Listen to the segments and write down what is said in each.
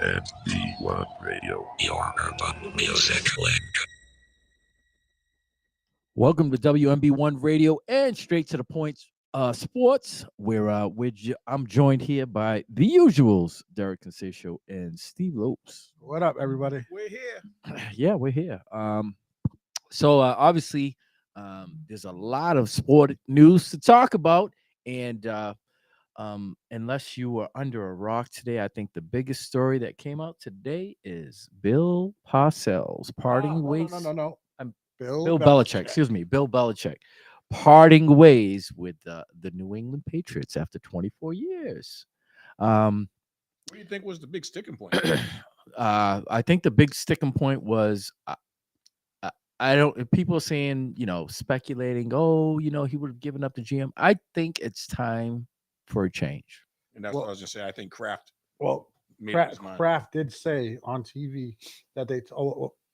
WMB1 Radio, your urban music link. Welcome to WMB1 Radio and straight to the point sports, where I'm joined here by the usuals, Derek Consacio and Steve Lopes. What up, everybody? We're here. Yeah, we're here. So obviously, there's a lot of sport news to talk about, and unless you were under a rock today, I think the biggest story that came out today is Bill Parcells parting ways. No. I'm Bill Belichick. Excuse me, Bill Belichick parting ways with the New England Patriots after 24 years. Um, What do you think was the big sticking point? I think the big sticking point was I don't. People are saying, speculating. Oh, he would have given up the GM. I think it's time for a change. And that's what I was just saying. I think Kraft Well, made up his mind. Kraft did say on TV that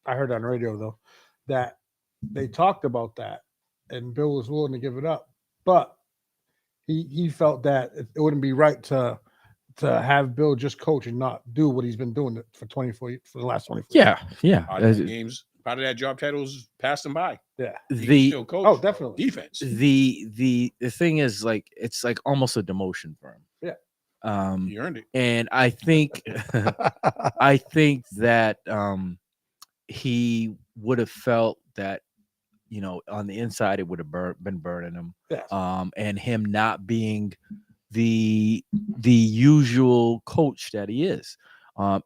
I heard on radio though that they talked about that, and Bill was willing to give it up, but he felt that it wouldn't be right to have Bill just coach and not do what he's been doing for the last 24 years. Yeah. Games. Part of that job titles passed him by. Yeah. He can still coach. Definitely. Defense. The thing is, like, it's like almost a demotion for him. Yeah. He earned it. And I think I think that he would have felt that, on the inside it would have been burning him. Yes. And him not being the usual coach that he is,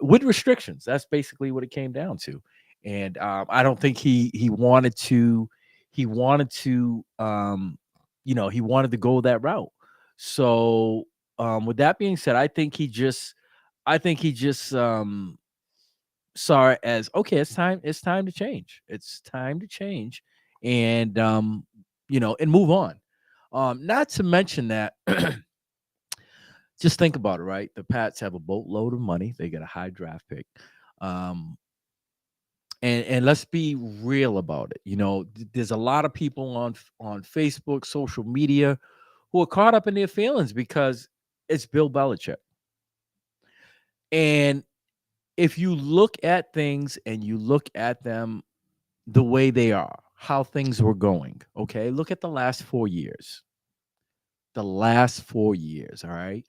with restrictions. That's basically what it came down to. And I don't think he wanted to he wanted to go that route. So with that being said, I think he just saw it as, okay, it's time to change. It's time to change, and and move on. Not to mention that just think about it, right? The Pats have a boatload of money. They get a high draft pick. And let's be real about it. There's a lot of people on Facebook, social media, who are caught up in their feelings because it's Bill Belichick. And if you look at things and you look at them the way they are, how things were going, okay? Look at the last 4 years. The last 4 years, all right?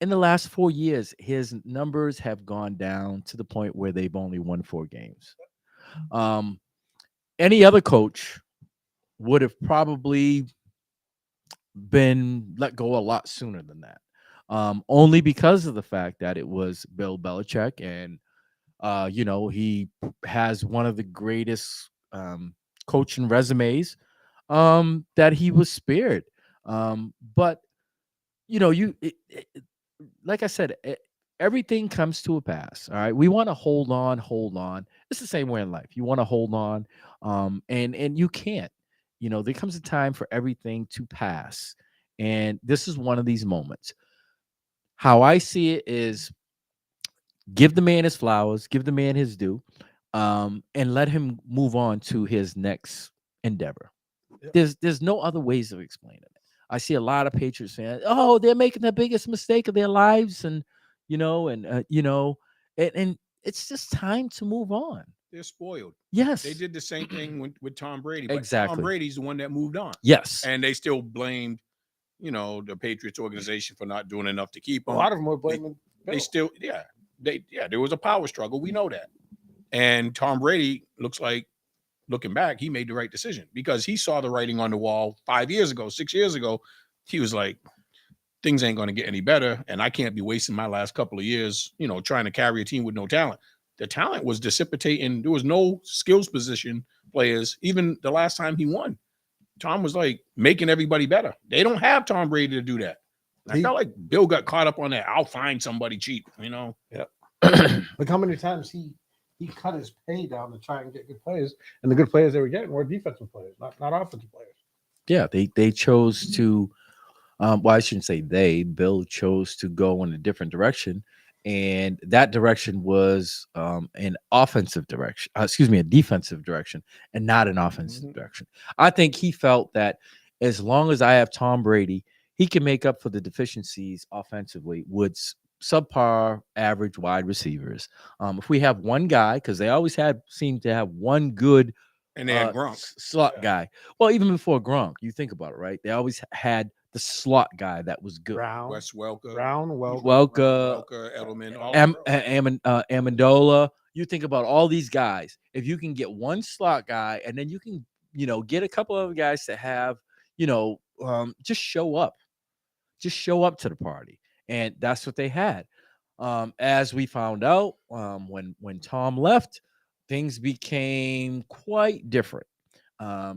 In the last 4 years, his numbers have gone down to the point where they've only won 4 games. Any other coach would have probably been let go a lot sooner than that. Only because of the fact that it was Bill Belichick, and he has one of the greatest coaching resumes, that he was spared. But like I said, everything comes to a pass. All right, we want to hold on. It's the same way in life. You want to hold on, and you can't. There comes a time for everything to pass, and this is one of these moments. How I see it is, give the man his flowers, give the man his due, and let him move on to his next endeavor. Yep. There's no other ways of explaining it. I see a lot of Patriots saying, "Oh, they're making the biggest mistake of their lives," and and it's just time to move on. They're spoiled. Yes, they did the same thing with Tom Brady. But exactly. Tom Brady's the one that moved on. Yes, and they still blamed, the Patriots organization for not doing enough to keep him. A lot of them were blaming. They still, there was a power struggle. We know that. And Tom Brady looks like, looking back, he made the right decision because he saw the writing on the wall 5 years ago, 6 years ago. He was like, things ain't going to get any better, and I can't be wasting my last couple of years, trying to carry a team with no talent. The talent was dissipating. There was no skills position players. Even the last time he won, Tom was like making everybody better. They don't have Tom Brady to do that. I felt like Bill got caught up on that. I'll find somebody cheap, Yeah. Look how many times he cut his pay down to try and get good players, and the good players they were getting were defensive players, not offensive players. Yeah, they chose to. Well, I shouldn't say they. Bill chose to go in a different direction, and that direction was an offensive direction. A defensive direction, and not an offensive direction. I think he felt that as long as I have Tom Brady, he can make up for the deficiencies offensively with subpar average wide receivers. If we have one guy, because they always seem to have one good And they had Gronk. slot guy. Well, even before Gronk, you think about it, right? They always had the slot guy that was good. Wes Welker, Welker, Edelman, all them girls. Amendola. You think about all these guys. If you can get one slot guy, and then you can, get a couple of guys to have, just show up to the party, and that's what they had. As we found out, when Tom left, things became quite different.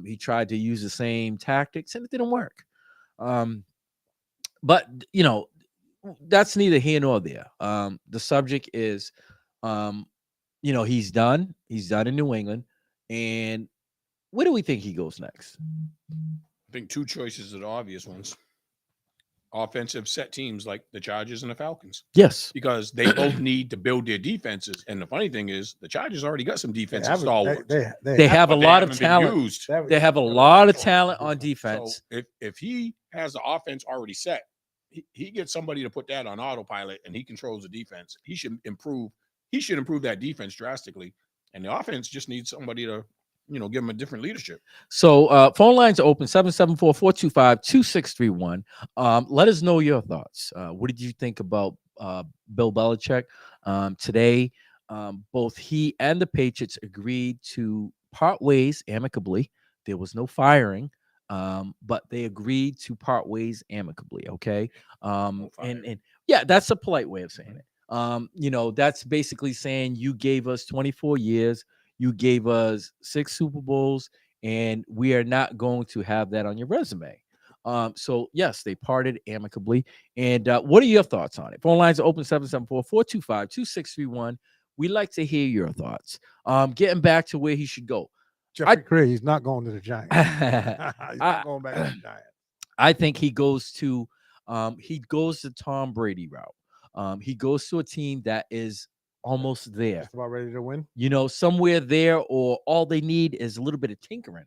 He tried to use the same tactics, and it didn't work. But that's neither here nor there. The subject is, he's done. He's done in New England, and where do we think he goes next? I think two choices are the obvious ones. Offensive set teams like the Chargers and the Falcons. Yes, because they both need to build their defenses. And the funny thing is, the Chargers already got some defensive stalwarts. They have a lot of talent. They have a lot of talent on defense. So if he has the offense already set, he gets somebody to put that on autopilot, and he controls the defense. He should improve that defense drastically, and the offense just needs somebody to give them a different leadership. So phone lines are open, 774-425-2631. Let us know your thoughts. What did you think about Bill Belichick? Today, both he and the Patriots agreed to part ways amicably. There was no firing, but they agreed to part ways amicably. Okay. And yeah, that's a polite way of saying it. That's basically saying you gave us 24 years. You gave us 6 Super Bowls, and we are not going to have that on your resume. So, yes, they parted amicably. And what are your thoughts on it? Phone lines are open, 774-425-2631. We'd like to hear your thoughts. Getting back to where he should go. Jeffrey Cray, he's not going to the Giants. He's not going back to the Giants. I think he goes to Tom Brady route. He goes to a team that is almost there. Just about ready to win. Somewhere there, or all they need is a little bit of tinkering.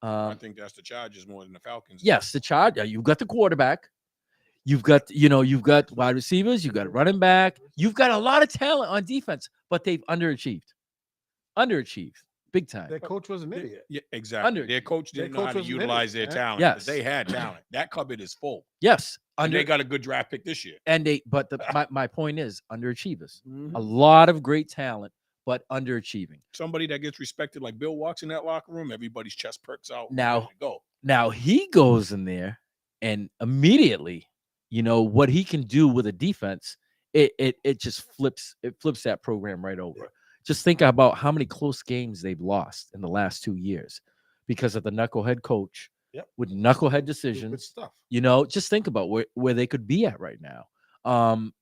I think that's the Chargers more than the Falcons. Yes, the Chargers. You've got the quarterback. You've got wide receivers. You've got running back. You've got a lot of talent on defense, but they've underachieved big time. Their coach was an idiot. Yeah, exactly. Their coach didn't know how to utilize their talent. Yes, they had talent. That cupboard is full. Yes, and they got a good draft pick this year. And my point is underachievers. A lot of great talent, but underachieving. Somebody that gets respected like Bill walks in that locker room, everybody's chest perks out. Now he goes in there, and immediately, what he can do with a defense, it just flips that program right over. Yeah. Just think about how many close games they've lost in the last 2 years because of the knucklehead coach. Yep. With knucklehead decisions. Stuff. Just think about where they could be at right now.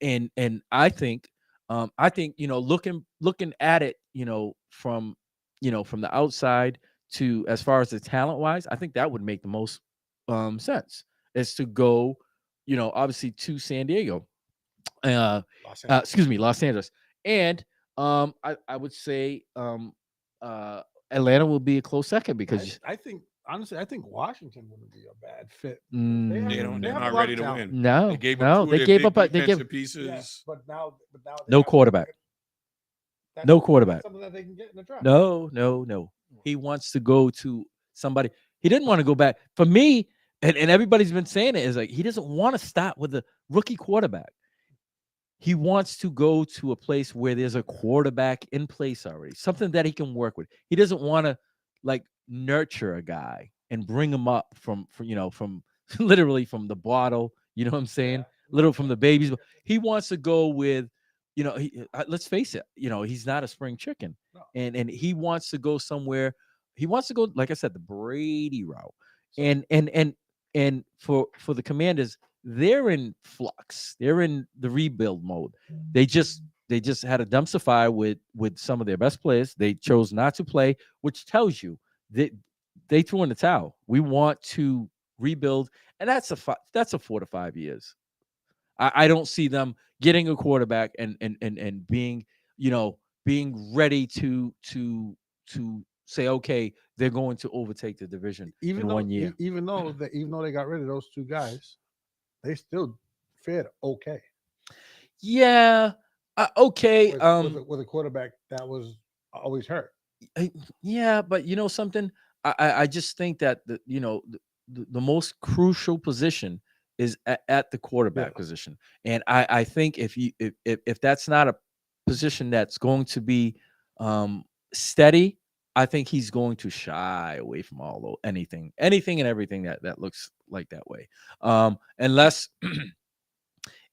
And I think looking at it, from the outside to as far as the talent wise, I think that would make the most sense is to go, obviously to San Diego, Los Angeles, and I would say Atlanta will be a close second because I think. Honestly, I think Washington wouldn't be a bad fit. They're not ready to win. No, they gave pieces. Yeah, but now no quarterback. No quarterback. Something that they can get in the draft. No. He wants to go to somebody. He didn't want to go back. For me, and everybody's been saying it, is like he doesn't want to start with a rookie quarterback. He wants to go to a place where there's a quarterback in place already, something that he can work with. He doesn't want to nurture a guy and bring him up from literally from the bottle. You know what I'm saying? Little from the babies. He wants to go with, let's face it, he's not a spring chicken. No. And he wants to go somewhere. He wants to go, like I said, the Brady route. And for the Commanders, they're in flux. They're in the rebuild mode. They just had a dumpster fire with some of their best players. They chose not to play, which tells you they threw in the towel. We want to rebuild, and that's a 4 to 5 years. I don't see them getting a quarterback and being ready to say, okay, they're going to overtake the division in 1 year. Even though they got rid of those 2 guys, they still fared okay. Yeah. Okay. With a quarterback that was always hurt. Yeah, but you know something, I just think that the most crucial position is at the quarterback Yes. position, and I think if that's not a position that's going to be um steady, I think he's going to shy away from anything and everything that looks like that way, unless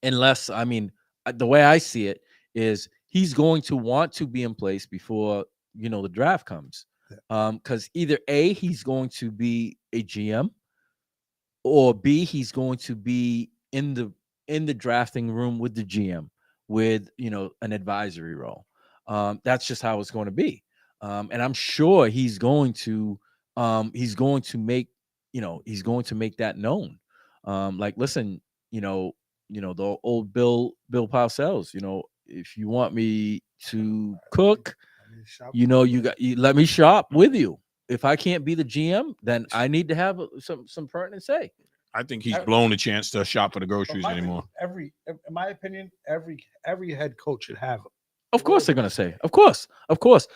unless I mean, the way I see it is he's going to want to be in place before the draft comes. Yeah. Because either A, he's going to be a GM, or B, he's going to be in the drafting room with the GM with an advisory role. That's just how it's going to be. And I'm sure he's going to make that known. Like, listen, you know, the old Bill Parcells, if you want me to cook, I mean, shop you let me shop with you. If I can't be the GM, then I need to have some pertinent say. I think he's I- blown the chance to shop for the But groceries my anymore. opinion, in my opinion, every head coach should have them. Of course they're gonna say. Of course,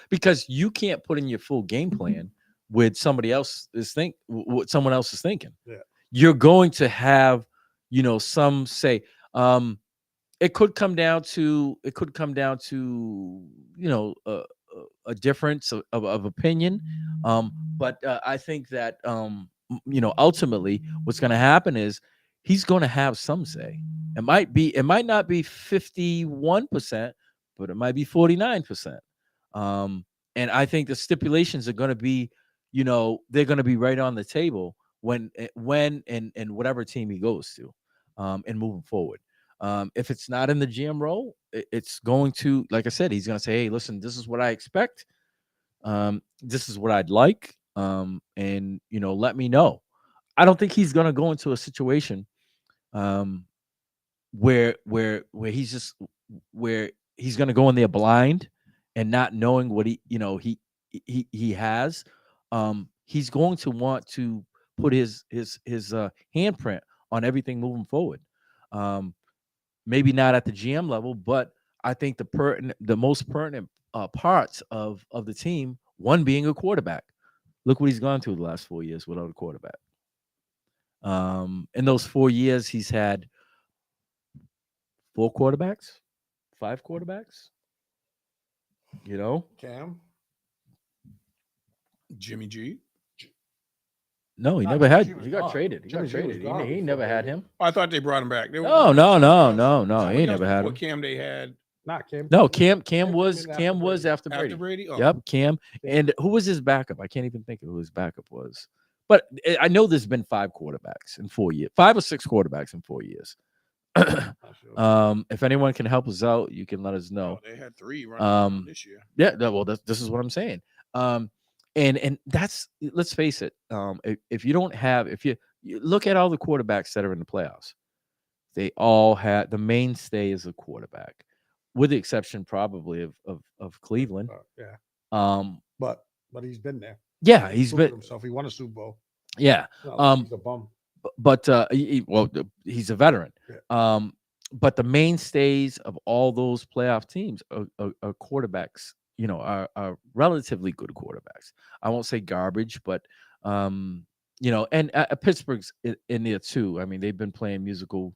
because you can't put in your full game plan with what someone else is thinking. Yeah. You're going to have, some say. It could come down to a difference of opinion, but I think that ultimately what's going to happen is he's going to have some say. It might not be 51%, but it might be 49%. And I think the stipulations are going to be, they're going to be right on the table when and whatever team he goes to, and moving forward. If it's not in the GM role, it's going to, like I said, he's going to say, "Hey, listen, this is what I expect. This is what I'd like, and let me know." I don't think he's going to go into a situation um, where he's going to go in there blind and not knowing what he has. He's going to want to put his handprint on everything moving forward. Um, Maybe not at the GM level, but I think the most pertinent parts of the team, one being a quarterback. Look what he's gone through the last 4 years without a quarterback. In those 4 years, he's had 4 quarterbacks, 5 quarterbacks. Cam. Jimmy G. No, he Nah, never had. Jimmy was He got gone. traded. He got Jimmy G was traded. gone He before never had Brady. him. Oh, I thought they brought him back. No, Somebody no. He else never had before him. Cam. They had Not Cam. No, Cam came was in after Cam was Brady. after Brady. after Brady. Oh, Yep, Cam. And who was his backup? I can't even think of who his backup was. But I know there's been 5 quarterbacks in 4 years, 5 or 6 quarterbacks in 4 years. Not sure. If anyone can help us out, you can let us know. They had 3 running around Um, this year. yeah, well, this is what I'm saying. And that's, let's face it. If you don't have, if you look at all the quarterbacks that are in the playoffs, they all had the mainstay is a quarterback, with the exception probably of Cleveland. Yeah, Um, but he's been there. yeah, he's proven been, himself. He won a Super Bowl. yeah. It's not like he's a bum. But he's a veteran. Yeah. But the mainstays of all those playoff teams are quarterbacks. Are relatively good quarterbacks. I won't say garbage, but and Pittsburgh's in there too. I mean, they've been playing musical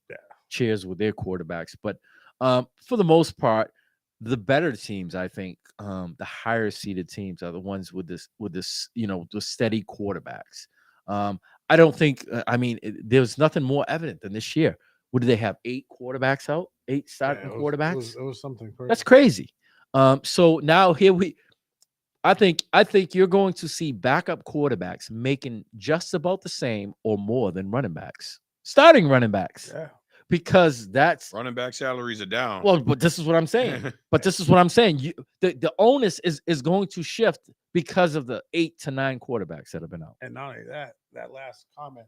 chairs with their quarterbacks, but for the most part, the better teams, I think, the higher seeded teams are the ones with this the steady quarterbacks. I don't think. I mean, there's nothing more evident than this year. What do they have? 8 quarterbacks out, 8 starting quarterbacks. It was something crazy. That's crazy. So now I think you're going to see backup quarterbacks making just about the same or more than running backs, starting running backs, Yeah. because that's Running back salaries are down. well. But this is what I'm saying. The onus is going to shift because of the 8 to 9 quarterbacks that have been out. And not only that, that last comment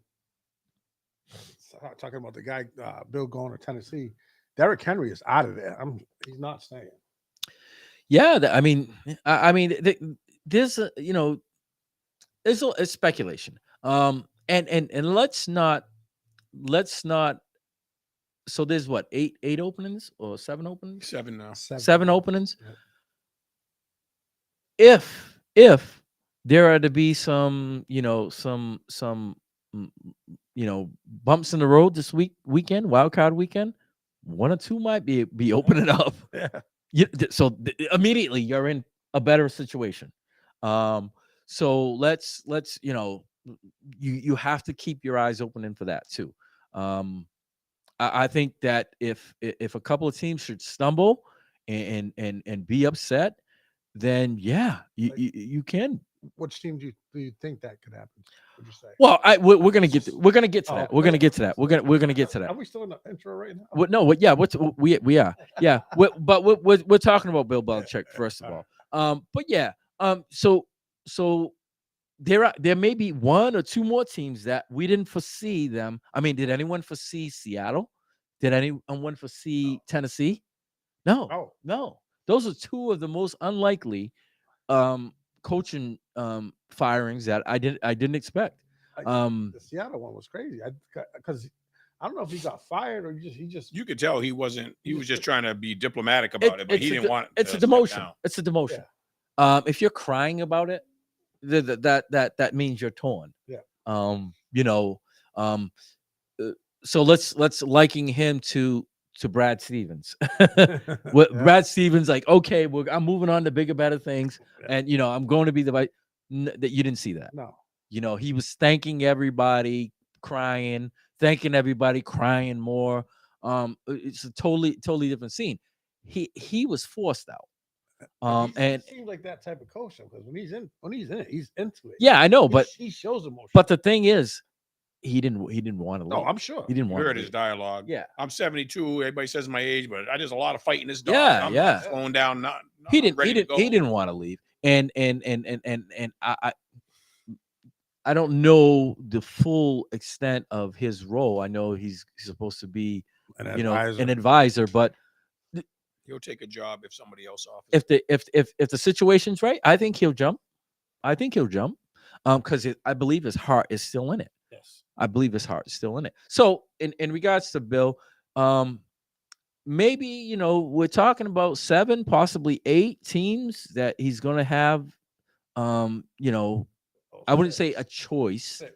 talking about the guy Bill going to Tennessee. Derrick Henry is out of there. He's not staying. Yeah, there's it's speculation. And let's not So there's what, eight openings or 7 openings? 7 now. 7 openings. Yep. If there are to be some, mm, bumps in the road this weekend, wild card weekend, 1 or 2 might be opening up. So immediately you're in a better situation. So let's you have to keep your eyes open for that too. I think that if a couple of teams should stumble and be upset, then yeah, you can. Which team do you think that could happen? Would you say? Well, we're gonna get to that. We're gonna get to that. We're gonna get to that. We're gonna get to that. Are we still in the intro right now? Yeah, we are. Yeah, but we're talking about Bill Belichick first of all. But yeah, so there may be 1 or 2 more teams that we didn't foresee them. I mean, did anyone foresee Seattle? Did anyone foresee Tennessee? No. Those are 2 of the most unlikely coaching firings that I didn't expect. The Seattle one was crazy. Because I don't know if he got fired or he just You could tell he was just trying to be diplomatic about it, but he didn't want it's to a step demotion. down. It's a demotion. If you're crying about it, that means you're torn. So let's liken him to Brad Stevens. Brad Stevens, like, okay, I'm moving on to bigger, better things, and I'm going to be the vice. That you didn't see that. No. He was thanking everybody, crying, thanking everybody, crying more. It's a totally different scene. He was forced out. And he seems like that type of coach because when he's in it, he's into it. Yeah, I know, but he shows emotion. But the thing is, he didn't want to leave. No, I'm sure he didn't want. Heard his dialogue. Yeah, I'm 72. Everybody says my age, but I just a lot of fighting this dog. Yeah, I'm yeah. slowing down. Not he didn't. ready He to didn't. go. He didn't want to leave. And I don't know the full extent of his role. I know he's supposed to be an advisor, but He'll take a job if somebody else offers. if the situation's right, I think he'll jump. Because I believe his heart is still in it. Yes, I believe his heart is still in it. So in regards to Bill, maybe we're talking about 7, possibly 8 teams that he's going to have. I wouldn't say a choice. 6.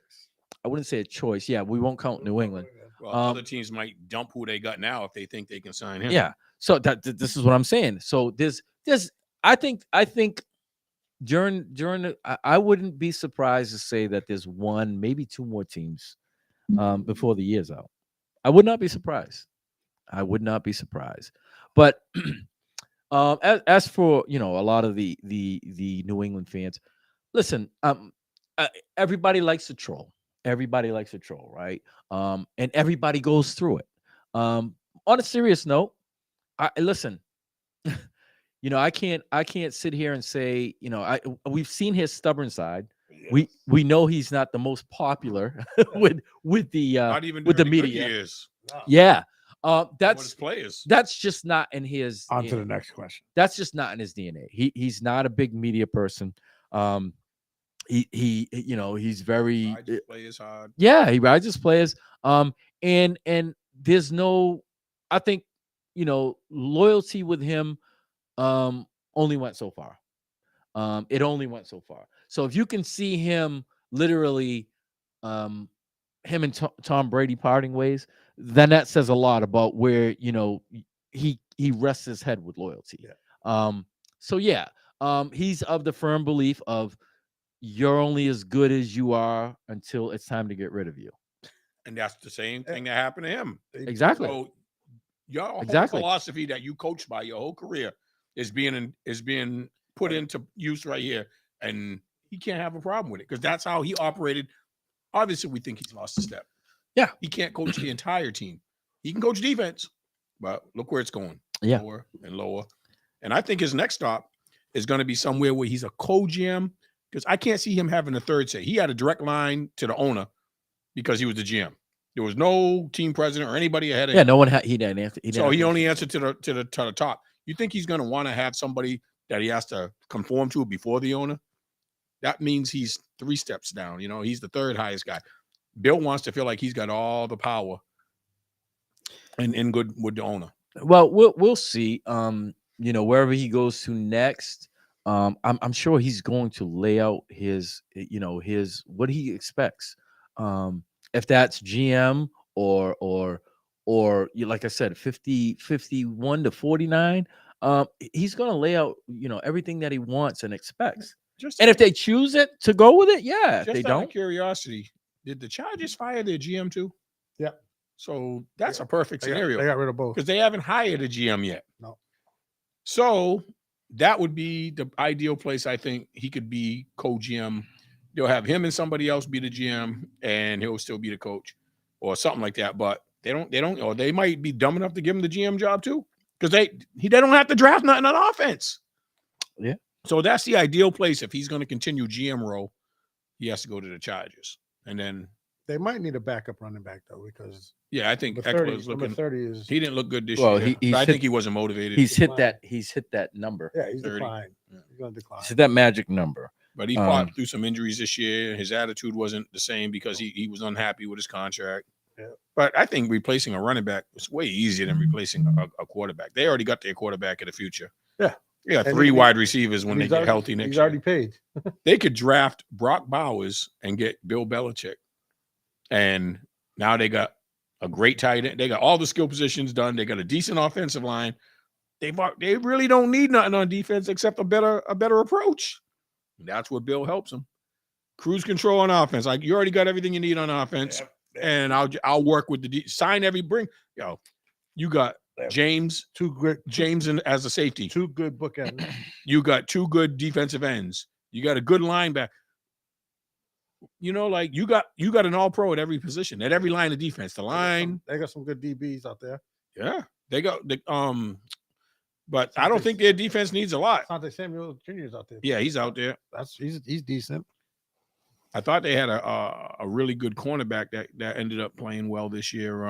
I wouldn't say a choice. Yeah, we won't count New England. Well, other teams might dump who they got now if they think they can sign him. Yeah. So this is what I'm saying. So there's I think during I wouldn't be surprised to say that there's 1, maybe 2 more teams before the year's out. I would not be surprised. But as for a lot of the New England fans, listen, everybody likes to troll. Right? And everybody goes through it. On a serious note, listen. I can't sit here and say, we've seen his stubborn side. Yes. We know he's not the most popular with the not even with the media. No. Yeah. That's players. That's just not in his. On to the next question. That's just not in his DNA. He's not a big media person. He's very players hard. Yeah, he rides his players. And there's no, I think, loyalty with him only went so far. It only went so far. So if you can see him literally, him and Tom Brady parting ways, then that says a lot about where he rests his head with loyalty. Yeah. So yeah, he's of the firm belief of you're only as good as you are until it's time to get rid of you. And that's the same thing that happened to him. Exactly. So your whole philosophy that you coached by your whole career is being put into use right here, and he can't have a problem with it because that's how he operated. Obviously, we think he's lost a step. Yeah, he can't coach the entire team. He can coach defense, but look where it's going. Yeah, lower and lower. And I think his next stop is going to be somewhere where he's a co-GM because I can't see him having a third say. He had a direct line to the owner because he was the GM. There was no team president or anybody ahead of him. Yeah, no one had. He didn't answer. So he only answered to the top. You think he's going to want to have somebody that he has to conform to before the owner? That means he's 3 steps down. He's the third highest guy. Bill wants to feel like he's got all the power. and in good with the owner. Well, we'll see. Wherever he goes to next, I'm sure he's going to lay out his, his what he expects. If that's GM or like I said, 51 to 49, he's going to lay out, everything that he wants and expects. Just And if they choose it to go with it, yeah. If just they out don't, of curiosity, did the Chargers fire their GM too? Yeah. So that's a perfect They got scenario rid of both. because they haven't hired a GM yet. No. So that would be the ideal place. I think he could be co-GM. They'll have him and somebody else be the GM, and he'll still be the coach, or something like that. But they don't, or they might be dumb enough to give him the GM job too, because they don't have to draft nothing on offense. Yeah. So that's the ideal place if he's going to continue GM role. He has to go to the Chargers, and then They might need a backup running back though, because yeah, I think number Eckler is 30, looking. number 30 is He didn't look good this Well, year. he's But I hit- think he wasn't motivated. he's hit declined. that number. yeah, he's 30. declined. Yeah. He's gonna decline. He's hit that magic number. But he fought through some injuries this year. His attitude wasn't the same because he was unhappy with his contract. Yeah. But I think replacing a running back is way easier than replacing a quarterback. They already got their quarterback in the future. Yeah. Yeah, And 3 he- wide receivers when And they he's get already- healthy next He's year. already paid. They could draft Brock Bowers and get Bill Belichick. And now they got a great tight end. They got all the skill positions done. They got a decent offensive line. They really don't need nothing on defense except a better approach. That's what Bill helps them. Cruise control on offense. Like, you already got everything you need on offense, and I'll work with sign every bring. You got James as a safety. 2 good bookends. You got 2 good defensive ends. You got a good linebacker. Like you got an all-pro at every position, at every line of defense. The line, They got some good DBs out there. yeah, they got but I don't think their defense needs a lot. Asante Samuel Jr. is out there. Yeah, he's out there. He's decent. I thought they had a really good cornerback that ended up playing well this year.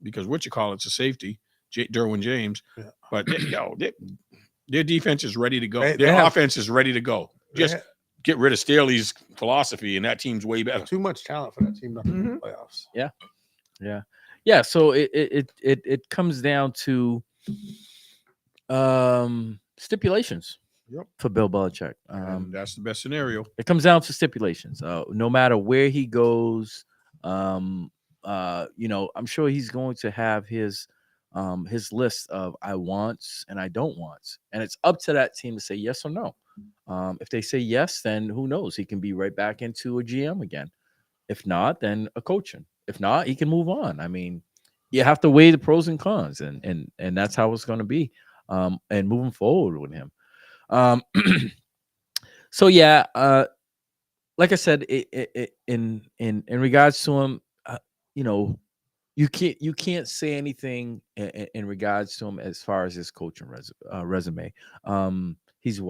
Because it's a safety, Derwin James. Yeah. But their defense is ready to go. They Their have- offense is ready to go. They Just ha- get rid of Staley's philosophy, and that team's way better. too much talent for that team not to make the playoffs. Yeah. So it comes down to stipulations. Yep. For Bill Belichick. And that's the best scenario. It comes down to stipulations. No matter where he goes, I'm sure he's going to have his list of I wants and I don't wants, and it's up to that team to say yes or no. If they say yes, then who knows? He can be right back into a GM again. If not, then a coaching. If not, he can move on. I mean, you have to weigh the pros and cons, and that's how it's going to be. And moving forward with him. So yeah, like I said, in regards to him, you can't say anything in regards to him as far as his coaching resume. He's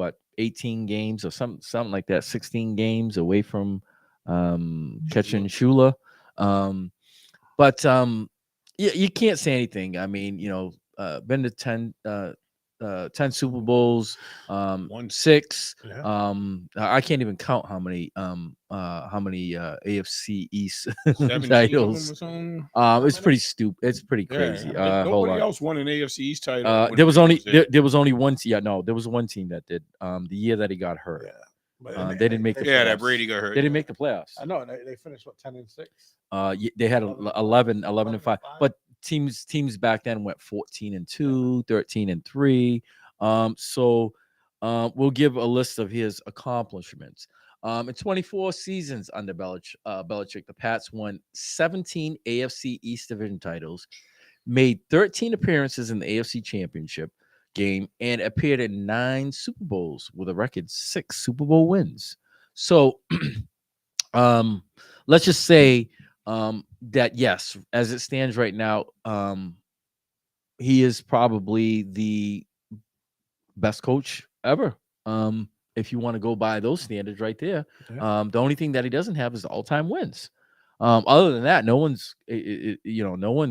18 games or something like that, 16 games away from catching Shula. But you can't say anything. I mean, been to 10 Super Bowls, 6. Yeah. I can't even count how many AFC East 17 titles. of them It's pretty stupid. It's pretty crazy. Hold Nobody on. else won an AFC East title. There was only one. Yeah, no, there was one team that did. The year that he got hurt, Yeah. But they didn't make the Yeah, playoffs. that Brady got hurt. They didn't make the playoffs. I know they finished 10-6. They had 11 and 5, but teams back then went 14-2, 13-3. So we'll give a list of his accomplishments. In 24 seasons under Belichick, the Pats won 17 AFC East Division titles, made 13 appearances in the AFC Championship game, and appeared in 9 Super Bowls with a record 6 Super Bowl wins. So let's just say that yes, as it stands right now, he is probably the best coach ever. If you want to go by those standards right there. Yeah. The only thing that he doesn't have is the all-time wins. Other than that, no one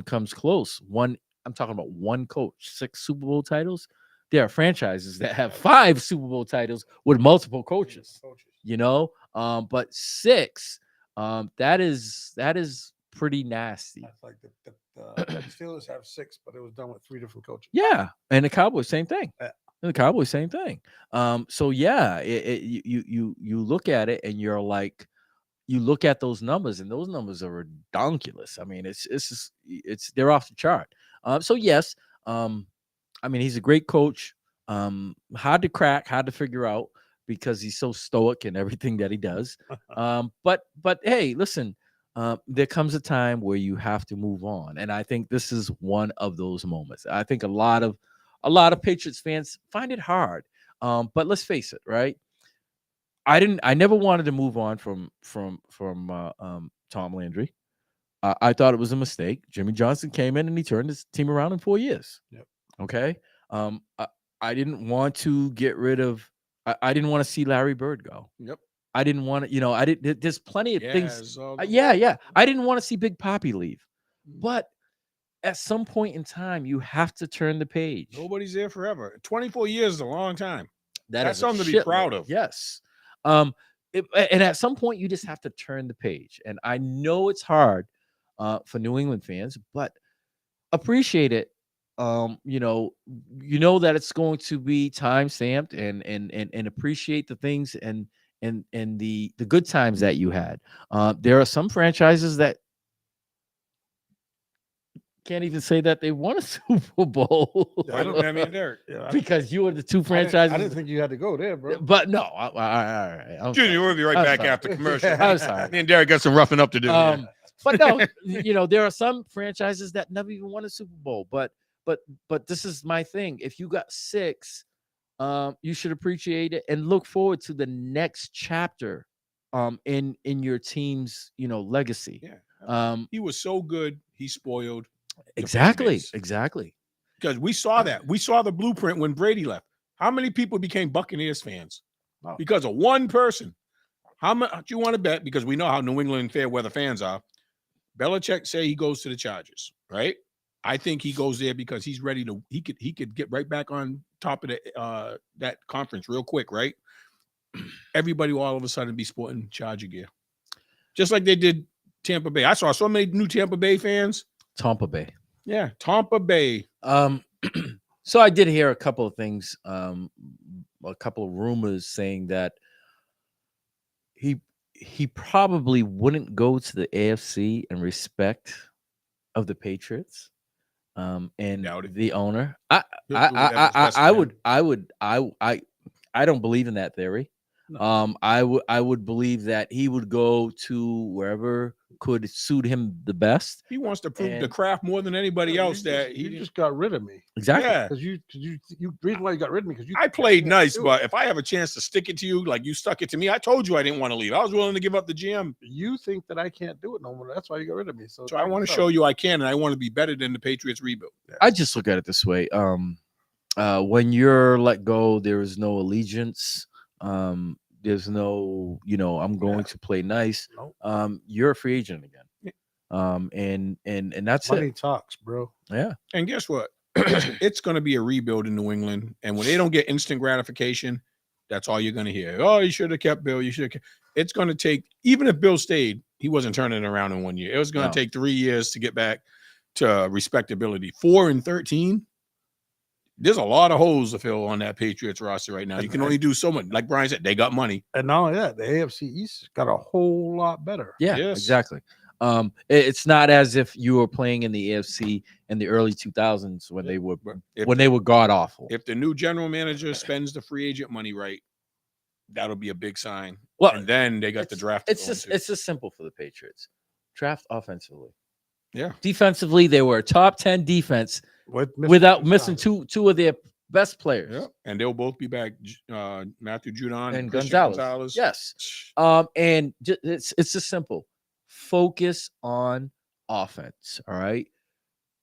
comes close. I'm talking about one coach, 6 Super Bowl titles. There are franchises that have 5 Super Bowl titles with multiple coaches. But 6, that is pretty nasty. That's like the Steelers have 6, but it was done with 3 different coaches. Yeah, and the Cowboys, same thing. Yeah. And the Cowboys, same thing. So yeah, you look at it and you're like, you look at those numbers, and those numbers are redonkulous. I mean, it's they're off the chart. So yes, I mean, he's a great coach. Hard to crack, hard to figure out because he's so stoic in everything that he does. But hey, listen, there comes a time where you have to move on, and I think this is one of those moments. I think a lot of Patriots fans find it hard. But let's face it, right? I never wanted to move on from Tom Landry. I thought it was a mistake. Jimmy Johnson came in and he turned his team around in 4 years. Yep. Okay. I didn't want to get rid of. I didn't want to see Larry Bird go. Yep. I didn't want to. I didn't. There's plenty of things. So Yeah. I didn't want to see Big Papi leave, but at some point in time, you have to turn the page. Nobody's there forever. 24 years is a long time. is That's a something to be proud shitload. of. Yes. And at some point, you just have to turn the page. And I know it's hard for New England fans, but appreciate it. You know that it's going to be time stamped, and appreciate the things and the good times that you had. There are some franchises that can't even say that they won a Super Bowl. I mean, Derek. Because you were the two franchises. I didn't think you had to go there, bro. But no, all right. Junior, we'll be right back after commercial. I'm sorry. Me and Derek got some roughing up to do. But no, there are some franchises that never even won a Super Bowl. But this is my thing. If you got 6, you should appreciate it and look forward to the next chapter in your team's legacy. Yeah. He was so good, he spoiled. Exactly. Because we saw that. We saw the blueprint when Brady left. How many people became Buccaneers fans? Wow. Because of one person. How much you want to bet? Because we know how New England fair weather fans are. Belichick say he goes to the Chargers, right? I think he goes there because he's ready to. He could get right back on top of that conference real quick, right? Everybody will all of a sudden be sporting Charger gear, just like they did Tampa Bay. I saw so many new Tampa Bay fans. Tampa Bay. Yeah, Tampa Bay. So I did hear a couple of things, a couple of rumors saying that he probably wouldn't go to the AFC in respect of the Patriots, and the owner. I don't believe in that theory. No. I would believe that he would go to wherever could suit him the best. He wants to prove the craft more than anybody else. You just got rid of me. Exactly. Yeah. Because you reason why you got rid of me because I played nice, but if I have a chance to stick it to you, like you stuck it to me, I told you I didn't want to leave. I was willing to give up the GM. You think that I can't do it no more. That's why you got rid of me. So I want to show you I can, and I want to be better than the Patriots rebuild. Yeah. I just look at it this way. When you're let go, there is no allegiance. There's no, I'm going to play nice. Nope. You're a free agent again. And that's money it. talks, bro. Yeah. And guess what? It's going to be a rebuild in New England. And when they don't get instant gratification, that's all you're going to hear. Oh, you should have kept Bill. You should have kept. It's going to take, even if Bill stayed, he wasn't turning it around in 1 year. It was going to take 3 years to get back to respectability. 4-13. There's a lot of holes to fill on that Patriots roster right now. You can only do so much. Like Brian said, they got money. And not only that, the AFC East got a whole lot better. Yeah, exactly. It's not as if you were playing in the AFC in the early 2000s when they were god awful. If the new general manager spends the free agent money right, that'll be a big sign. Well, and then they got the draft. It's just simple for the Patriots. Draft offensively. Yeah. Defensively, they were a top 10 defense without missing two of their best players. Yeah. And they'll both be back. Matthew Judon and Gonzalez. Yes. And it's just simple. Focus on offense. All right.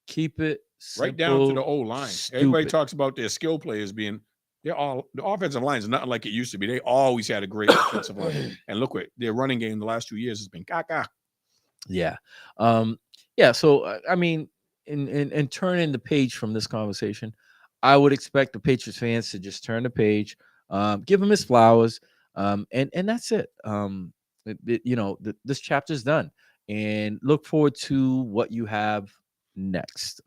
Keep it simple, right down to the O line. Everybody talks about their skill players being. The offensive line is not like it used to be. They always had a great offensive line. And look what their running game the last 2 years has been caca. Yeah. Yeah. So, I mean, in turning the page from this conversation, I would expect the Patriots fans to just turn the page, give him his flowers, and that's it. This chapter's done. and look forward to what you have next.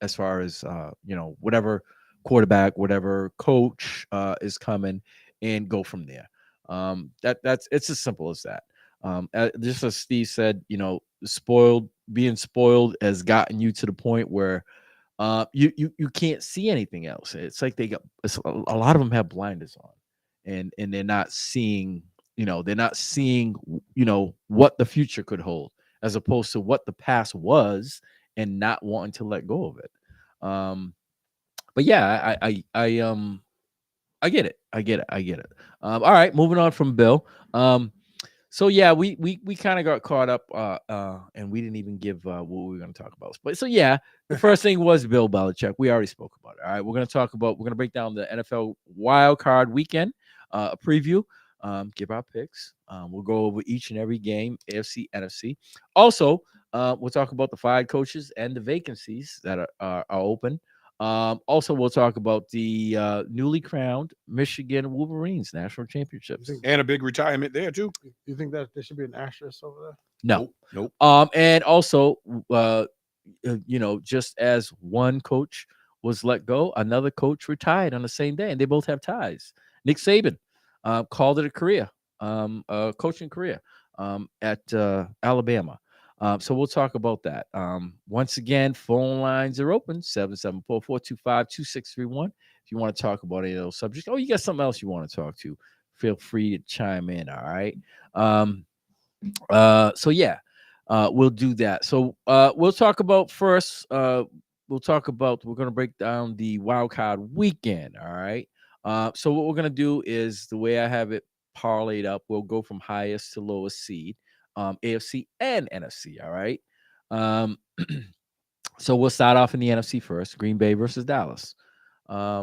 As far as whatever quarterback, whatever coach is coming, and go from there. That's it's as simple as that. Just as Steve said, being spoiled has gotten you to the point where you can't see anything else. It's like a lot of them have blinders on, and they're not seeing, what the future could hold, as opposed to what the past was, and not wanting to let go of it. But yeah, I get it. I get it. All right, moving on from Bill. So yeah, we kind of got caught up, and we didn't even give what we were going to talk about. But so yeah, the first thing was Bill Belichick. We already spoke about it. All right, we're going to break down the NFL Wild Card Weekend, a preview, give our picks. We'll go over each and every game, AFC, NFC. Also, we'll talk about the fired coaches and the vacancies that are open. Also, we'll talk about the newly crowned Michigan Wolverines national championships, and a big retirement there too. You think that there should be an asterisk over there? No, nope. And also, just as one coach was let go, another coach retired on the same day, and they both have ties. Nick Saban called it a career, a coaching career at Alabama. So we'll talk about that. Once again, phone lines are open, 774-425-2631. If you want to talk about any of those subjects, you got something else you want to talk to, feel free to chime in. All right. So yeah, we'll do that. So we'll talk about first. We're going to break down the wild card weekend. All right. So what we're going to do is, the way I have it parlayed up, we'll go from highest to lowest seed, AFC and NFC. All right. So we'll start off in the NFC first, Green Bay versus Dallas. I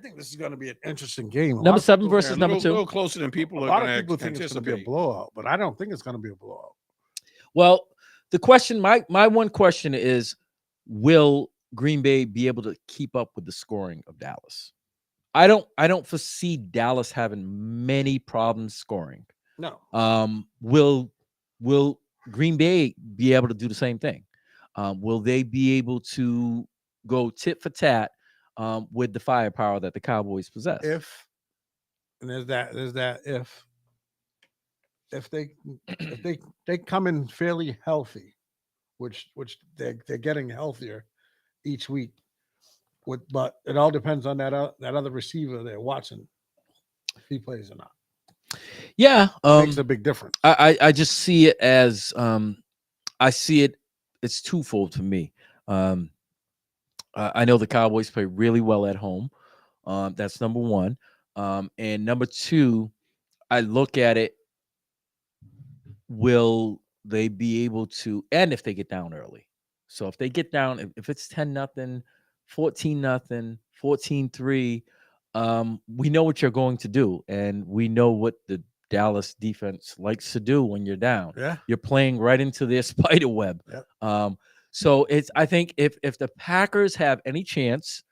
think this is going to be an interesting game. Number 7 versus number 2. A little closer than people A are lot going of to people think it's going to be a anticipate. blowout, but I don't think it's going to be a blowout. Well, the question, my one question is, will Green Bay be able to keep up with the scoring of Dallas? I don't foresee Dallas having many problems scoring. No. Will Green Bay be able to do the same thing? Will they be able to go tit for tat with the firepower that the Cowboys possess? If they come in fairly healthy, which they're getting healthier each week. But it all depends on that other receiver there, Watson, if he plays or not. Yeah, makes a big difference. I just see it as it's twofold for me. I know the Cowboys play really well at home. That's number one. And number two, I look at it, will they be able to, and if they get down early. So if they get down, if it's 10-0, 14-0, 14-3, we know what you're going to do. And we know what the Dallas defense likes to do when you're down. Yeah. You're playing right into their spider web. Yep. So I think if the Packers have any chance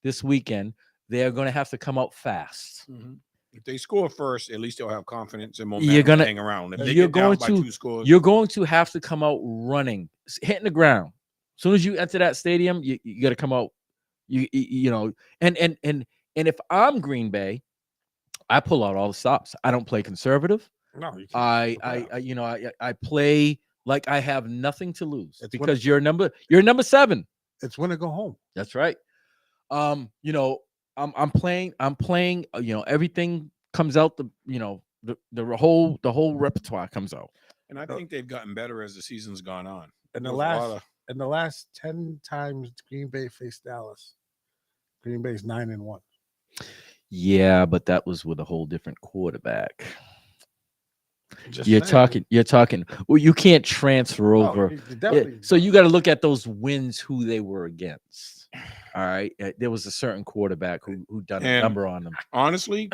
this weekend, they're going to have to come out fast. Mm-hmm. If they score first, at least they'll have confidence and momentum to hang around. If they get down by 2 scores, you're going to have to come out running, hitting the ground. As soon as you enter that stadium, you got to come out. You know, and if I'm Green Bay, I pull out all the stops. I don't play conservative. No, I play like I have nothing to lose, because you're number 7. It's win or go home. That's right. I'm playing. Everything comes out. The whole repertoire comes out. And I think they've gotten better as the season's gone on. In the last 10 times Green Bay faced Dallas, Green Bay's 9-1. Yeah, but that was with a whole different quarterback. You're talking. Well, you can't transfer over. So you got to look at those wins, who they were against. All right, there was a certain quarterback who done a number on them. Honestly,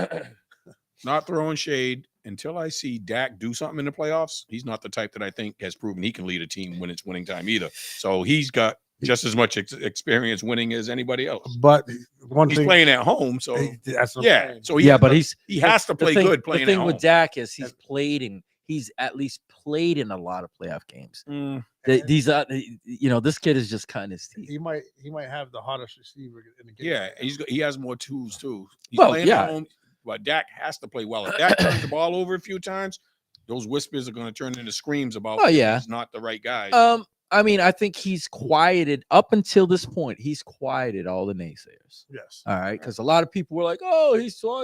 not throwing shade, until I see Dak do something in the playoffs, he's not the type that I think has proven he can lead a team when it's winning time either. So he's got just as much experience winning as anybody else. But he's playing at home, so that's yeah. So he has to play good. Playing the thing at home. with Dak is he's played in he's at least played in a lot of playoff games. Mm, These are, this kid is just cutting his teeth. He might have the hottest receiver in the game. yeah, and he has more tools too. He's Well, playing yeah. at home, but Dak has to play well. If Dak turns the ball over a few times, those whispers are going to turn into screams about Oh, yeah. he's not the right guy. I mean, I think he's quieted up until this point. He's quieted all the naysayers. Yes. All right, because a lot of people were like, "Oh, he's so."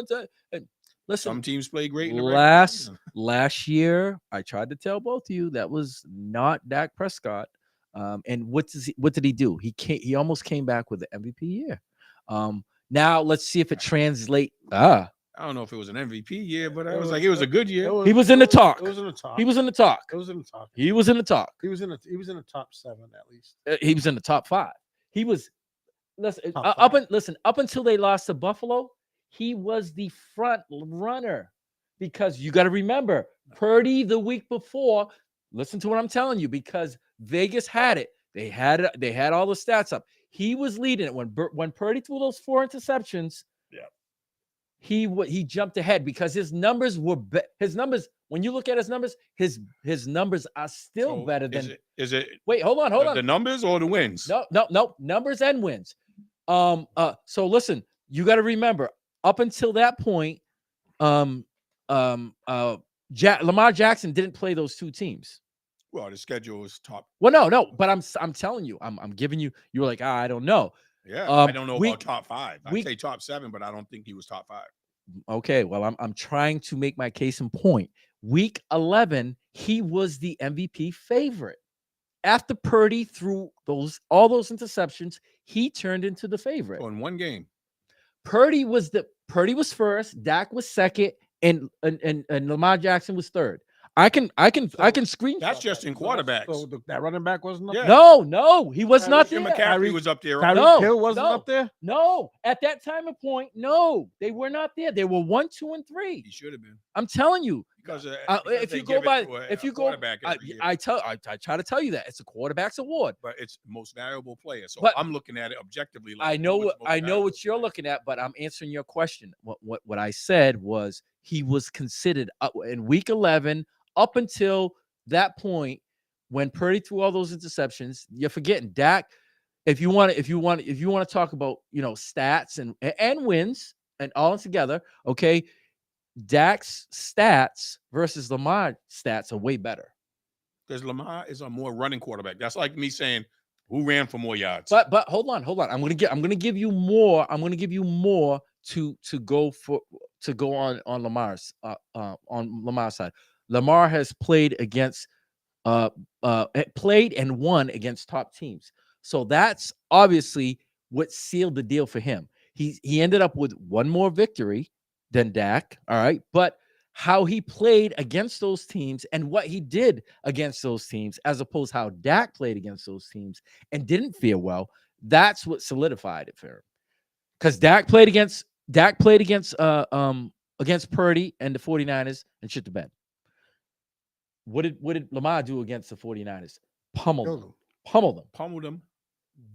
And listen, Some teams play great in the regular season. last year, I tried to tell both of you that was not Dak Prescott. And what did he do? He almost came back with the MVP year. Now let's see if it translates. I don't know if it was an MVP year, but I was like, it was a good year. He was in the talk. It was in the talk. He was in the talk. It was in the talk. He was in the talk. He was in the top 7 at least. He was in the top 5. He was. Listen, Top up until they lost to Buffalo, he was the front runner, because you got to remember Purdy the week before. Listen to what I'm telling you, because Vegas had it. They had all the stats up. He was leading it when Purdy threw those 4 interceptions. Yeah, he jumped ahead because his numbers were his numbers. When you look at his numbers are still So better than. Is it Wait, hold on. the numbers or the wins? No, numbers and wins. So listen, you got to remember, up until that point, Lamar Jackson didn't play those 2 teams. Well, the schedule is top. Well, no, but I'm telling you, I'm giving you. You were like, I don't know. Yeah, I don't know about top 5. I'd week- say top 7, but I don't think he was top 5. Okay, well, I'm trying to make my case in point. Week 11, he was the MVP favorite. After Purdy threw all those interceptions, he turned into the favorite. So in one game, Purdy was first, Dak was second, and Lamar Jackson was third. I can screenshot. that's just in quarterbacks. So that running back wasn't up Yeah. there? No, he was not there. Christian McCaffrey was up there. Tyreek No, Hill wasn't no. up there? No, at that time of point, no, they were not there. They were 1, 2, and 3. He should have been, I'm telling you. because If they you give go it by, to if you a go, quarterback every year. I try to tell you that it's a quarterback's award. But it's most valuable player. So But I'm looking at it objectively. I know what you're looking at, but I'm answering your question. What I said was he was considered in week 11 up until that point when Purdy threw all those interceptions. You're forgetting Dak. If you want to talk about stats and wins and all together, okay, Dak's stats versus Lamar stats are way better. Because Lamar is a more running quarterback. That's like me saying who ran for more yards. But hold on. I'm gonna give you more. I'm gonna give you more to go on Lamar's on Lamar's side. Lamar has played against played and won against top teams. So that's obviously what sealed the deal for him. He ended up with one more victory than Dak. All right, but how he played against those teams and what he did against those teams, as opposed to how Dak played against those teams and didn't fare well, that's what solidified it for him. Because Dak played against Purdy and the 49ers and shit the bed. What did Lamar do against the 49ers? Pummeled them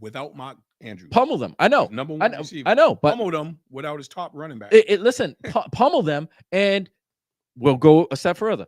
without Mark Andrews. Pummeled them. I know. Number one receiver. I know. But pummeled them without his top running back. Listen, pummeled them, and we'll go a step further.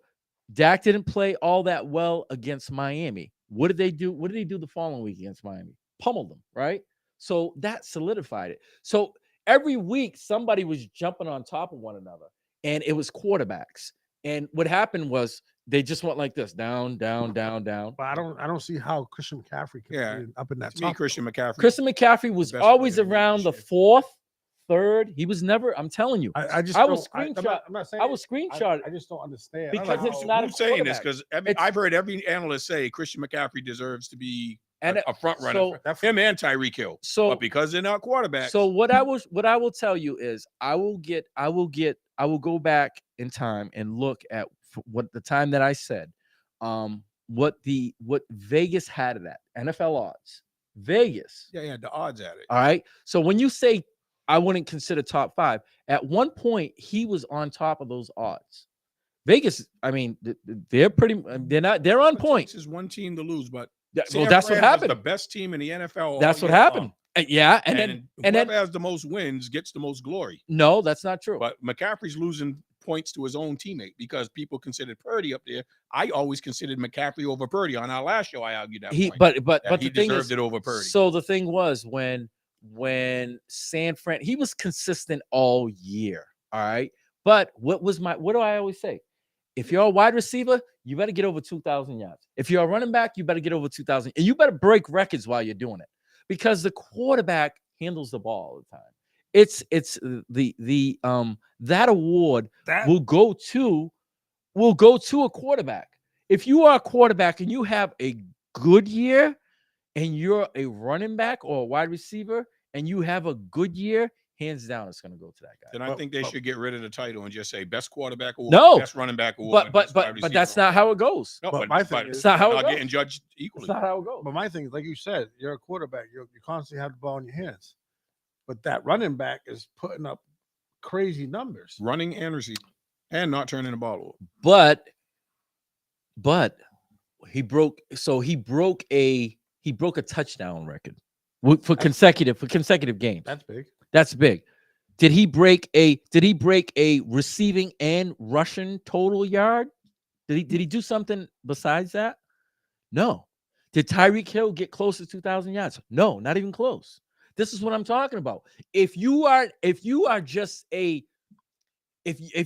Dak didn't play all that well against Miami. What did they do? What did he do the following week against Miami? Pummeled them, right? So that solidified it. So every week somebody was jumping on top of one another, and it was quarterbacks. And what happened was they just went like this, down, down, down, down. But I don't see how Christian McCaffrey can be up in that To me, top. Christian McCaffrey. Christian McCaffrey was best always player in the around the league. 4th, 3rd. He was never. I'm telling you. I just I will don't- I'm screenshot. not saying I will it. screenshot. I just don't understand. Because I don't know it's how- not a I'm saying this quarterback. because It's- I've heard every analyst say Christian McCaffrey deserves to be And a front runner. so- That- Him and Tyreek Hill. So But because they're not quarterbacks. So what I will tell you is I will go back in time and look at what the time that I said, what Vegas had it at NFL odds. Vegas. yeah, the odds at it. All right. So when you say I wouldn't consider top 5, at one point he was on top of those odds. Vegas, I mean, they're on point. This is one team to lose, but Well, San that's what Fran was happened. The best team in the NFL. all That's what year happened. long. Yeah, and And then whoever has the most wins gets the most glory. no, that's not true. But McCaffrey's losing points to his own teammate because people considered Purdy up there. I always considered McCaffrey over Purdy. On our last show, I argued that point. But that the he thing deserved is, it over Purdy. so the thing was when San Fran, he was consistent all year. All right. But what do I always say? If you're a wide receiver, you better get over 2,000 yards. If you're a running back, you better get over 2,000. And you better break records while you're doing it because the quarterback handles the ball all the time. It's the that award will go to a quarterback. If you are a quarterback and you have a good year and you're a running back or a wide receiver and you have a good year, hands down, it's going to go to that guy. Then I think they should get rid of the title and just say best quarterback award, No, best running back award. but that's not how it goes. No, But my thing is, it's not how it not goes. getting judged It's equally. not how it goes. But my thing is, like you said, you're a quarterback. You constantly have the ball in your hands. But that running back is putting up crazy numbers. Running and receiving and not turning the ball over. But he broke a touchdown record for consecutive games. That's big. That's big. Did he break a receiving and rushing total yard? Did he do something besides that? No. Did Tyreek Hill get close to 2,000 yards? No, not even close. This is what I'm talking about. If you are just if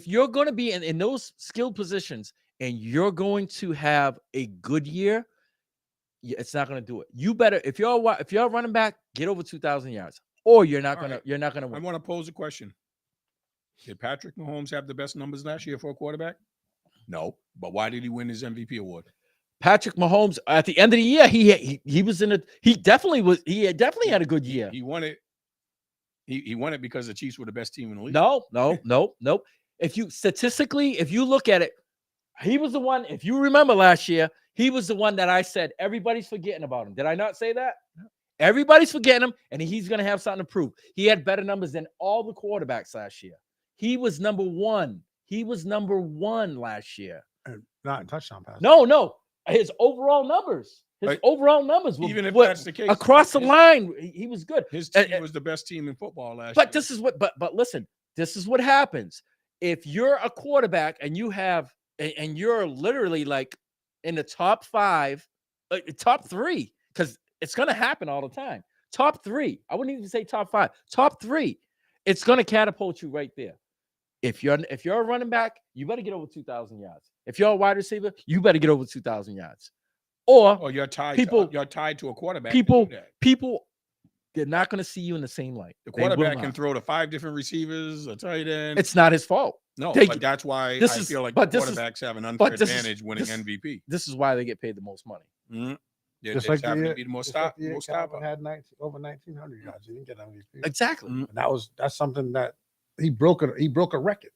you're going to be in those skilled positions and you're going to have a good year, it's not going to do it. You better, if you're a running back, get over 2,000 yards, or you're not going to win. I want to pose a question. Did Patrick Mahomes have the best numbers last year for a quarterback? No, but why did he win his MVP award? Patrick Mahomes at the end of the year, he was in a he definitely had a good year. He won it. He won it because the Chiefs were the best team in the league. No. If you look at it, he was the one. If you remember last year, he was the one that I said everybody's forgetting about him. Did I not say that? Everybody's forgetting him, and he's going to have something to prove. He had better numbers than all the quarterbacks last year. He was number one. He was number one last year. Not in touchdown passes. No. His overall numbers. Were, even if that's the case, across the line, he was good. His team was the best team in football last year. But this is what. But listen, this is what happens if you're a quarterback and you're literally like in the top 5, top 3, because it's going to happen all the time. Top 3. I wouldn't even say top 5. Top 3. It's going to catapult you right there. If you're a running back, you better get over 2,000 yards. If you're a wide receiver, you better get over 2,000 yards. Or you're tied. You're tied to a quarterback. People, they're not going to see you in the same light. The quarterback can throw to 5 different receivers, a tight end. It's not his fault. No, but that's why I feel like quarterbacks have an unfair advantage winning MVP. This is why they get paid the most money. Mm-hmm. Yeah, just like to be the most stop. Calvin had over 1,900 yards. He didn't get MVP. Exactly. Mm-hmm. And that's something that he broke a record.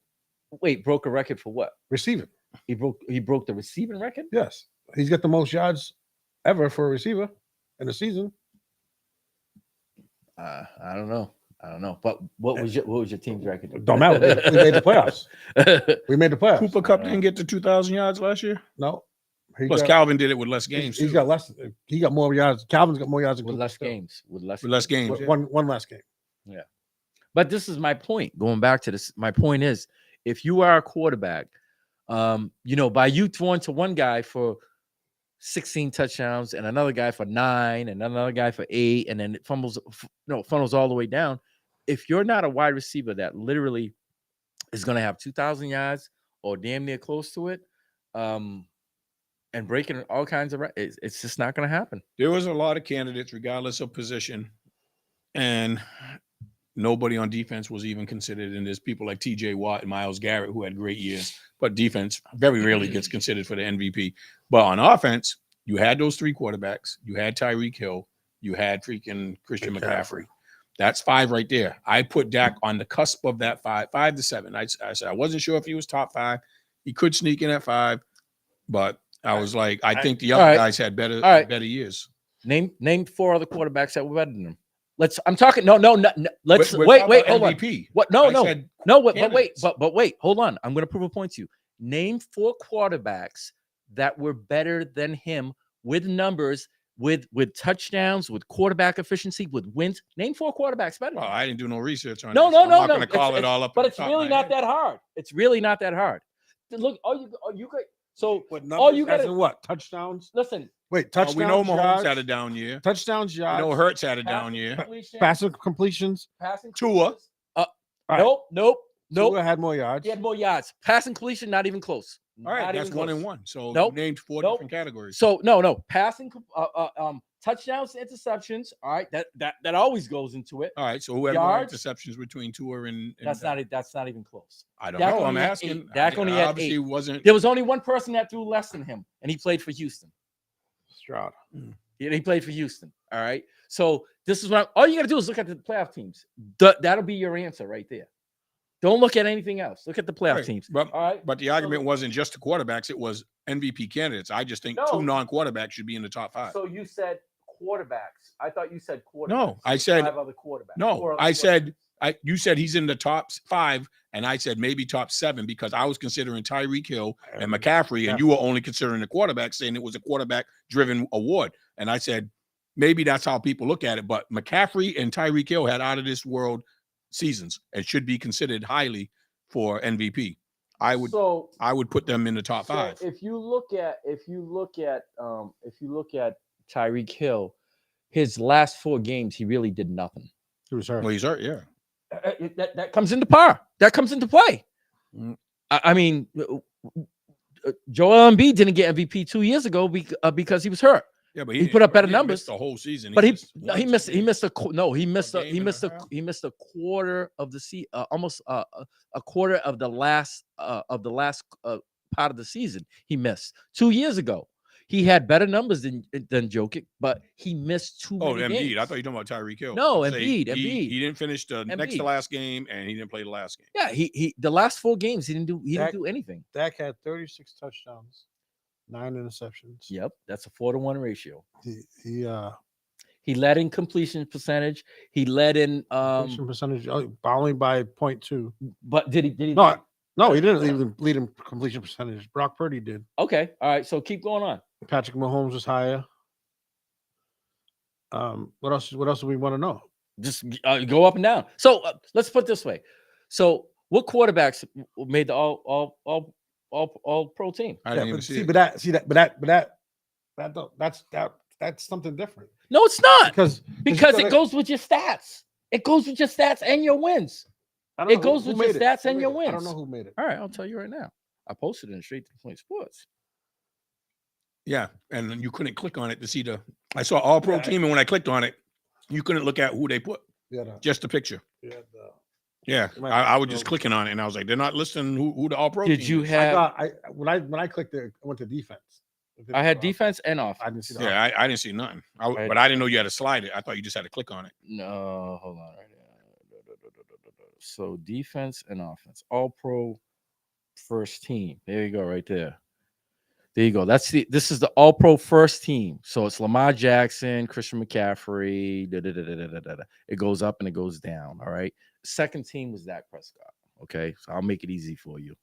Wait, broke a record for what? Receiving. He broke the receiving record? Yes. He's got the most yards ever for a receiver in a season. I don't know. But what was your team's record? Don't matter. We made the playoffs. Cooper Kupp didn't get to 2,000 yards last year. No. Plus, Calvin did it with less games. He's got less. He got more yards. Calvin's got more yards with less games. With less games. One less game. Yeah. But this is my point. Going back to this, my point is, if you are a quarterback, by you throwing to one guy for 16 touchdowns and another guy for 9 and another guy for 8, and then it funnels all the way down. If you're not a wide receiver that literally is going to have 2,000 yards or damn near close to it, and breaking all kinds of it's just not going to happen. There was a lot of candidates, regardless of position, and nobody on defense was even considered. And there's people like T.J. Watt and Myles Garrett who had great years, but defense very rarely gets considered for the MVP. But on offense, you had those 3 quarterbacks. You had Tyreek Hill. You had freaking Christian McCaffrey. That's 5 right there. I put Dak on the cusp of that 5 to 7. I said I wasn't sure if he was top 5. He could sneak in at 5, but I was like, I think the other guys had better years. Name 4 other quarterbacks that were better than him. I'm talking. No. Let's wait. Hold MVP. on. What? No. But wait. Hold on. I'm going to prove a point to you. Name 4 quarterbacks that were better than him with numbers with touchdowns, with quarterback efficiency, with wins. Name 4 quarterbacks better. Well, I didn't do no research on No, this. no, I'm no, not no. going to call it all up. But it's really not that hard. It's really not that hard. Look, you could. So What all numbers? you got As to in what? Touchdowns? listen. Wait, Well, touchdowns. we know Mahomes yards, had a down year. touchdowns, We yards. know Hurts had a down Passing year. completion, Passing completions. passing Tua. completions. All right. Nope. Tua had more yards. He had more yards. Passing completion, not even close. All right, Not that's even 1 close. and 1. So Nope. you named 4 Nope. different categories. So no passing, touchdowns, to interceptions. All right, that always goes into it. All right, so who had Yards? more interceptions between Tua and That's not even close. I don't Dak know. I'm only had asking. 8. Dak only had obviously 8. wasn't. There was only one person that threw less than him, and he played for Houston. Stroud. He played for Houston. All right. So this is what all you got to do is look at the playoff teams. That'll be your answer right there. Don't look at anything else. Look at the playoff Right, teams. But, All right. but the argument wasn't just the quarterbacks; it was MVP candidates. I just think No. 2 non-quarterbacks should be in the top 5. So you said quarterbacks. I thought you said quarterbacks. No, I So said- 5 other quarterbacks. No, 4 other I said quarterbacks. you said he's in the top 5, and I said maybe top 7 because I was considering Tyreek Hill and McCaffrey, and you were only considering the quarterback, saying it was a quarterback-driven award. And I said maybe that's how people look at it. But McCaffrey and Tyreek Hill had out of this world seasons and should be considered highly for MVP. I would put them in the top 5. If you look at Tyreek Hill, his last 4 games, he really did nothing. He was hurt. Well, he's hurt, yeah. That comes into par. That comes into play. Mm. I mean, Joel Embiid didn't get MVP 2 years ago because he was hurt. Yeah, but He put up better he didn't numbers. miss the whole season. But he one missed game. he missed a quarter of the season, almost a quarter of the last part of the season. He missed 2 years ago. He had better numbers than Jokic, but he missed too many Embiid. games. I thought you were talking about Tyreek Hill. No, I say Embiid. He didn't finish the next to Embiid. last game, and he didn't play the last game. Yeah, he the last 4 games he didn't do anything. Dak had 36 touchdowns, 9 interceptions. Yep, that's a 4-to-1 ratio. He led in completion percentage. He led in completion percentage only by 0.2. But did he No, he didn't lead in completion percentage. Brock Purdy did. Okay, all right. So keep going on. Patrick Mahomes was higher. What else do we want to know? Just go up and down. So let's put it this way. So what quarterbacks made the all pro team? I didn't even see it. That's something different. No, it's not. Because it goes with your stats. It goes with your stats and your wins. It goes with your stats and your wins. I don't know who made it. All right, I'll tell you right now. I posted it in Straight to the Point Sports. Yeah, and then you couldn't click on it to see the. I saw all pro team, and when I clicked on it, you couldn't look at who they put. Just the picture. Yeah, I was just clicking on it, and I was like, they're not listing who the all pro. Did you have? When I clicked it, I went to defense. I had defense and offense. I didn't see that. Yeah, I didn't see nothing. But I didn't know you had to slide it. I thought you just had to click on it. No, hold on. Right here. So defense and offense, all pro first team. There you go, right there. There you go. This is the all pro first team. So it's Lamar Jackson, Christian McCaffrey. It goes up and it goes down. All right. Second team was Dak Prescott. Okay. So I'll make it easy for you.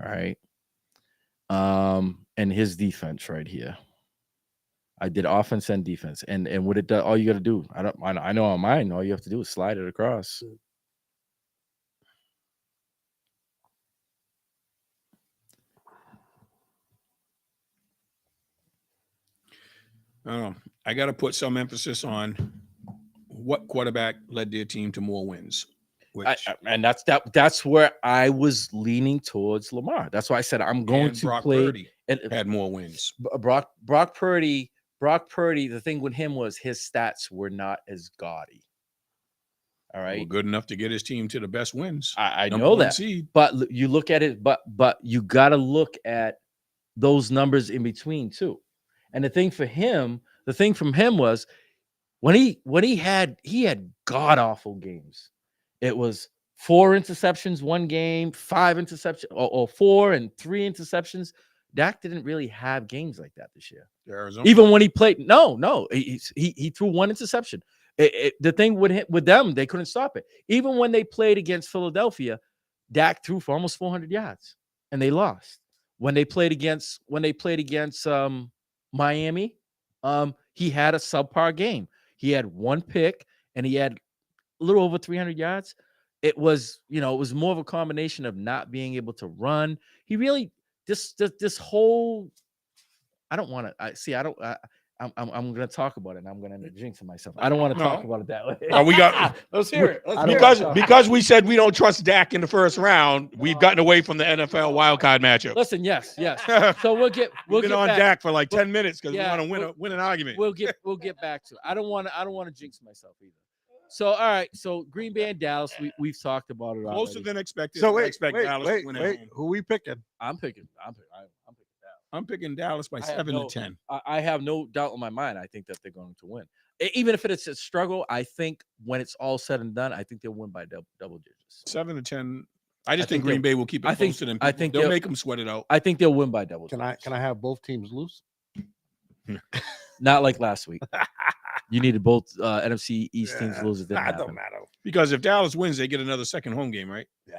All right. And his defense right here. I did offense and defense. And what it does, all you got to do, I know on mine, all you have to do is slide it across. I got to put some emphasis on what quarterback led their team to more wins. And that's where I was leaning towards Lamar. That's why I said I'm going to Brock play. Purdy had more wins. Brock Purdy. The thing with him was his stats were not as gaudy. All right, Well, good enough to get his team to the best wins. I know that, but you look at it. But you got to look at those numbers in between too. And the thing from him was when he had god awful games. It was 4 interceptions one game, 5 interceptions, or 4 and 3 interceptions. Dak didn't really have games like that this year. Arizona. Even when he played, no, he threw 1 interception. The thing with them, they couldn't stop it. Even when they played against Philadelphia, Dak threw for almost 400 yards, and they lost. When they played against Miami, he had a subpar game. He had one pick and he had a little over 300 yards. It was, it was more of a combination of not being able to run. He really this whole. I don't want to. I'm going to talk about it, and I'm going to end up jinxing myself. I don't want to talk about it that way. We got Let's hear it. because we said we don't trust Dak in the first round. We've gotten away from the NFL wildcard matchup. Listen, yes. So we'll get on back. Dak for like 10 minutes because we want to win an argument. We'll get back to it. I don't want to jinx myself either. So all right. So Green Bay and Dallas, we've talked about it already. Closer than expected. So I expect Dallas to win at home. Who we picking? I'm picking Dallas. I'm picking Dallas by 7-10. I have no doubt in my mind. I think that they're going to win. Even if it's a struggle, I think when it's all said and done, I think they'll win by double digits. 7-10. I just think Green Bay will keep it closer than people. I think they'll make them sweat it out. I think they'll win by double digits. Can I have both teams lose? Not like last week. You needed both NFC East teams to lose. It didn't happen. Don't matter. Because if Dallas wins, they get another second home game, right? Yeah.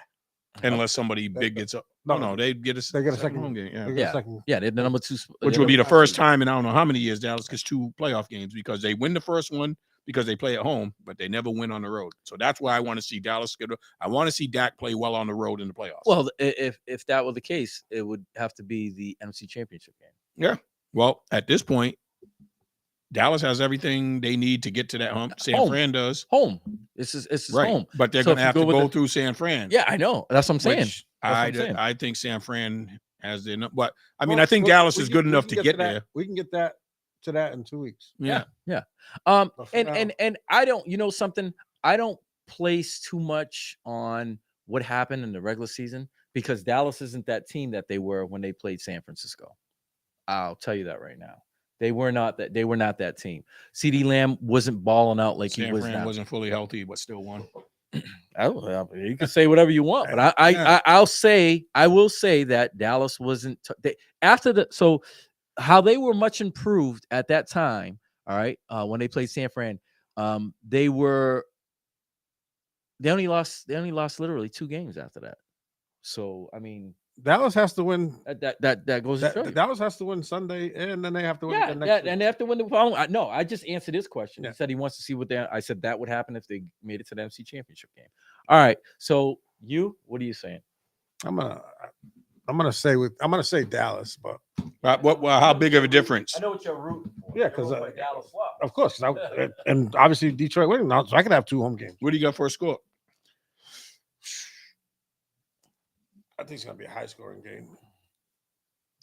Unless somebody big gets up. No, they get a second home game. Yeah, they're the number 2. Which will be the first time in I don't know how many years Dallas gets 2 playoff games because they win the first one because they play at home, but they never win on the road. So that's why I want to see Dallas get. I want to see Dak play well on the road in the playoffs. Well, if that were the case, it would have to be the NFC Championship game. Yeah. Well, at this point, Dallas has everything they need to get to that hump. San Fran does. Home. This is right. Home. But they're going to have to go through San Fran. Yeah, I know. That's what I'm saying. I think San Fran has the enough. But I mean, I think Dallas is good enough to get there. We can get to that in 2 weeks. Yeah. And I don't, something, I don't place too much on what happened in the regular season because Dallas isn't that team that they were when they played San Francisco. I'll tell you that right now. They were not that team. CeeDee Lamb wasn't balling out like he was. San Fran now. Wasn't fully healthy, but still won. You can say whatever you want, but I will say that Dallas wasn't so how they were much improved at that time. All right, when they played San Fran, they only lost literally 2 games after that. So I mean, Dallas has to win. That goes to show you. Dallas has to win Sunday, and then they have to win the next week. And they have to win the following. No, I just answered his question. Yeah. He said he wants to see what I said that would happen if they made it to the NFC Championship game. All right. So what are you saying? I'm gonna say Dallas, but how big of a difference? I know what you're rooting for. Yeah, because Dallas lost. of course, and obviously Detroit winning now, so I can have 2 home games. What do you got for a score? I think it's gonna be a high scoring game.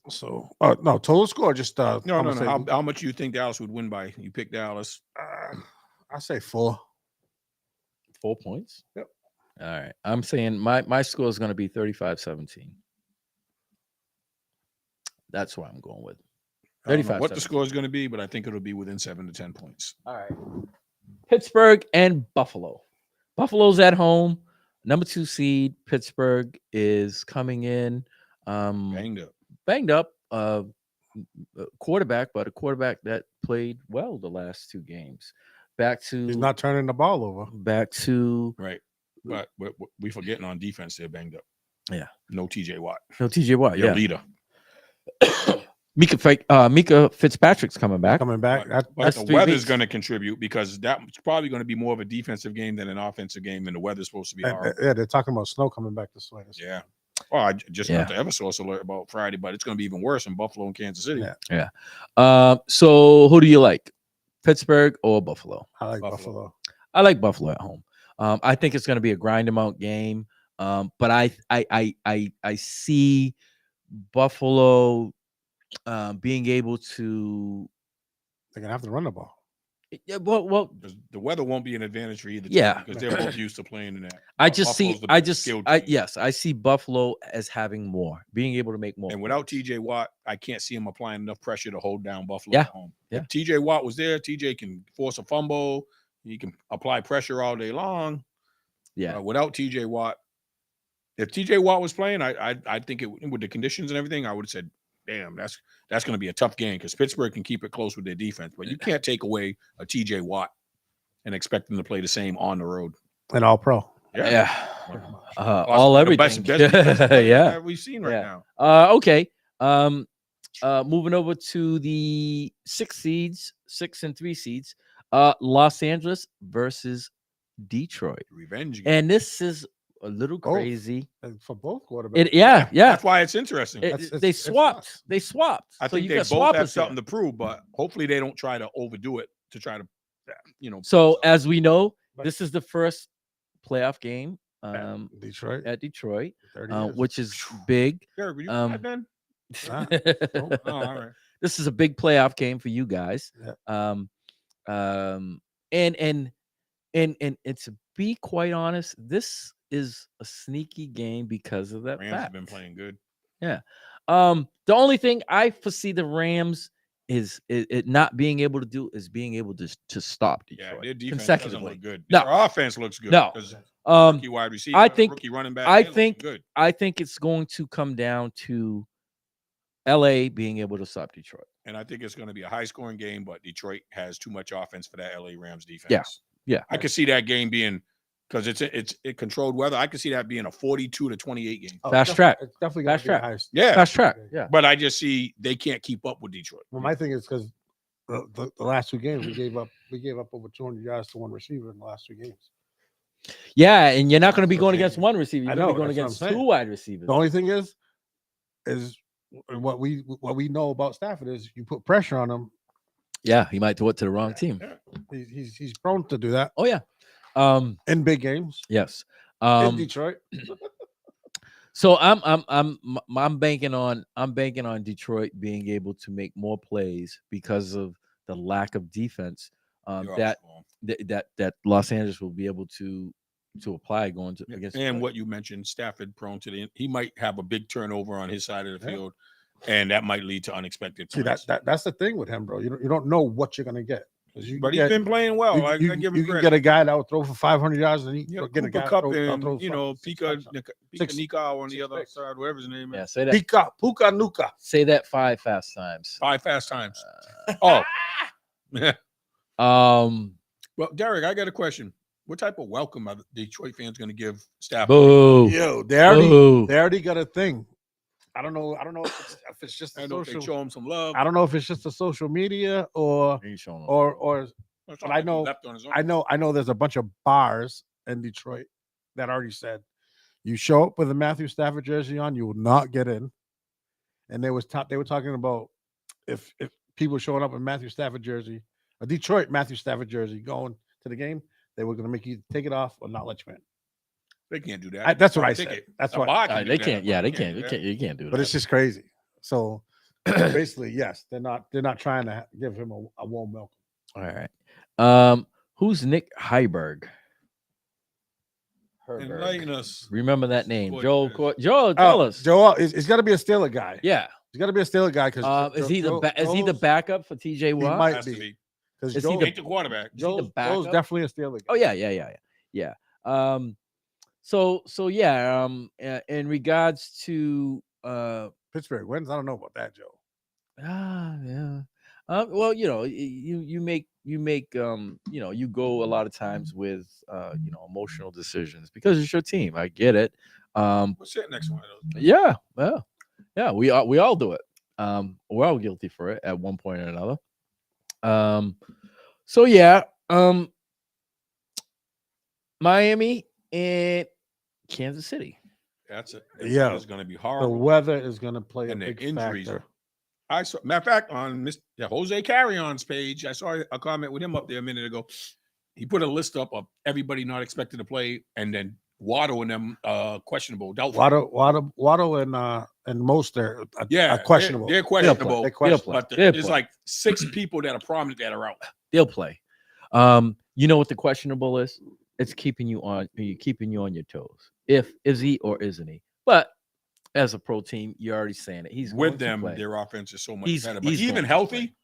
So, no, total score. Just no. How much do you think Dallas would win by? You pick Dallas. I say 4. 4 points. Yep. All right. I'm saying my score is going to be 35-17. That's what I'm going with. 35. What the score is going to be, but I think it'll be within 7 to 10 points. All right. Pittsburgh and Buffalo. Buffalo's at home. Number 2 seed. Pittsburgh is coming in banged up. Quarterback, but a quarterback that played well the last 2 games. He's not turning the ball over. Back to right. But we forgetting on defense they're banged up. Yeah. No TJ Watt. Your leader. Mika Fitzpatrick's coming back. But the weather's going to contribute because that's probably going to be more of a defensive game than an offensive game, and the weather's supposed to be hard. Yeah, they're talking about snow coming back this way. Yeah. Well, I just got the Eversource alert about Friday, but it's going to be even worse in Buffalo and Kansas City. Yeah. So who do you like, Pittsburgh or Buffalo? I like Buffalo. I like Buffalo at home. I think it's going to be a grind amount game. But I see Buffalo being able to. They're gonna have to run the ball. Yeah, well, the weather won't be an advantage for either. Yeah, because they're both used to playing in that. I see Buffalo as having more, being able to make more. And without TJ Watt, I can't see him applying enough pressure to hold down Buffalo at home. Yeah. If TJ Watt was there, TJ can force a fumble. He can apply pressure all day long. Yeah. Without TJ Watt, if TJ Watt was playing, I think with the conditions and everything, I would have said, damn, that's going to be a tough game because Pittsburgh can keep it close with their defense, but you can't take away a TJ Watt and expect them to play the same on the road. And all pro. Yeah. All everything. Best yeah. we've seen right now. Okay. Moving over to the 6 and 3 seeds. Los Angeles versus Detroit. Revenge game. And this is a little Both. crazy. And for both quarterbacks. Yeah. That's why it's interesting. They swapped. They swapped. I So think you they got both have swappers something here. to prove, but hopefully they don't try to overdo it to try to, So as we know, But- this is the first playoff game Detroit. at Detroit, 30 years. which is big. Derek, were you Um, mad then? Ah, Oh, all right. This is a big playoff game for you guys. Yeah. And to be quite honest, this is a sneaky game because of that Rams fact. have been playing good. Yeah. The only thing I foresee the Rams is it not being able to do is being able to stop Yeah, Detroit their defense doesn't consecutively. look good. No. Their offense looks good. No. because Um, rookie wide receiver, I think- rookie running back. I they're looking think- good. I think it's going to come down to LA being able to stop Detroit. And I think it's going to be a high scoring game, but Detroit has too much offense for that LA Rams defense. Yeah. I could see that game being because it's controlled weather. I could see that being a 42-28 game. Oh, Fast definitely- track. It's definitely going Fast to be a track. high. Yeah, Fast track. Yeah. but I just see they can't keep up with Detroit. Well, my thing is because the last two games we gave up over 200 yards to one receiver in the last two games. Yeah, and you're not going to be going Okay. against one receiver. You're I going to know, be going that's what I'm against saying. two wide receivers. The only thing is what we know about Stafford is you put pressure on him, Yeah, he might throw it to the wrong team. Yeah. he's prone to do that Oh yeah. in big games. Yes. In Detroit, So I'm banking on Detroit being able to make more plays because of the lack of defense You're that off that Los Angeles will be able to apply going to ball. against. And Detroit. what you mentioned, Stafford prone to he might have a big turnover on his side of the Yeah. field, and that might lead to unexpected. see points. that's the thing with him, bro. You don't know what you're gonna get. But he's been playing well. I give him you can credit. get a guy that will throw for 500 yards and he You know, get a Cooper guy Cup that'll and throw Pika Six- Nikau on the 6 other picks. side, whatever his name is. Yeah, say that. Puka Nuka. Say that 5 fast times. 5 fast times. Oh, Um. well, Derek, I got a question. What type of welcome are the Detroit fans going to give Stafford? Boo. Yo, they Boo. already got a thing. I don't know if it's just I a know they social. show him some love. I don't know if it's just a social media or Ain't showing up. or It's but not I like he know- left on his own. I know there's a bunch of bars in Detroit that already said you show up with a Matthew Stafford jersey on, you will not get in. And they were talking about if people showing up in Matthew Stafford jersey, a Detroit Matthew Stafford jersey going to the game, they were going to make you take it off or not let you in. They can't do that. That's what Buy a I said. ticket. That's A why. bar can do They that, can't. but Yeah, they do can't. that. You can't do that. But it's just crazy. So basically, yes, they're not trying to give him a warm welcome. All right. Who's Nick Heiberg? Enlighten us. Remember that name, Boy, Joel. yes. Joel, tell us. Joel, it's got to be a Steeler guy. Yeah. He's got to be a Steeler guy because Is he the backup for TJ Watt? might Has to be. be. because Is he He ain't the quarterback. Is he the Joe's backup? definitely a Steeler guy. Oh yeah. So yeah. In regards to Pittsburgh wins. I don't know about that, Joe. yeah. Well, you make you go a lot of times with emotional decisions because it's your team. I get it. What's that next one? Yeah. We all do it. We're all guilty for it at one point or another. So yeah. Miami and Kansas City. That's it. Yeah. It's going to be The horrible. weather is going to play And a the big injuries. factor. I saw, matter of fact, on Jose Carrion's page, I saw a comment with him up there a minute ago. He put a list up of everybody not expected to play, and then Waddle and them questionable, doubtful. Waddle and Mostert are questionable. They're questionable. They're questionable. But They'll there's play. like 6 people that are prominent that are out. They'll play. You know what the questionable is? It's keeping you on your toes. Is he or isn't he? But as a pro team, you're already saying it. He's going With to them, play. their offense is so much He's- better. But he's even going to healthy,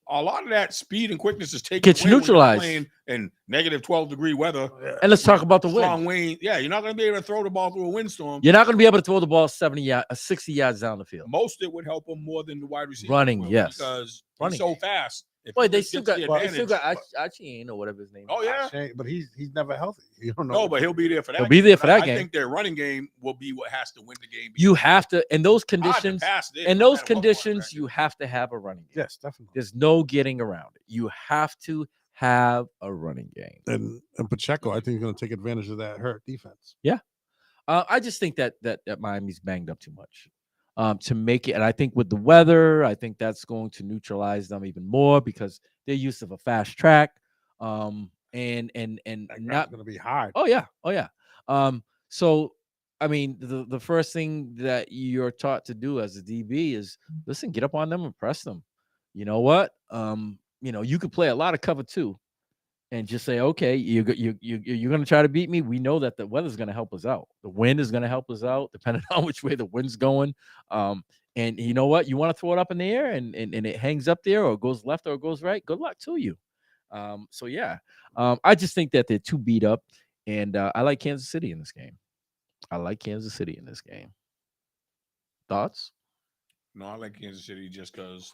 a lot of that speed and quickness is taken Gets away when you're neutralized. playing in negative 12-degree weather. And let's talk about the Strong wind. wind. Yeah, you're not going to be able to throw the ball through a windstorm. You're not going to be able to throw the ball 60 yards down the field. Most it would help him more than the wide receiver. Running, will, yes. because Running. he's so fast. If Boy, he they just still gets got the they still advantage- got Achane or whatever his name. Oh is. yeah. Shane, but he's never healthy. You don't know. No, which but he'll one. be there for that. He'll be there for But that I game. think their running game will be what has to win the game. You have to in those Hard to conditions. pass this, In no those matter what conditions, quarterback you is. have to have a running game. Yes, definitely. There's no getting around it. You have to have a running game. And Pacheco, I think, is going to take advantage of that hurt defense. I just think that Miami's banged up too much to make it, and I think with the weather, I think that's going to neutralize them even more because they're used to a fast track, and That not going to be hard. Oh yeah. So I mean, the first thing that you're taught to do as a DB is listen, get up on them and press them. You know what? You could play a lot of cover too, and just say, okay, you're going to try to beat me. We know that the weather's going to help us out. The wind is going to help us out, depending on which way the wind's going. And you know what? You want to throw it up in the air, and it hangs up there, or goes left, or goes right. Good luck to you. So yeah, I just think that they're too beat up, and I like Kansas City in this game. Thoughts? No, I like Kansas City just because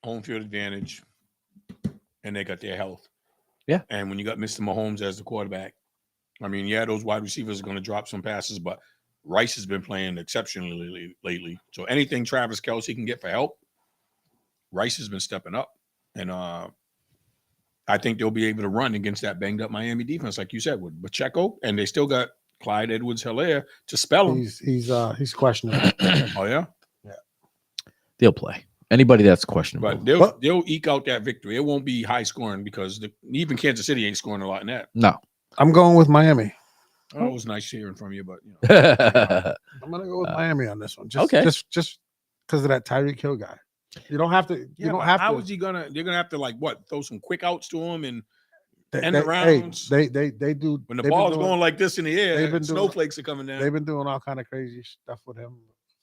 home field advantage, and they got their health. Yeah. And when you got Mr. Mahomes as the quarterback, I mean, yeah, those wide receivers are going to drop some passes, but Rice has been playing exceptionally lately. So anything Travis Kelce can get for help, Rice has been stepping up. And I think they'll be able to run against that banged up Miami defense, like you said, with Pacheco, and they still got Clyde Edwards-Helaire to spell him. He's questionable. Oh yeah, They'll play anybody that's questionable. but they'll eke out that victory. It won't be high scoring because even Kansas City ain't scoring a lot in that. No. I'm going with Miami. Oh, it was nice hearing from you, but I'm gonna go with Miami on this one. Just because of that Tyreek Hill guy. You don't have to. You don't have how to. is he gonna? They're gonna have to throw some quick outs to him and They, end they, rounds. Hey, they do. When the ball's going like this in the air, they've been doing- snowflakes are coming down. They've been doing all kind of crazy stuff with him.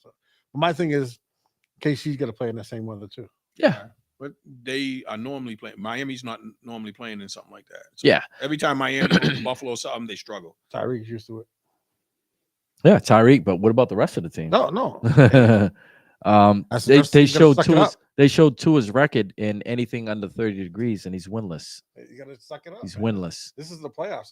So, my thing is, KC's got to play in the same weather too. Yeah. But they are normally playing. Miami's not normally playing in something like that. So Yeah. every time Miami goes to Buffalo or something, they struggle. Tyreek's used to it. Yeah, Tyreek. But what about the rest of the team? No. They showed Tua's record in anything under 30 degrees, and he's winless. You got to suck it up. He's man. winless. This is the playoffs.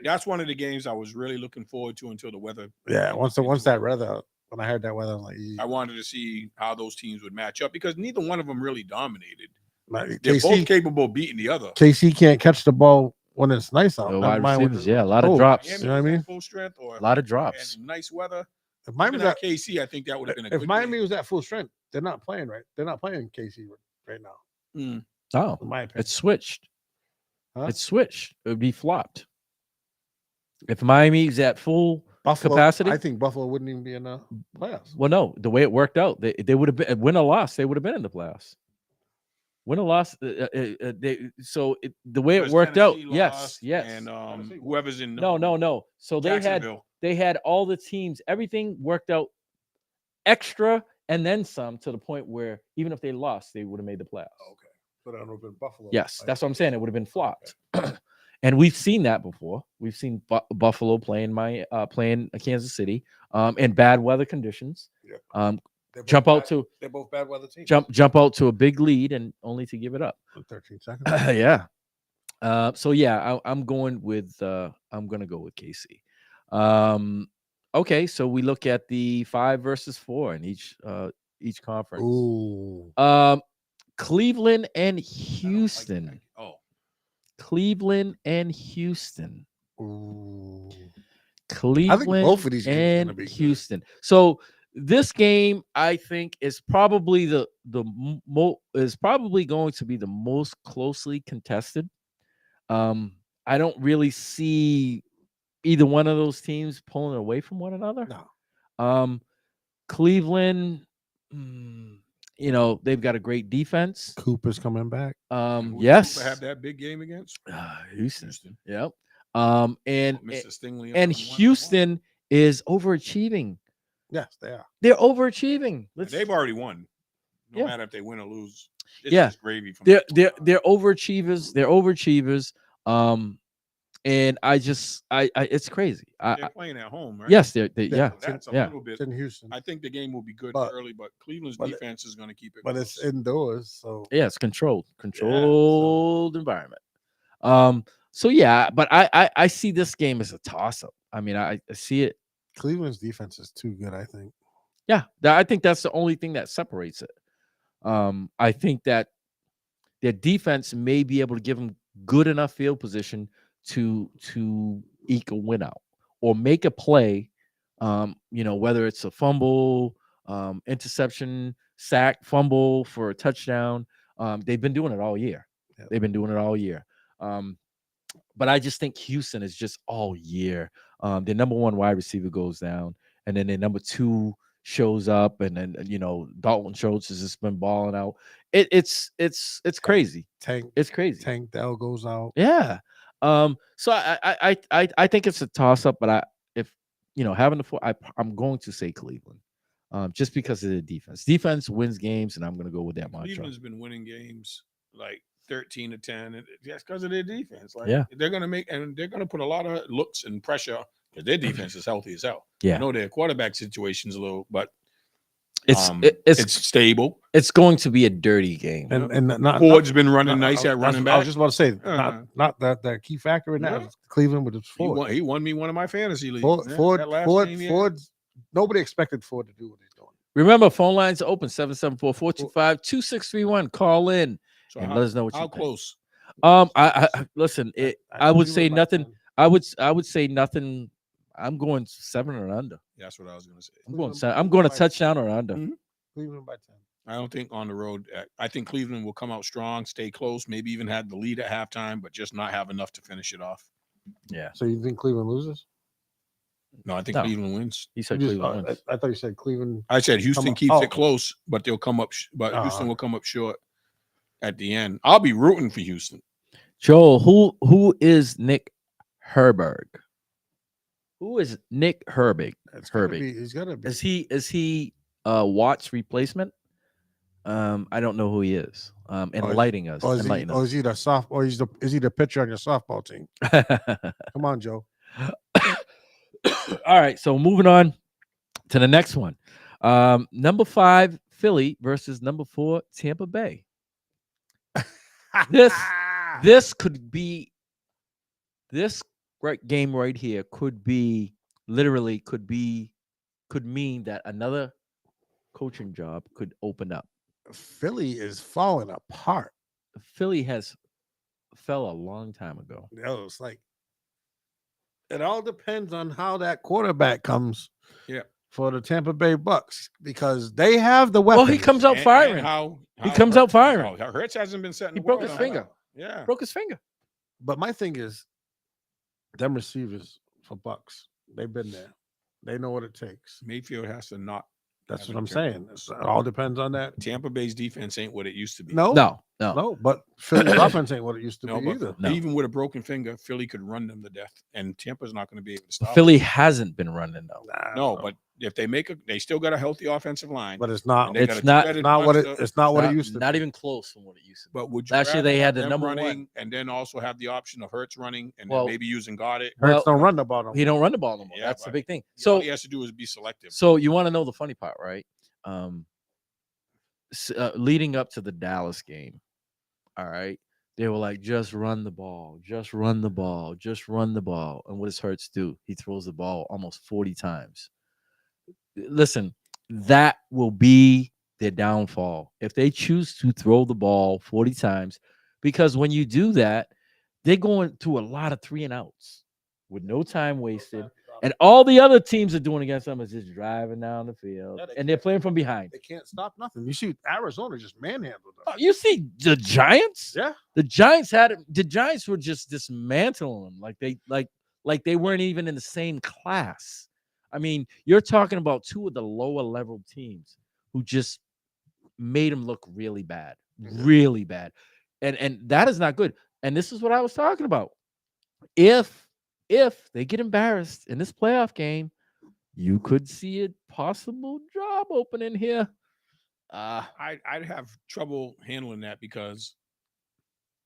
That's one of the games I was really looking forward to until the weather. Yeah, once that weather. When I heard that weather, I was like, I wanted to see how those teams would match up because neither one of them really dominated. like, They're KC, both capable of beating the other. KC can't catch the ball when it's nice out. The Never wide mind when receivers, it's yeah, a lot of cold. drops. Miami You know what I was at mean? full strength or A lot of drops. and nice weather. If Even Miami's at at, KC, I think that would have been a if good Miami game. was at full strength, they're not playing right. They're not playing KC right now. Oh, In my opinion, it's switched. Huh? It's switched. It would be flopped. If Miami's at full Buffalo, capacity, I think Buffalo wouldn't even be in the playoffs. well, no, the way it worked out, they would have been win or loss. They would have been in the playoffs. Win or loss. The way it Because worked out, Tennessee yes. And whoever's in No. So Jacksonville. they had all the teams. Everything worked out extra and then some to the point where even if they lost, they would have made the playoffs. Okay, so that would have been Buffalo. Yes, that's what I'm saying. It would have been flopped. And we've seen that before. We've seen Buffalo playing Kansas City in bad weather conditions. Yeah. They're both bad weather teams. Jump out to a big lead and only to give it up. 13 seconds. Yeah. So yeah, I'm going to go with KC. Okay, so we look at the 5 versus 4 in each conference. Ooh. Cleveland and Houston. Cleveland and Houston. Ooh. Cleveland I think both of these games are and gonna be good. Houston. So this game, I think, is probably going to be the most closely contested. I don't really see either one of those teams pulling away from one another. No. Cleveland, they've got a great defense. Cooper's coming back. Yes. Cooper have that big game against Houston. Yep. And Mr. Stingley and Houston is overachieving. Yes, they are. They're overachieving. They've already won. No Yeah. matter if they win or lose. It's Yeah. just gravy from They're overachievers. They're overachievers. and it's crazy. They're playing at home, right? Yes, they Yeah, yeah, That's a yeah. little bit. It's in Houston, I think the game will be good But- early, but Cleveland's but- defense is going to keep it but close. it's indoors, so Yeah, it's controlled environment. So yeah, but I see this game as a toss up. I mean, I see it. Cleveland's defense is too good. I think. Yeah, I think that's the only thing that separates it. I think that their defense may be able to give them good enough field position to eke a win out or make a play. Whether it's a fumble, interception, sack, fumble for a touchdown. They've been doing it all year. Yep. They've been doing it all year. But I just think Houston is just all year. Their number one wide receiver goes down, and then their number two shows up, and then Dalton Schultz has just been balling out. It's crazy. It's crazy. Tank Dell goes out. Yeah. So I think it's a toss up, but if having the four, I'm going to say Cleveland, just because of the defense. Defense wins games, and I'm going to go with that mantra. Cleveland's been winning games like 13-10, and that's because of their defense. Like, Yeah. they're going to put a lot of looks and pressure because their defense is healthy as hell. Yeah. I know their quarterback situation's a little, but it's stable. It's going to be a dirty game. And not Ford's been running nice at running back. I was just about to say, Uh-huh. not that key factor in that. Yeah. Is Cleveland with his Ford. He won me one of my fantasy leagues. Ford's nobody expected Ford to do what he's doing. Remember, phone lines are open 774-425-2631. Call in So and let us know what you how think. close? I listen. I would say Cleveland by nothing. 10. I would say nothing. I'm going 7 or under. That's what I was going to say. I'm going to touchdown or under. Mhm. Cleveland by 10. I don't think on the road. I think Cleveland will come out strong, stay close, maybe even have the lead at halftime, but just not have enough to finish it off. Yeah. So you think Cleveland loses? No, I think No. Cleveland wins. He said You just- Cleveland wins. I thought you said Cleveland. I said Houston Come on. keeps Oh. it close, but they'll come up. But Oh, Houston all will come up short at the end. I'll be rooting for Houston. Joel, who is Nick Herberg? Who is Nick Herbig? He's gonna be. Is he Watt's replacement? I don't know who he is. Enlightening us. Or is Enlighten he the soft? Or is he the pitcher on your softball team? us. Come on, Joe. All right, so moving on to the next one. Number 5, Philly versus number 4, Tampa Bay. This could be this game right here could mean that another coaching job could open up. Philly is falling apart. Philly has fell a long time ago. It's like it all depends on how that quarterback comes. Yeah. For the Tampa Bay Bucks, because they have the weapons. Well, he comes out And firing. He comes out firing. Hurts hasn't been setting. He the broke world his on finger. fire. Yeah. Broke his finger. But my thing is, them receivers for Bucks, they've been there. They know what it takes. Mayfield has to not. That's have what I'm it turn. saying. It all depends on that. Tampa Bay's defense ain't what it used to be. No. But Philly's offense ain't what it used to No, be but either. No. even with a broken finger, Philly could run them to death, and Tampa's not going to be able to stop. Philly hasn't been running though. No, but if they they still got a healthy offensive line. It's not. and they got It's a not- two-headed Not what it. monster. It's not what it used to. Not be. even close from what it used to be. But would you Last year rather they had have the them number running one. and then also have the option of Hurts running and Well, then maybe using Goddard? Hurts Well, don't run the ball. No He more. don't run the ball no more. Yeah, That's the but big thing. All So he has to do is be selective. So you want to know the funny part, right? Leading up to the Dallas game, all right, they were like, just run the ball, just run the ball, just run the ball. And what does Hurts do? He throws the ball almost 40 times. Listen, that will be their downfall if they choose to throw the ball 40 times, because when you do that, they're going to a lot of 3 and outs with no time wasted. And all the other teams are doing against them is just driving down the field, Yeah, they and they're can't- playing from behind. They can't stop nothing. You see, Arizona just manhandled them. You see the Giants? Yeah. The Giants were just dismantling them like they weren't even in the same class. I mean, you're talking about 2 of the lower level teams who just made them look really bad, really bad, and that is not good. And this is what I was talking about. If they get embarrassed in this playoff game, you could see a possible job opening here. I'd have trouble handling that because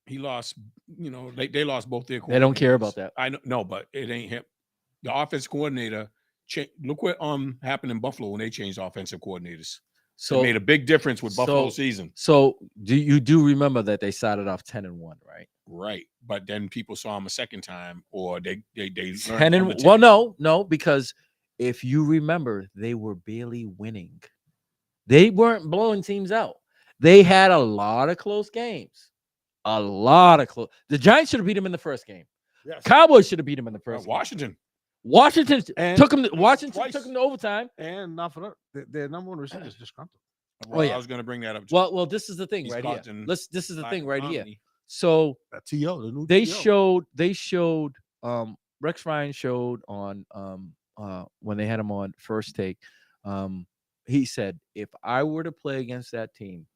He lost. They lost both their. They don't care about coordinators. that. I know, no, but it ain't him. The offense coordinator. Look what happened in Buffalo when they changed offensive coordinators. So it made a big difference with Buffalo season. So do remember that they started off 10-1, right? Right, but then people saw him a second time, or they 10 well, no, because if you remember, they were barely winning. They weren't blowing teams out. They had a lot of close games. A lot of close. The Giants should have beat them in the first game. Yes. Cowboys should have beat them in the first game. Washington took them to overtime. And not for that, their number one receiver is disgruntled. Well, I was going to bring that up. Well, this is the thing right here. This is the thing right here. So T.O., the new they T.O. showed Rex Ryan showed on when they had him on First Take. He said, if I were to play against that team,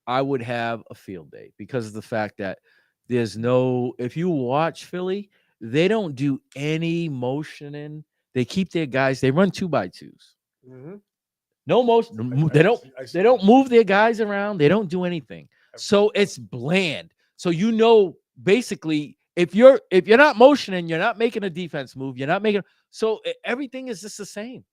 I would have a field day because of the fact that if you watch Philly, they don't do any motioning. They keep their guys, they run 2x2s. Mm-hmm. No motion. They don't move their guys around. They don't do anything. So it's bland. So basically, if you're not motioning, you're not making a defense move. You're not making everything is just the same.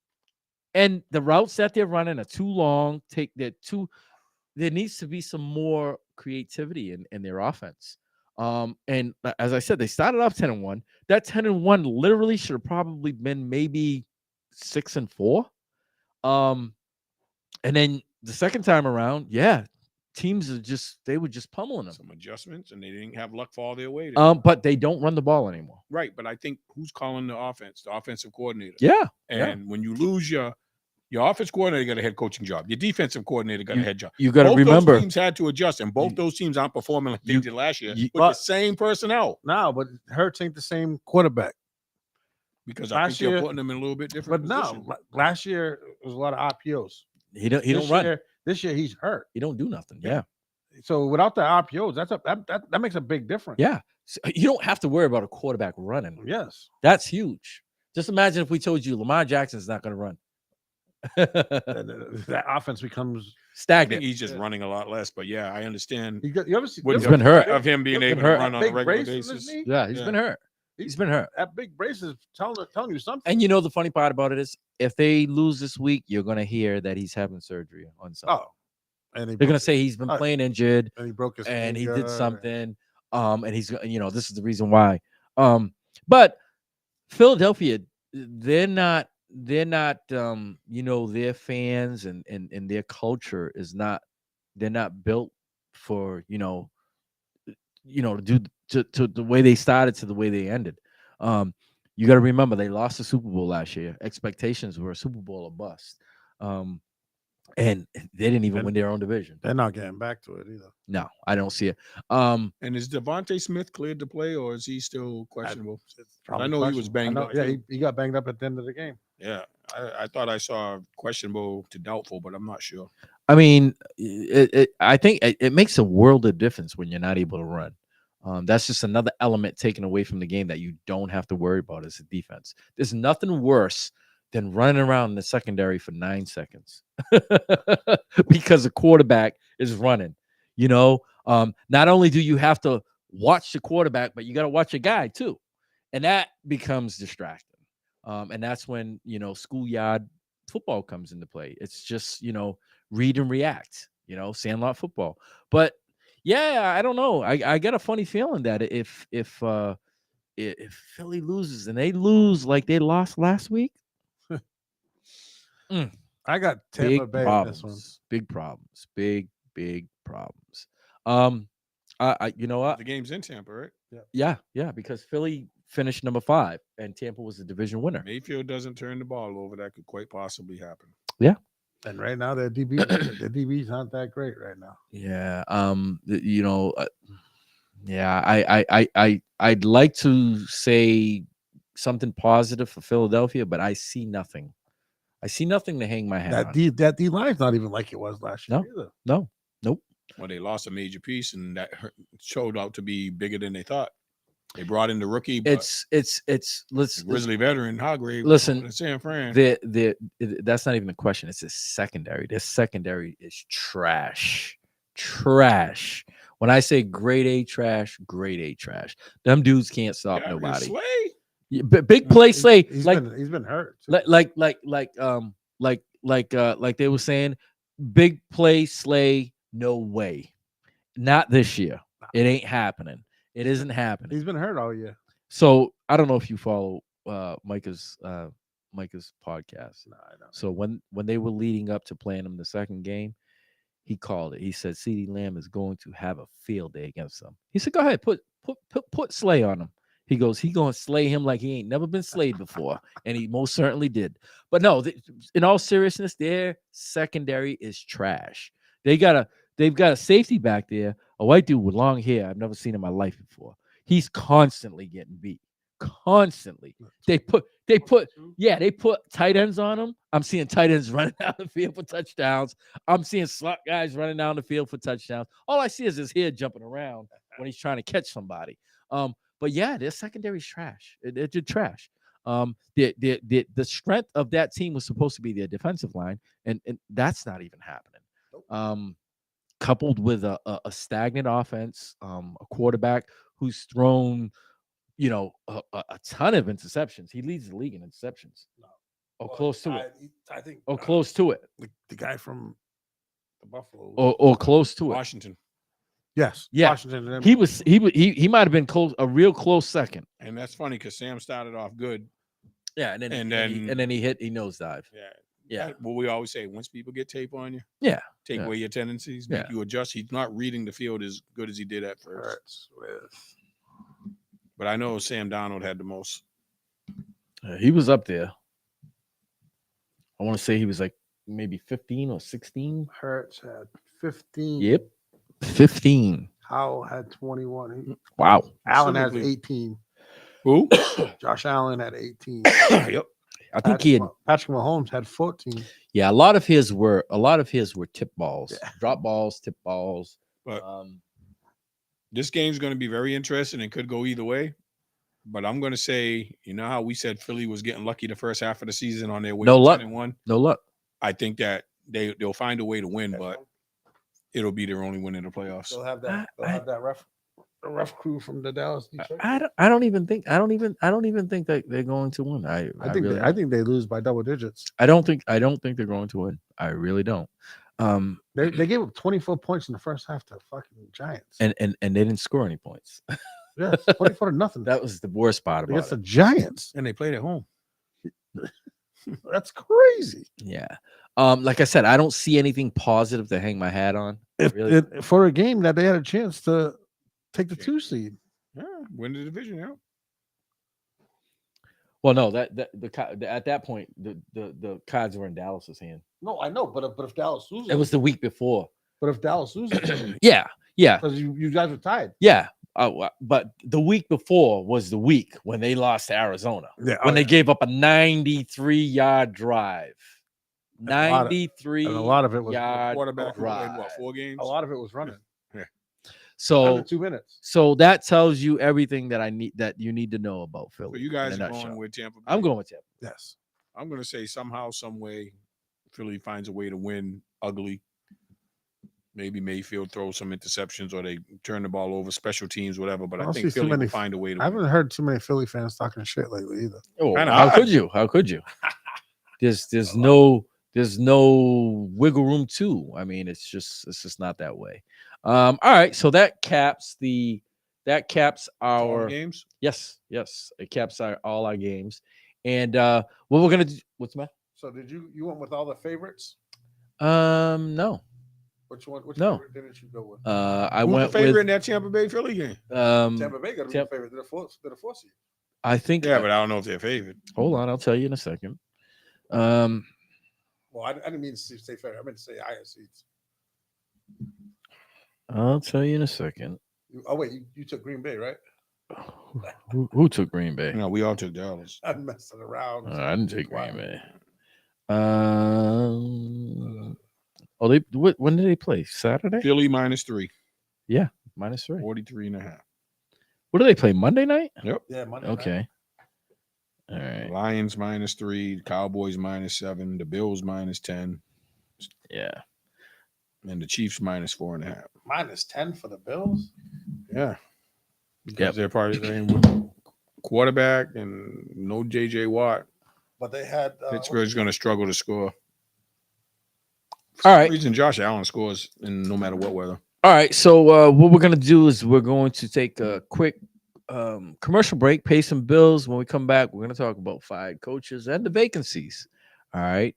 And the routes that they're running are too long. There needs to be some more creativity in their offense. And as I said, they started off 10-1. That 10-1 literally should have probably been maybe 6-4. And then the second time around, teams they were just pummeling them. Some adjustments, and they didn't have luck fall their way. But they don't run the ball anymore. Right, but I think who's calling the offense? The offensive coordinator. Yeah. And when you lose your offense coordinator got a head coaching job. Your defensive coordinator got a head job. You got to remember, those teams had to adjust, and both those teams aren't performing like they did last year with the same personnel. No, but Hurts ain't the same quarterback. Because I think you're putting them in a little bit different. But position. no, last year it was a lot of RPOs. He don't run. This year he's hurt. He don't do nothing. Yeah. So without the RPOs, that makes a big difference. Yeah. So you don't have to worry about a quarterback running. Yes. That's huge. Just imagine if we told you Lamar Jackson's not going to run. That offense becomes stagnant. He's just running a lot less, but yeah, I understand. You ever see? He's been hurt. Of him being able to run on a regular basis. Yeah, he's been hurt. He's been hurt. That big brace is telling you something. And the funny part about it is, if they lose this week, you're going to hear that he's having surgery on Sunday. Oh, and they're going to say he's been playing injured, and he broke his and finger, he did something. And he's, this is the reason why. But Philadelphia, they're not, their fans and their culture is not, they're not built for, to do to the way they started to the way they ended. You got to remember they lost the Super Bowl last year. Expectations were a Super Bowl or bust. And they didn't even win their own division. They're not getting back to it either. No, I don't see it. And is Devontae Smith cleared to play, or is he still questionable? I know he was banged up. Yeah, he got banged up at the end of the game. Yeah, I thought I saw questionable to doubtful, but I'm not sure. I mean, I think it makes a world of difference when you're not able to run. That's just another element taken away from the game that you don't have to worry about as a defense. There's nothing worse than running around in the secondary for 9 seconds because the quarterback is running. Not only do you have to watch the quarterback, but you got to watch your guy too. And that becomes distracting. And that's when, schoolyard football comes into play. It's just, read and react, sandlot football. But yeah, I don't know. I got a funny feeling that if Philly loses and they lose like they lost last week, I got Tampa Bay in this one. Big problems. Big problems. You know what? The game's in Tampa, right? Yeah, because Philly finished number 5 and Tampa was the division winner. Mayfield doesn't turn the ball over. That could quite possibly happen. Yeah. And right now their DB's not that great right now. Yeah. I'd like to say something positive for Philadelphia, but I see nothing. I see nothing to hang my hat on. That D line's not even like it was last year either. Nope. Well, they lost a major piece, and that showed out to be bigger than they thought. They brought in the rookie. It's Grizzly veteran Hargrave. Listen, San Fran. That's not even a question. It's a secondary. Their secondary is trash. When I say grade A trash, grade A trash. Them dudes can't stop Yeah, nobody. Slay. Yeah, big play Slay. He's Like been hurt. too. like they were saying, big play Slay. No way. Not this year. It ain't happening. It isn't happening. He's been hurt all year. So I don't know if you follow Micah's podcast. No, I don't. So when they were leading up to playing him the second game, he called it. He said CeeDee Lamb is going to have a field day against them. He said, "Go ahead, put Slay on him." He goes, "He gonna slay him like he ain't never been slayed before," and he most certainly did. But no, in all seriousness, their secondary is trash. They've got a safety back there, a white dude with long hair I've never seen in my life before. He's constantly getting beat. Constantly. They put tight ends on him. I'm seeing tight ends running down the field for touchdowns. I'm seeing slot guys running down the field for touchdowns. All I see is his head jumping around when he's trying to catch somebody. But yeah, their secondary's trash. It's trash. The strength of that team was supposed to be their defensive line, and that's not even happening. Coupled with a stagnant offense, a quarterback who's thrown, a ton of interceptions. He leads the league in interceptions. Close to it. I think. Close to it. The guy from the Buffalo. Or close to it. Washington. Yes. Yeah. Washington. He might have been close, a real close second. And that's funny because Sam started off good. Yeah, and then he nosedive. Yeah. What we always say, once people get tape on you, take away your tendencies, make you adjust. He's not reading the field as good as he did at first. But I know Sam Donald had the most. He was up there. I want to say he was like maybe 15 or 16. Hurts had 15. Yep. 15. Howell had 21. Wow. Allen has 18. Who? Josh Allen had 18. Yep. I think he had Patrick Mahomes had 14. Yeah, a lot of his were tip balls, drop balls, tip balls. But this game's going to be very interesting and could go either way. But I'm going to say, you know how we said Philly was getting lucky the first half of the season on their way to 10-1? No luck. I think that they'll find a way to win, but it'll be their only win in the playoffs. They'll have that rough crew from the Dallas. Detroit. I don't even think that they're going to win. I think they lose by double digits. I don't think they're going to win. I really don't. They gave up 24 points in the first half to fucking Giants. And they didn't score any points. Yes, 24-0. That was the worst part about against it. the Giants. And they played at home. That's crazy. Yeah. Like I said, I don't see anything positive to hang my hat on. For a game that they had a chance to take the 2 seed. Yeah, win the division, yeah. Well, no, at that point the cards were in Dallas's hand. No, I know, but if Dallas loses, It was the week before. But if Dallas loses, yeah, because you guys were tied. Yeah. But the week before was the week when they lost to Arizona. Yeah, when they gave up a 93-yard drive. 93 and a lot of it was quarterback who drive. played 4 games. A lot of it was running. Yeah. So under 2 minutes. So that tells you everything that you need to know about Philly. So you guys are going with Tampa Bay. I'm going with Tampa. Yes. I'm going to say somehow, some way, Philly finds a way to win ugly. Maybe Mayfield throws some interceptions or they turn the ball over, special teams, whatever. But I think Philly will find a way to win. I haven't heard too many Philly fans talking shit lately either. Oh, how could you? How could you? There's no wiggle room too. I mean, it's just not that way. All right, so that caps our games. Yes, it caps all our games. And what we're gonna do? What's the matter? So did you went with all the favorites? No. Which favorite didn't you go with? I Who's went the favorite with in that Tampa Bay Philly game. Tampa Bay got to be the favorite. They're the fourth seed. I think. Yeah, but I don't know if they're favorite. Hold on, I'll tell you in a second. Well, I didn't mean to say favorite. I meant to say higher seeds. I'll tell you in a second. You took Green Bay, right? Who took Green Bay? No, we all took Dallas. I'm messing around. I didn't take Green Bay. When did they play? Saturday? Philly -3. Yeah, -3. 43.5. What do they play? Monday night? Yep. Yeah, Monday. Okay. All right. Lions -3, Cowboys -7, the Bills -10. Yeah. And the Chiefs minus 4.5. -10 for the Bills. Yeah. Because Yep. they're part of the quarterback and no JJ Watt. But they had Pittsburgh's going to struggle to score. All right. Reason Josh Allen scores in no matter what weather. All right. So what we're gonna do is we're going to take a quick commercial break, pay some bills. When we come back, we're gonna talk about fired coaches and the vacancies. All right.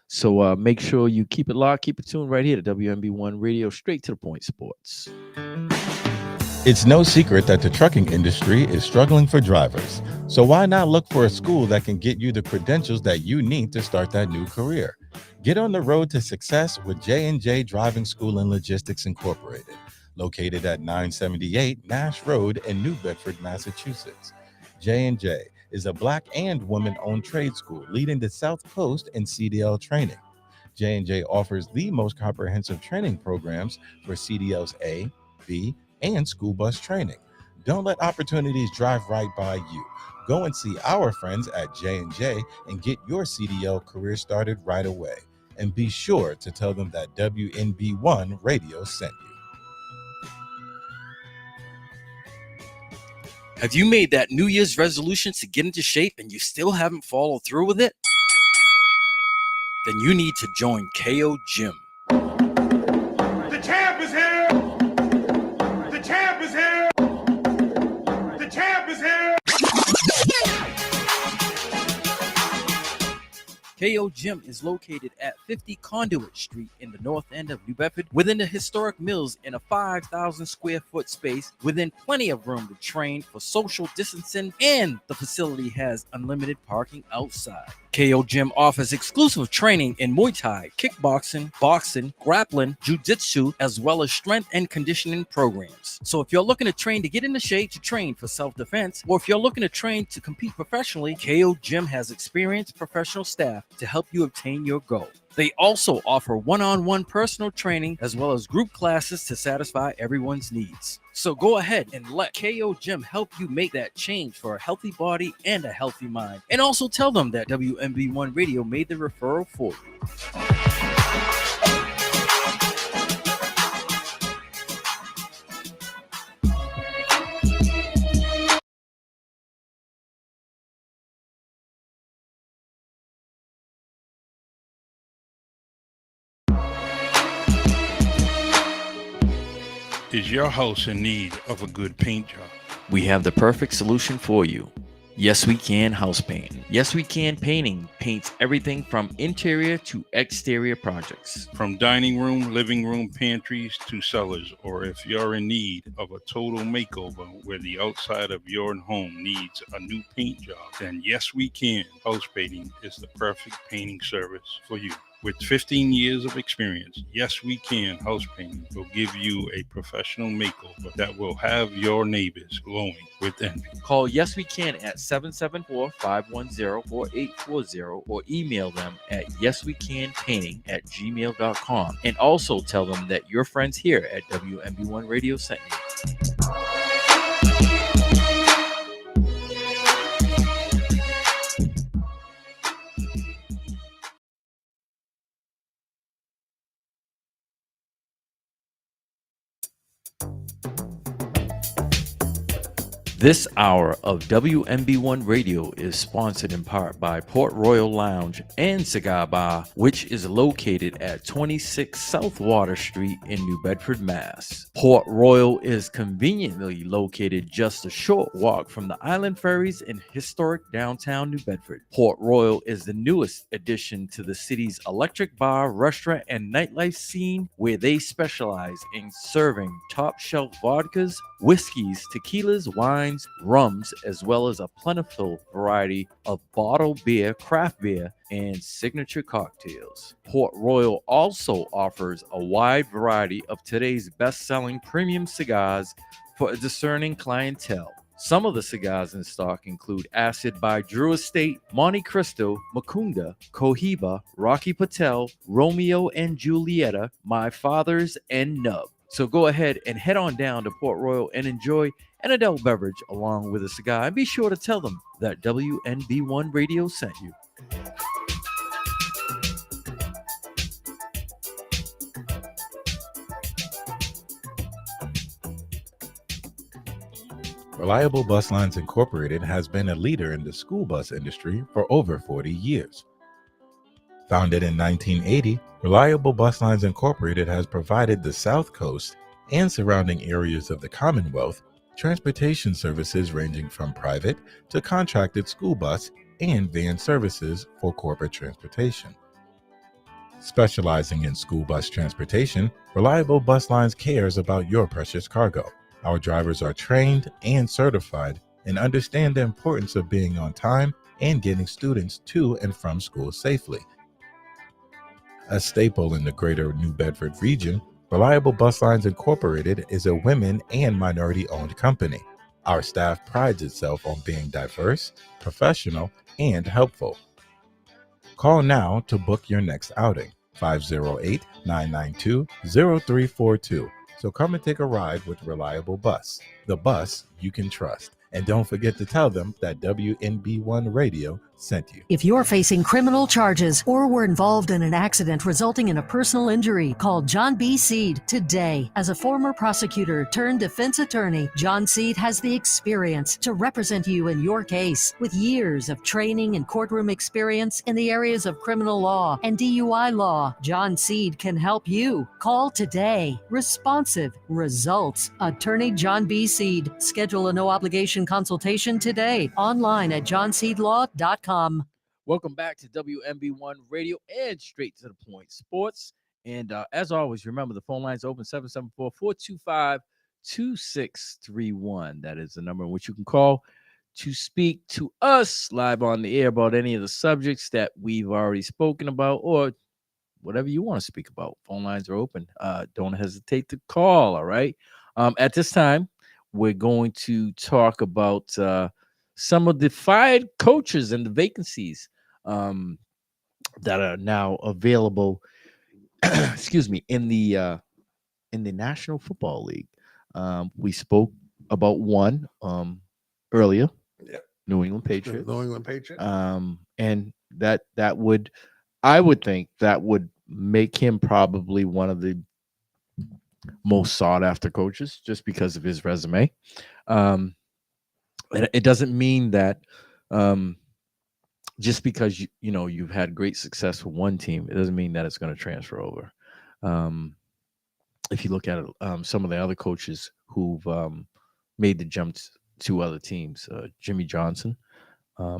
So make sure you keep it locked, keep it tuned right here to WMB1 Radio, straight to the point sports. It's no secret that the trucking industry is struggling for drivers. So why not look for a school that can get you the credentials that you need to start that new career? Get on the road to success with J&J Driving School and Logistics Incorporated, located at 978 Nash Road in New Bedford, Massachusetts. J&J is a Black and woman-owned trade school leading the South Coast in CDL training. J&J offers the most comprehensive training programs for CDLs A, B, and school bus training. Don't let opportunities drive right by you. Go and see our friends at J&J and get your CDL career started right away. And be sure to tell them that WNB1 Radio sent you. Have you made that New Year's resolution to get into shape and you still haven't followed through with it? Then you need to join KO Gym. The champ is here! The champ is here! The champ is here! KO Gym is located at 50 Conduit Street in the north end of New Bedford, within the historic mills in a 5,000 square foot space, within plenty of room to train for social distancing, and the facility has unlimited parking outside. KO Gym offers exclusive training in Muay Thai, kickboxing, boxing, grappling, jiu-jitsu, as well as strength and conditioning programs. So if you're looking to train to get into shape to train for self-defense, or if you're looking to train to compete professionally, KO Gym has experienced professional staff to help you obtain your goal. They also offer one-on-one personal training as well as group classes to satisfy everyone's needs. So go ahead and let KO Gym help you make that change for a healthy body and a healthy mind. And also tell them that WMB1 Radio made the referral for you. Is your house in need of a good paint job? We have the perfect solution for you. Yes, we can house paint. Yes, we can painting paints everything from interior to exterior projects. From dining room, living room, pantries to cellars, or if you're in need of a total makeover where the outside of your home needs a new paint job, then Yes We Can House Painting is the perfect painting service for you. With 15 years of experience, Yes We Can House Painting will give you a professional makeover that will have your neighbors glowing with envy. Call Yes We Can at 774-510-4840 or email them at yeswecanpainting@gmail.com, and also tell them that your friends here at WMB1 Radio sent you. This hour of WMB1 Radio is sponsored in part by Port Royal Lounge and Cigar Bar, which is located at 26 South Water Street in New Bedford, Mass. Port Royal is conveniently located just a short walk from the Island Ferries in historic downtown New Bedford. Port Royal is the newest addition to the city's electric bar, restaurant, and nightlife scene, where they specialize in serving top-shelf vodkas, whiskeys, tequilas, wines, rums, as well as a plentiful variety of bottled beer, craft beer, and signature cocktails. Port Royal also offers a wide variety of today's best-selling premium cigars for a discerning clientele. Some of the cigars in stock include Acid by Drew Estate, Monte Cristo, Macunda, Cohiba, Rocky Patel, Romeo and Julieta, My Father's, and Nub. So go ahead and head on down to Port Royal and enjoy an adult beverage along with a cigar. And be sure to tell them that WNB1 Radio sent you. Reliable Bus Lines Incorporated has been a leader in the school bus industry for over 40 years. Founded in 1980, Reliable Bus Lines Incorporated has provided the South Coast and surrounding areas of the Commonwealth transportation services ranging from private to contracted school bus and van services for corporate transportation. Specializing in school bus transportation, Reliable Bus Lines cares about your precious cargo. Our drivers are trained and certified and understand the importance of being on time and getting students to and from school safely. A staple in the greater New Bedford region, Reliable Bus Lines Incorporated is a women and minority-owned company. Our staff prides itself on being diverse, professional, and helpful. Call now to book your next outing, 508-992-0342. So come and take a ride with Reliable Bus, the bus you can trust. And don't forget to tell them that WNB1 Radio sent you. If you're facing criminal charges or were involved in an accident resulting in a personal injury, call John B. Seed today. As a former prosecutor turned defense attorney, John Seed has the experience to represent you in your case. With years of training and courtroom experience in the areas of criminal law and DUI law, John Seed can help you. Call today. Responsive results. Attorney John B. Seed. Schedule a no-obligation consultation today. Online at johnseedlaw.com. Welcome back to WMB1 Radio and Straight to the Point Sports. And as always, remember the phone lines open 774-425-2631. That is the number in which you can call to speak to us live on the air about any of the subjects that we've already spoken about or whatever you want to speak about. Phone lines are open. Don't hesitate to call, all right? At this time, we're going to talk about some of the fired coaches and the vacancies that are now available excuse me, in the National Football League. We spoke about one earlier. Yep. New England Patriots. New England Patriots. And that would, I would think that would make him probably one of the most sought after coaches just because of his resume. And it doesn't mean that just because you've had great success with one team, it doesn't mean that it's going to transfer over. If you look at it, some of the other coaches who've made the jump to other teams, Jimmy Johnson,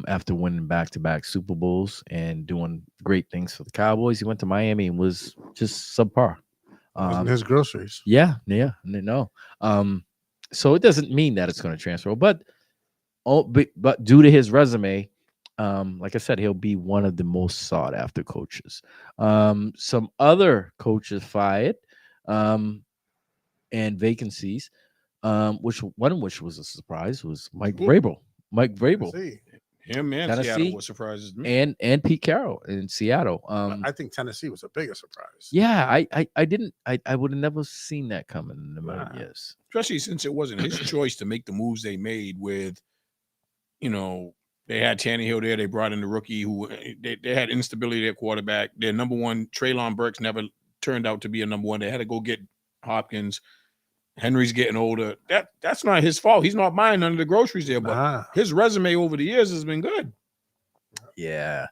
after winning back-to-back Super Bowls and doing great things for the Cowboys, he went to Miami and was just subpar. Wasn't his groceries. Yeah, no. So it doesn't mean that it's going to transfer, but due to his resume, like I said, he'll be one of the most sought after coaches. Some other coaches fired and vacancies, which one of which was a surprise was Mike Vrabel. Mike Vrabel. Him and Tennessee, Seattle was surprises to me. And Pete Carroll in Seattle. I think Tennessee was a bigger surprise. Yeah, I would have never seen that coming in a million years. Especially since it wasn't his choice to make the moves they made with, they had Tannehill there. They brought in the rookie who they had instability at quarterback. Their number one, Treylon Burks, never turned out to be a number one. They had to go get Hopkins. Henry's getting older. That's not his fault. He's not buying none of the groceries there, but his resume over the years has been good. Yeah.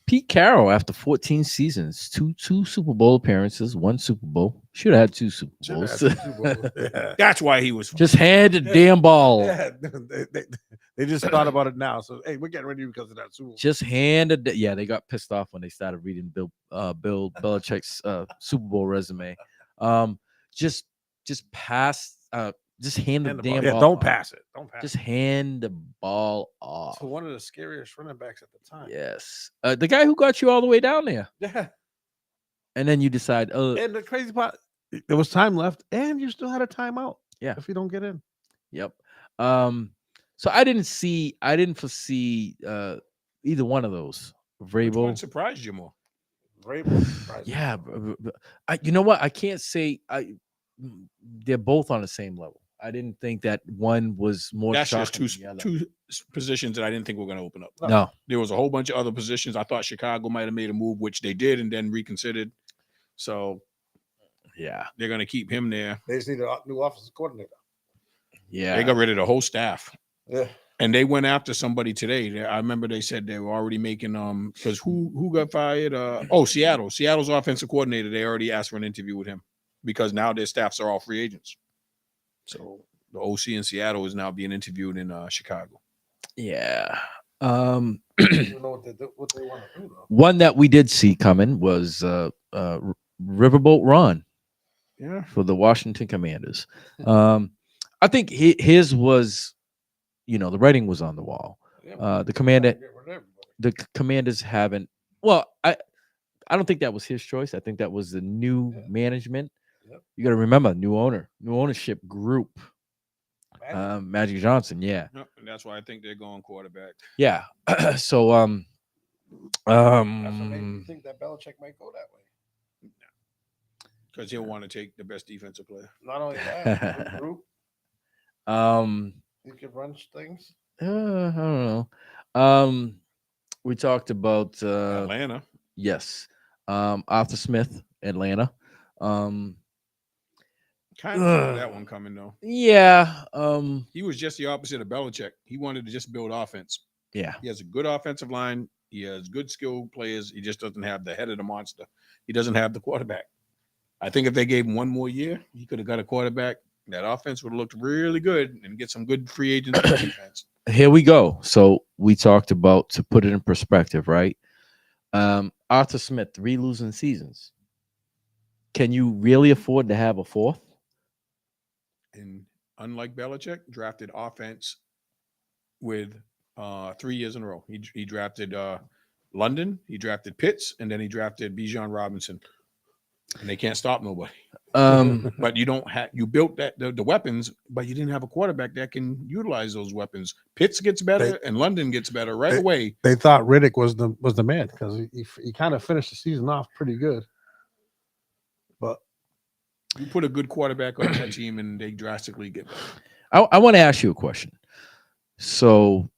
Pete Carroll, after 14 seasons, two Super Bowl appearances, one Super Bowl. Should have had two Super Bowls. Yeah. That's why he was just hand the damn ball. Yeah. They just thought about it now. So hey, we're getting rid of you because of that Super Bowl. Just hand it. Yeah, they got pissed off when they started reading Bill Belichick's Super Bowl resume. Just pass. Just hand the damn ball. Don't pass it. Don't pass. Just hand the ball off. To one of the scariest running backs at the time. Yes, the guy who got you all the way down there. Yeah. And then you decide. And the crazy part, there was time left, and you still had a timeout. Yeah. If you don't get in. Yep. So I didn't foresee either one of those. Vrabel. What surprised you more? Vrabel surprised me. Yeah. You know what? I can't say they're both on the same level. I didn't think that one was more. That's just shocking two positions that I didn't think were going to open up. No, there was a whole bunch of other positions. I thought Chicago might have made a move, which they did, and then reconsidered. So, yeah, they're going to keep him there. They just need a new offensive coordinator. Yeah. They got rid of the whole staff. Yeah. And they went after somebody today. I remember they said they were already making because who got fired? Seattle. Seattle's offensive coordinator. They already asked for an interview with him because now their staffs are all free agents. So the OC in Seattle is now being interviewed in Chicago. Yeah. I don't know what they want to do though. One that we did see coming was Riverboat Ron. Yeah. For the Washington Commanders. I think his was, the writing was on the wall. The Commanders haven't. Well, I don't think that was his choice. I think that was the new management. Yep. You got to remember, new ownership group. Magic Johnson, yeah. Yep, and that's why I think they're going quarterback. Yeah. So That's what made me think that Belichick might go that way. Because he'll want to take the best defensive player. Not only that, group. He could run things. I don't know. We talked about Atlanta. Yes. Arthur Smith, Atlanta. Kind of saw that one coming though. Yeah. He was just the opposite of Belichick. He wanted to just build offense. Yeah. He has a good offensive line. He has good skilled players. He just doesn't have the head of the monster. He doesn't have the quarterback. I think if they gave him one more year, he could have got a quarterback. That offense would have looked really good and get some good free agents on defense. Here we go. So we talked about, to put it in perspective, right? Arthur Smith, 3 losing seasons. Can you really afford to have a 4th? And unlike Belichick, drafted offense with 3 years in a row. He drafted London, he drafted Pitts, and then he drafted Bijan Robinson. And they can't stop nobody. But you don't have, you built the weapons, but you didn't have a quarterback that can utilize those weapons. Pitts gets better and London gets better right away. They thought Riddick was the man because he kind of finished the season off pretty good. But you put a good quarterback on that team and they drastically get better. I want to ask you a question. So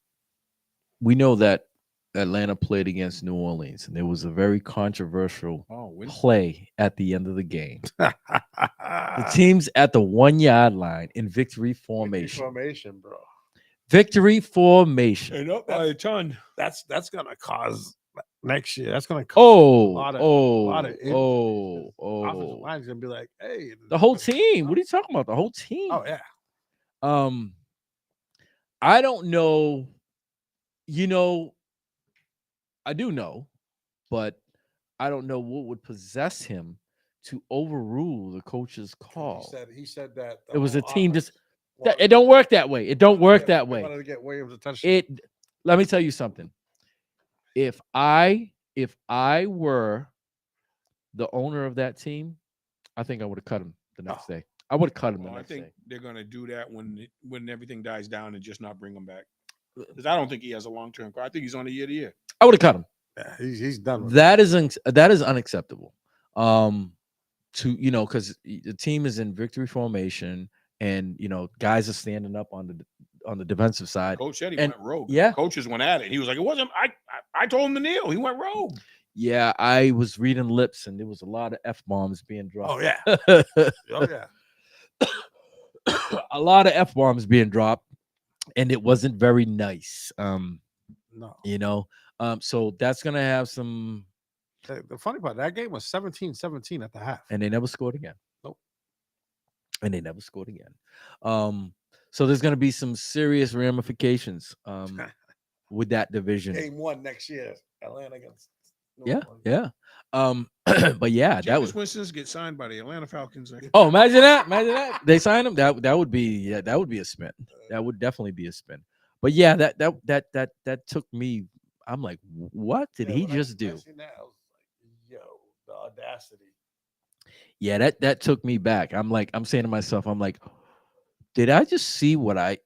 we know that Atlanta played against New Orleans, and there was a very controversial play at the end of the game. The team's at the 1-yard line in victory formation. Bro. Victory formation. And up by a ton. That's gonna cause next year. That's gonna cause a lot of injuries. Offensive line's gonna be like, hey, the whole team. What are you talking about? The whole team. Oh yeah. I don't know. I do know, but I don't know what would possess him to overrule the coach's call. He said that it was a team it don't work that way. It don't work that way. Wanted to get Williams a touchdown. Let me tell you something. If I were the owner of that team, I think I would have cut him the next day. I would have cut him the next day. I think they're gonna do that when everything dies down and just not bring him back. Because I don't think he has a long-term. I think he's on a year-to-year. I would have cut him. Yeah, he's done. That is unacceptable. Because the team is in victory formation, and guys are standing up on the defensive side. Coach said he went rogue. Yeah, coaches went at it. He was like, "It wasn't." I told him to kneel. He went rogue. Yeah, I was reading lips, and there was a lot of F-bombs being dropped. Oh yeah. Oh yeah. A lot of F-bombs being dropped, and it wasn't very nice. No. So that's gonna have some. The funny part, that game was 17-17 at the half, and they never scored again. Nope. And they never scored again. So there's gonna be some serious ramifications with that division. Game 1 next year, Atlanta against. Yeah. But yeah, that was Winston's get signed by the Atlanta Falcons. Oh, imagine that. They signed him. That would be a spin. That would definitely be a spin. But yeah, that took me. I'm like, what did he just do? I was like, yo, the audacity. Yeah, that took me back. I'm saying to myself, did I just see what I?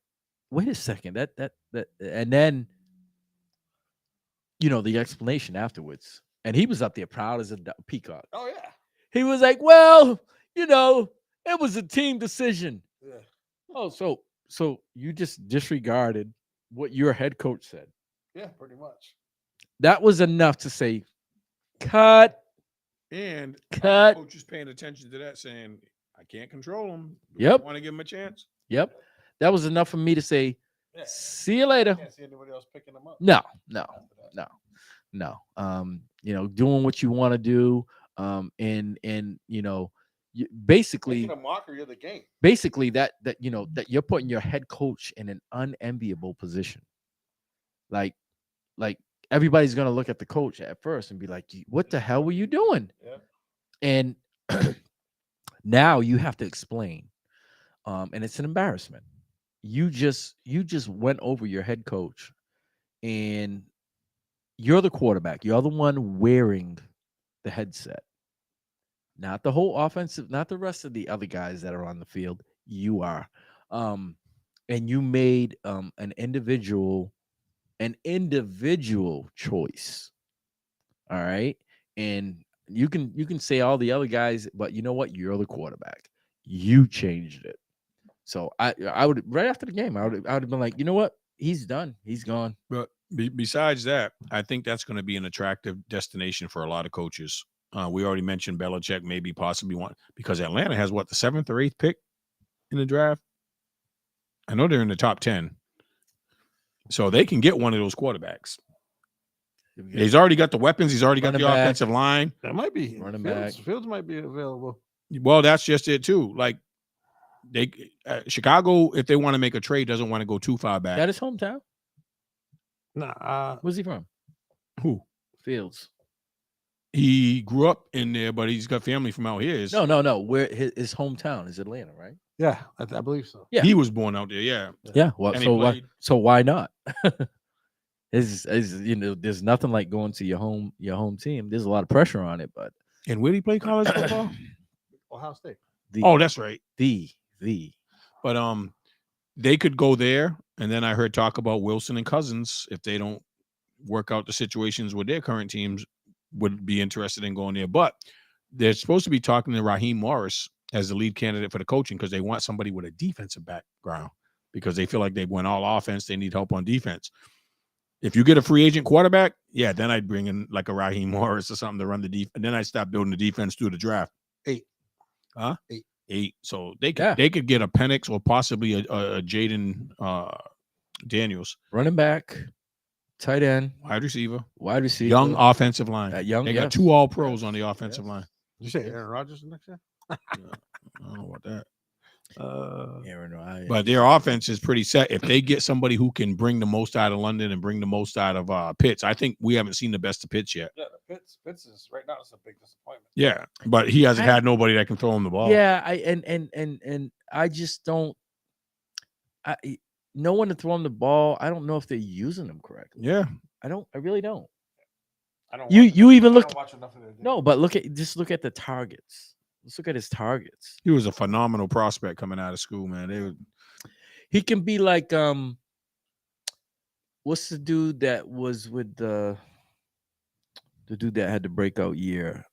Wait a second. That and then the explanation afterwards. And he was up there proud as a peacock. Oh, yeah. He was like, well, it was a team decision. Yeah. Oh, so you just disregarded what your head coach said. Yeah, pretty much. That was enough to say, cut. And cut. Coach is paying attention to that, saying, I can't control him. Yep. Want to give him a chance? Yep. That was enough for me to say, Yeah. see you later. Can't see anybody else picking them up. No. Doing what you want to do. And basically Making a mockery of the game. basically that you're putting your head coach in an unenviable position. Like everybody's gonna look at the coach at first and be like, what the hell were you doing? Yeah. And now you have to explain. And it's an embarrassment. You just went over your head coach, and you're the quarterback. You're the one wearing the headset. Not the whole offensive, not the rest of the other guys that are on the field. You are. And you made an individual choice. All right. And you can say all the other guys, but you know what? You're the quarterback. You changed it. So I would, right after the game, I would have been like, you know what? He's done. He's gone. But besides that, I think that's going to be an attractive destination for a lot of coaches. We already mentioned Belichick, maybe possibly one, because Atlanta has what, the 7th or 8th pick in the draft? I know they're in the top 10. So they can get one of those quarterbacks. He's already got the weapons. He's already got the offensive line. That might be running Fields. back. Fields might be available. Well, that's just it too. Like Chicago, if they want to make a trade, doesn't want to go too far back. That is hometown. Nah. Where's he from? Who? Fields. He grew up in there, but he's got family from out here. No. Where his hometown is Atlanta, right? Yeah, I believe so. Yeah. He was born out there. Yeah. Yeah. Well, And he so why not? There's nothing like going to your home team. There's a lot of pressure on it, but And where did he play college football? Ohio State. That's right. But they could go there, and then I heard talk about Wilson and Cousins, if they don't work out the situations with their current teams, would be interested in going there. But they're supposed to be talking to Raheem Morris as the lead candidate for the coaching because they want somebody with a defensive background because they feel like they went all offense. They need help on defense. If you get a free agent quarterback, yeah, then I'd bring in like a Raheem Morris or something to run the defense. And then I stop building the defense through the draft. 8. Huh? 8. 8. So they could get a Penix or possibly a Jaden Daniels. Running back, tight end, wide receiver, young offensive line. They got 2 All-Pros on the offensive line. Did you say Aaron Rodgers next year? I don't know about that. Aaron, but their offense is pretty set. If they get somebody who can bring the most out of London and bring the most out of Pitts, I think we haven't seen the best of Pitts yet. Yeah, Pitts is right now. It's a big disappointment. Yeah, but he hasn't had nobody that can throw him the ball. Yeah, I just don't. No one to throw him the ball. I don't know if they're using him correctly. Yeah, I really don't. I don't. You even look. Watch enough of their game. No, but look at the targets. Let's look at his targets. He was a phenomenal prospect coming out of school, man. He can be like what's the dude that was with the dude that had the breakout year?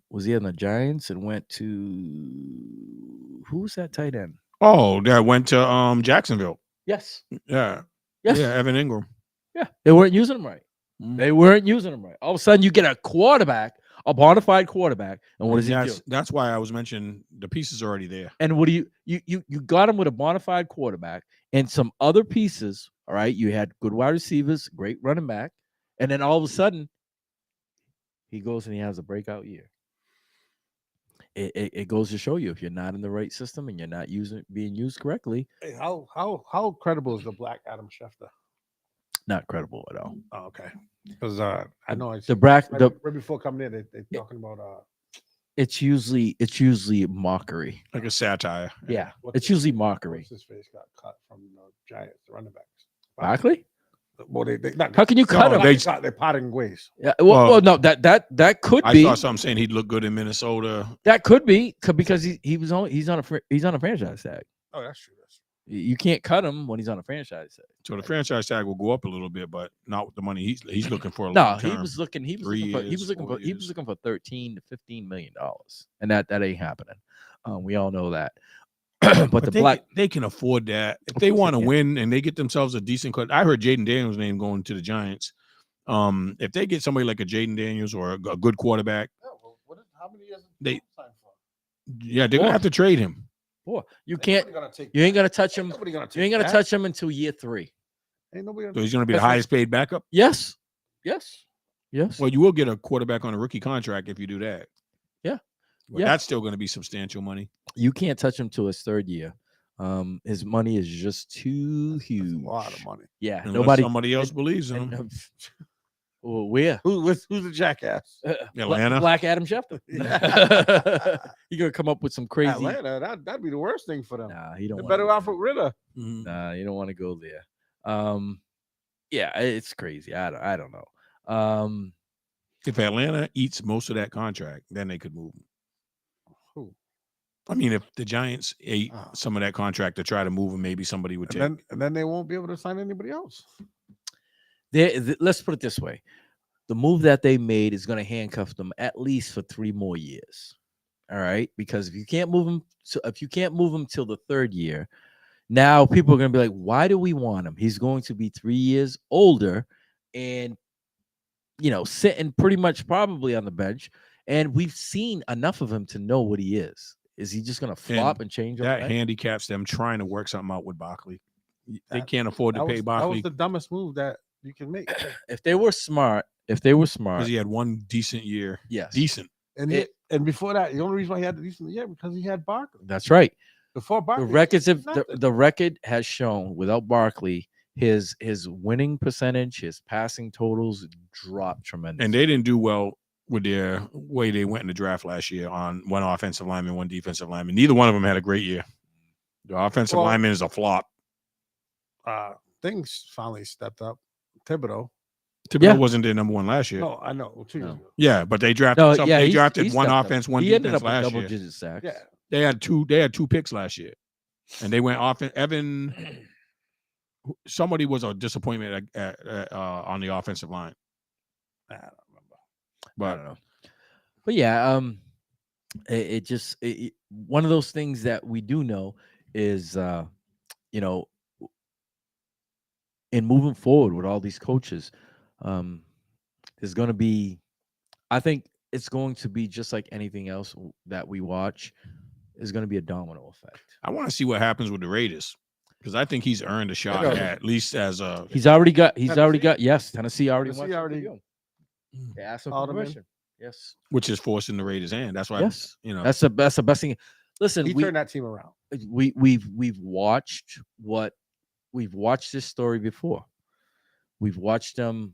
Was he in the Giants and went to who's that tight end? Oh, that went to Jacksonville. Yes. Yeah. Yes. Yeah, Evan Ingram. Yeah. They weren't using him right. They weren't using him right. All of a sudden, you get a quarterback, a bona fide quarterback, and what does he do? That's why I was mentioning the pieces are already there. And what do you got him with a bona fide quarterback and some other pieces. All right, you had good wide receivers, great running back, and then all of a sudden, he goes and he has a breakout year. It goes to show you if you're not in the right system and you're not being used correctly. Hey, how credible is the Black Adam Schefter? Not credible at all. Oh, okay. Because I know right before coming in, they talking about it's usually mockery, like a satire. Yeah, it's usually mockery. His face got cut from the Giants running backs. Barkley? Well, they not, how can you cut him? They're parting ways. Yeah. Well, no, that could be. I saw something saying he'd look good in Minnesota. That could be because he's on a franchise tag. Oh, that's true. You can't cut him when he's on a franchise tag. So the franchise tag will go up a little bit, but not with the money he's looking for. No, he was looking for $13 to $15 million, and that ain't happening. We all know that. but they can afford that if they want to win and they get themselves a decent cut. I heard Jaden Daniels' name going to the Giants. If they get somebody like a Jaden Daniels or a good quarterback, how many years they're gonna have to trade him. 4. You Ain't can't. nobody gonna take You ain't that. gonna touch Ain't him. nobody gonna You ain't take gonna that. touch him until year 3. Ain't nobody gonna So he's going to be the That's right. highest paid backup. Yes. Yes. Yes. Well, you will get a quarterback on a rookie contract if you do that. Yeah. But Yeah. that's still going to be substantial money. You can't touch him till his 3rd year. His money is just too That's huge. a lot of money. Yeah. Unless Nobody. somebody else believes in and, him. well, where? Who's the jackass? Atlanta. Black Adam Schefter. Yeah. You're gonna come up with some crazy. Atlanta, that'd be the worst thing for them. Nah, he don't. They're wanna better go off there. with Ritter. Mhm. Nah, you don't want to go there. Yeah, it's crazy. I don't know. If Atlanta eats most of that contract, then they could move him. Who? I mean, if the Giants ate Oh. some of that contract to try to move him, maybe somebody would take. And then they won't be able to sign anybody else. Let's put it this way: the move that they made is going to handcuff them at least for 3 more years. All right, because if you can't move him, till the 3rd year, now people are going to be like, "Why do we want him? He's going to be 3 years older, and sitting pretty much probably on the bench, and we've seen enough of him to know what he is. Is he just going to flop and change That overnight? handicaps them trying to work something out with Barkley. They That- can't afford to pay That Barkley was the dumbest move that you can make. If they were smart, because he had one decent year. yes, Decent. And before that, the only reason why he had the decent year because he had Barkley. that's right. Before Barkley, The record has shown without Barkley, his winning percentage, his passing totals dropped tremendously. And they didn't do well with their way they went in the draft last year on one offensive lineman, one defensive lineman. Neither one of them had a great year. The offensive lineman is a flop. Things finally stepped up. Thibodeau. Wasn't their number 1 last year. No, I know. 2 years ago. Yeah, but they drafted they drafted one offense, one he ended defense up with last year. double-digit sacks. Yeah. They had two picks last year, and they went offense. Evan, somebody was a disappointment on the offensive line. I don't remember. But I don't know. But yeah, one of those things that we do know is, in moving forward with all these coaches, there's going to be, I think it's going to be just like anything else that we watch, is going to be a domino effect. I want to see what happens with the Raiders because I think he's earned a shot at least as a. He's already got. Tennessee? Yes, Tennessee already Tennessee wants already to do. They asked him called for him in. permission. Yes, Which is forcing the Raiders' hand. That's why. yes, That's the best thing. Listen, He turned that team around. we've watched this story before. We've watched them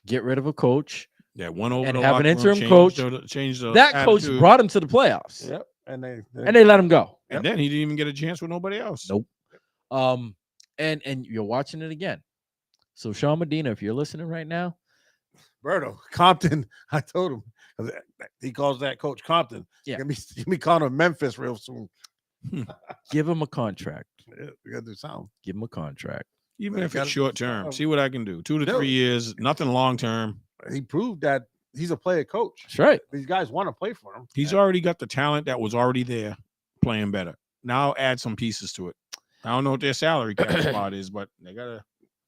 get rid of a coach. one over and the have an locker room, interim coach. Change the That coach attitude. brought him to the playoffs. Yep. And they let him go. And then he didn't even get a chance with nobody else. Nope. And you're watching it again. So Sean Medina, if you're listening right now, Berto, Compton, I told him, 'cause he calls that coach Compton. Yeah. Gonna be calling him Memphis real soon. give him a contract. Yeah, we gotta do something. Give him a contract. Even But if you it's gotta- short term, see what I can do. 2 to Dude. 3 years, nothing long term. He proved that he's a player coach. That's right. These guys want to play for him. He's already got the talent that was already there, playing better. Now add some pieces to it. I don't know what their salary cap spot is, but they gotta.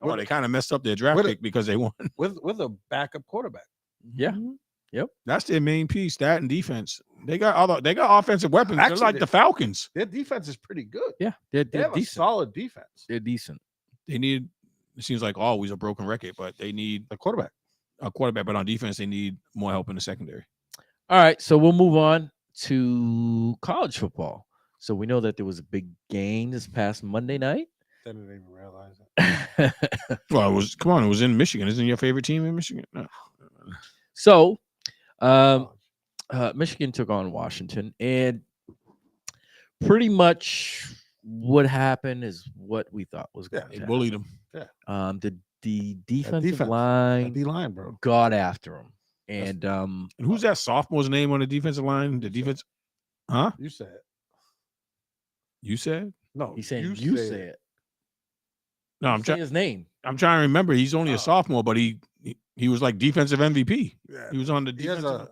Oh, they kind of messed up their draft with pick because they won. with a backup quarterback. Yeah. That's their main piece. That and defense. They got offensive weapons. Actually, They're like the Falcons. Their defense is pretty good. Yeah. They They're have a decent. solid defense. They're decent. They need. It seems like always a broken record, but they need The quarterback. a quarterback. But on defense, they need more help in the secondary. All right. So we'll move on to college football. So we know that there was a big game this past Monday night. Didn't even realize it. Well, it was. Come on, it was in Michigan. Isn't your favorite team in Michigan? No. So, Michigan took on Washington, and pretty much what happened is what we thought was going They to bullied them. happen. The defensive defense. line D-line, bro. got after him, and And who's that sophomore's name on the defensive line? The defense, huh? You said it. You said? No, he's saying you say it. No, I'm Say trying. his name. I'm trying to remember. He's only Oh. a sophomore, but he was like defensive MVP. Yeah. He was on the He has defensive.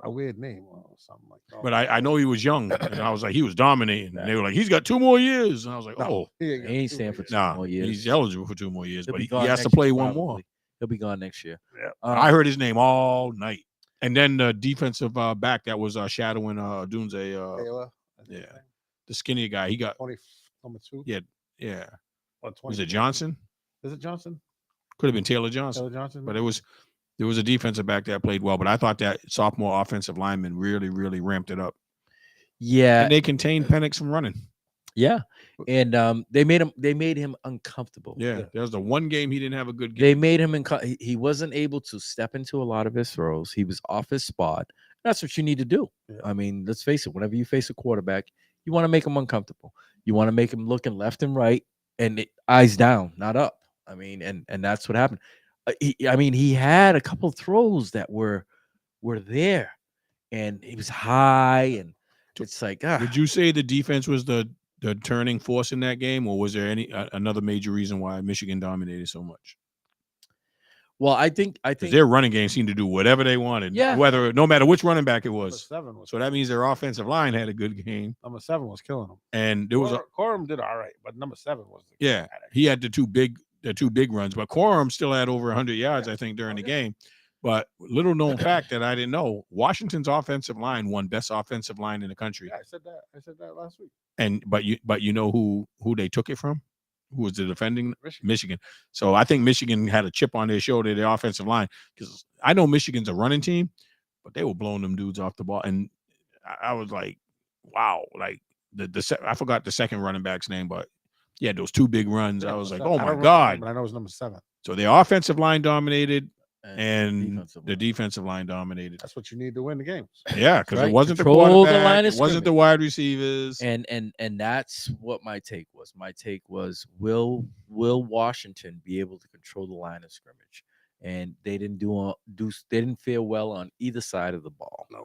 a weird name or something like that. But I know he was young, and I was like, he was dominating. And they were like, he's got 2 more years, and I was like, oh, he He ain't staying for 2 nah, more years. he's eligible for 2 more years, He'll but be he gone has to next play year, one more. probably. He'll be gone next year. Yeah. I heard his name all night, and then the defensive back that was shadowing Dunze. Taylor. Yeah. the skinny guy. He got 20, number 2. yeah, yeah. Or 20. Was it Johnson? Is it Johnson? Could have been Taylor Johnson. Taylor Johnson. But there was a defensive back that played well. But I thought that sophomore offensive lineman really, really ramped it up. Yeah, And they contained Penix from running. yeah, and they made him uncomfortable. Yeah, there was the one game he didn't have a good game. They made him he wasn't able to step into a lot of his throws. He was off his spot. That's what you need to do. Yeah. I mean, let's face it. Whenever you face a quarterback, you want to make him uncomfortable. You want to make him looking left and right, and eyes down, not up. I mean, and that's what happened. He had a couple of throws that were there, and he was high, and it's like, Would you say the defense was the turning force in that game, or was there any another major reason why Michigan dominated so much? Well, I think their running game seemed to do whatever they wanted. Yeah. No matter which running back it was. Number 7 was. So that means their offensive line had a good game. Number 7 was killing them. And there was Corum did all right, but number 7 was. He had the two big runs, but Corum still had over 100 yards, I think, during the game. But little known fact that I didn't know: Washington's offensive line won best offensive line in the country. Yeah, I said that last week. But you know who they took it from? Who was the defending? Michigan. So I think Michigan had a chip on their shoulder, their offensive line, because I know Michigan's a running team, but they were blowing them dudes off the ball, and I was like, wow, like I forgot the second running back's name, but yeah, those two big runs. I was like, oh my God. But I know it was number 7. So their offensive line dominated. And the defensive line dominated. That's what you need to win the games. Yeah, because it wasn't Control the quarterback, the line of it wasn't the wide receivers, and that's what my take was. My take was, will Washington be able to control the line of scrimmage? And they didn't they didn't fare well on either side of the ball. No.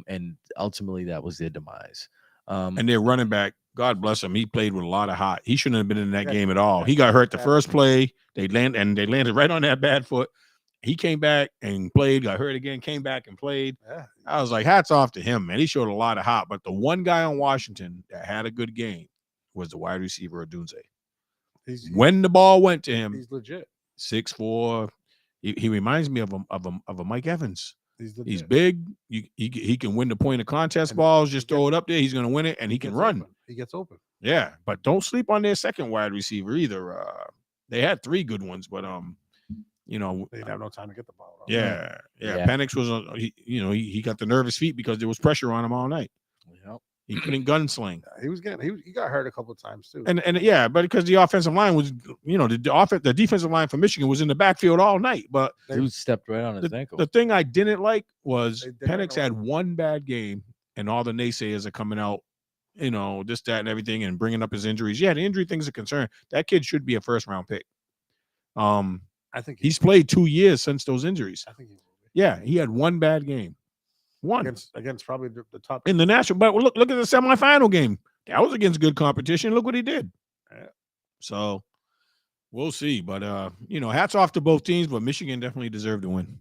And ultimately that was their demise. And their running back, God bless him, he played with a lot of hot. He shouldn't have been in that game at all. He got hurt the first play. They landed right on that bad foot. He came back and played, got hurt again, came back and played. Yeah. I was like, hats off to him, man. He showed a lot of hot. But the one guy on Washington that had a good game was the wide receiver, Odunze. When the ball went to him, he's legit. 6'4". He reminds me of a Mike Evans. He's big. He can win the point of contest balls. Just throw it up there. He's going to win it, and he can run. Open. He gets open. Yeah, but don't sleep on their second wide receiver either. They had 3 good ones, but they didn't have no time to get the ball. Yeah. Penix was, he got the nervous feet because there was pressure on him all night. Yep. He couldn't gunsling. He got hurt a couple of times too. And but because the offensive line was, the defensive line for Michigan was in the backfield all night. But dude stepped right on his ankle. The thing I didn't like was Penix had one bad game, and all the naysayers are coming out, this, that, and everything, and bringing up his injuries. Yeah, the injury thing's a concern. That kid should be a first-round pick. I think he's played 2 years since those injuries. I think he will be. Yeah, he had one bad game. One against probably the top in the national. But look at the semifinal game. That was against good competition. Look what he did. Yeah. So we'll see. But hats off to both teams. But Michigan definitely deserved to win.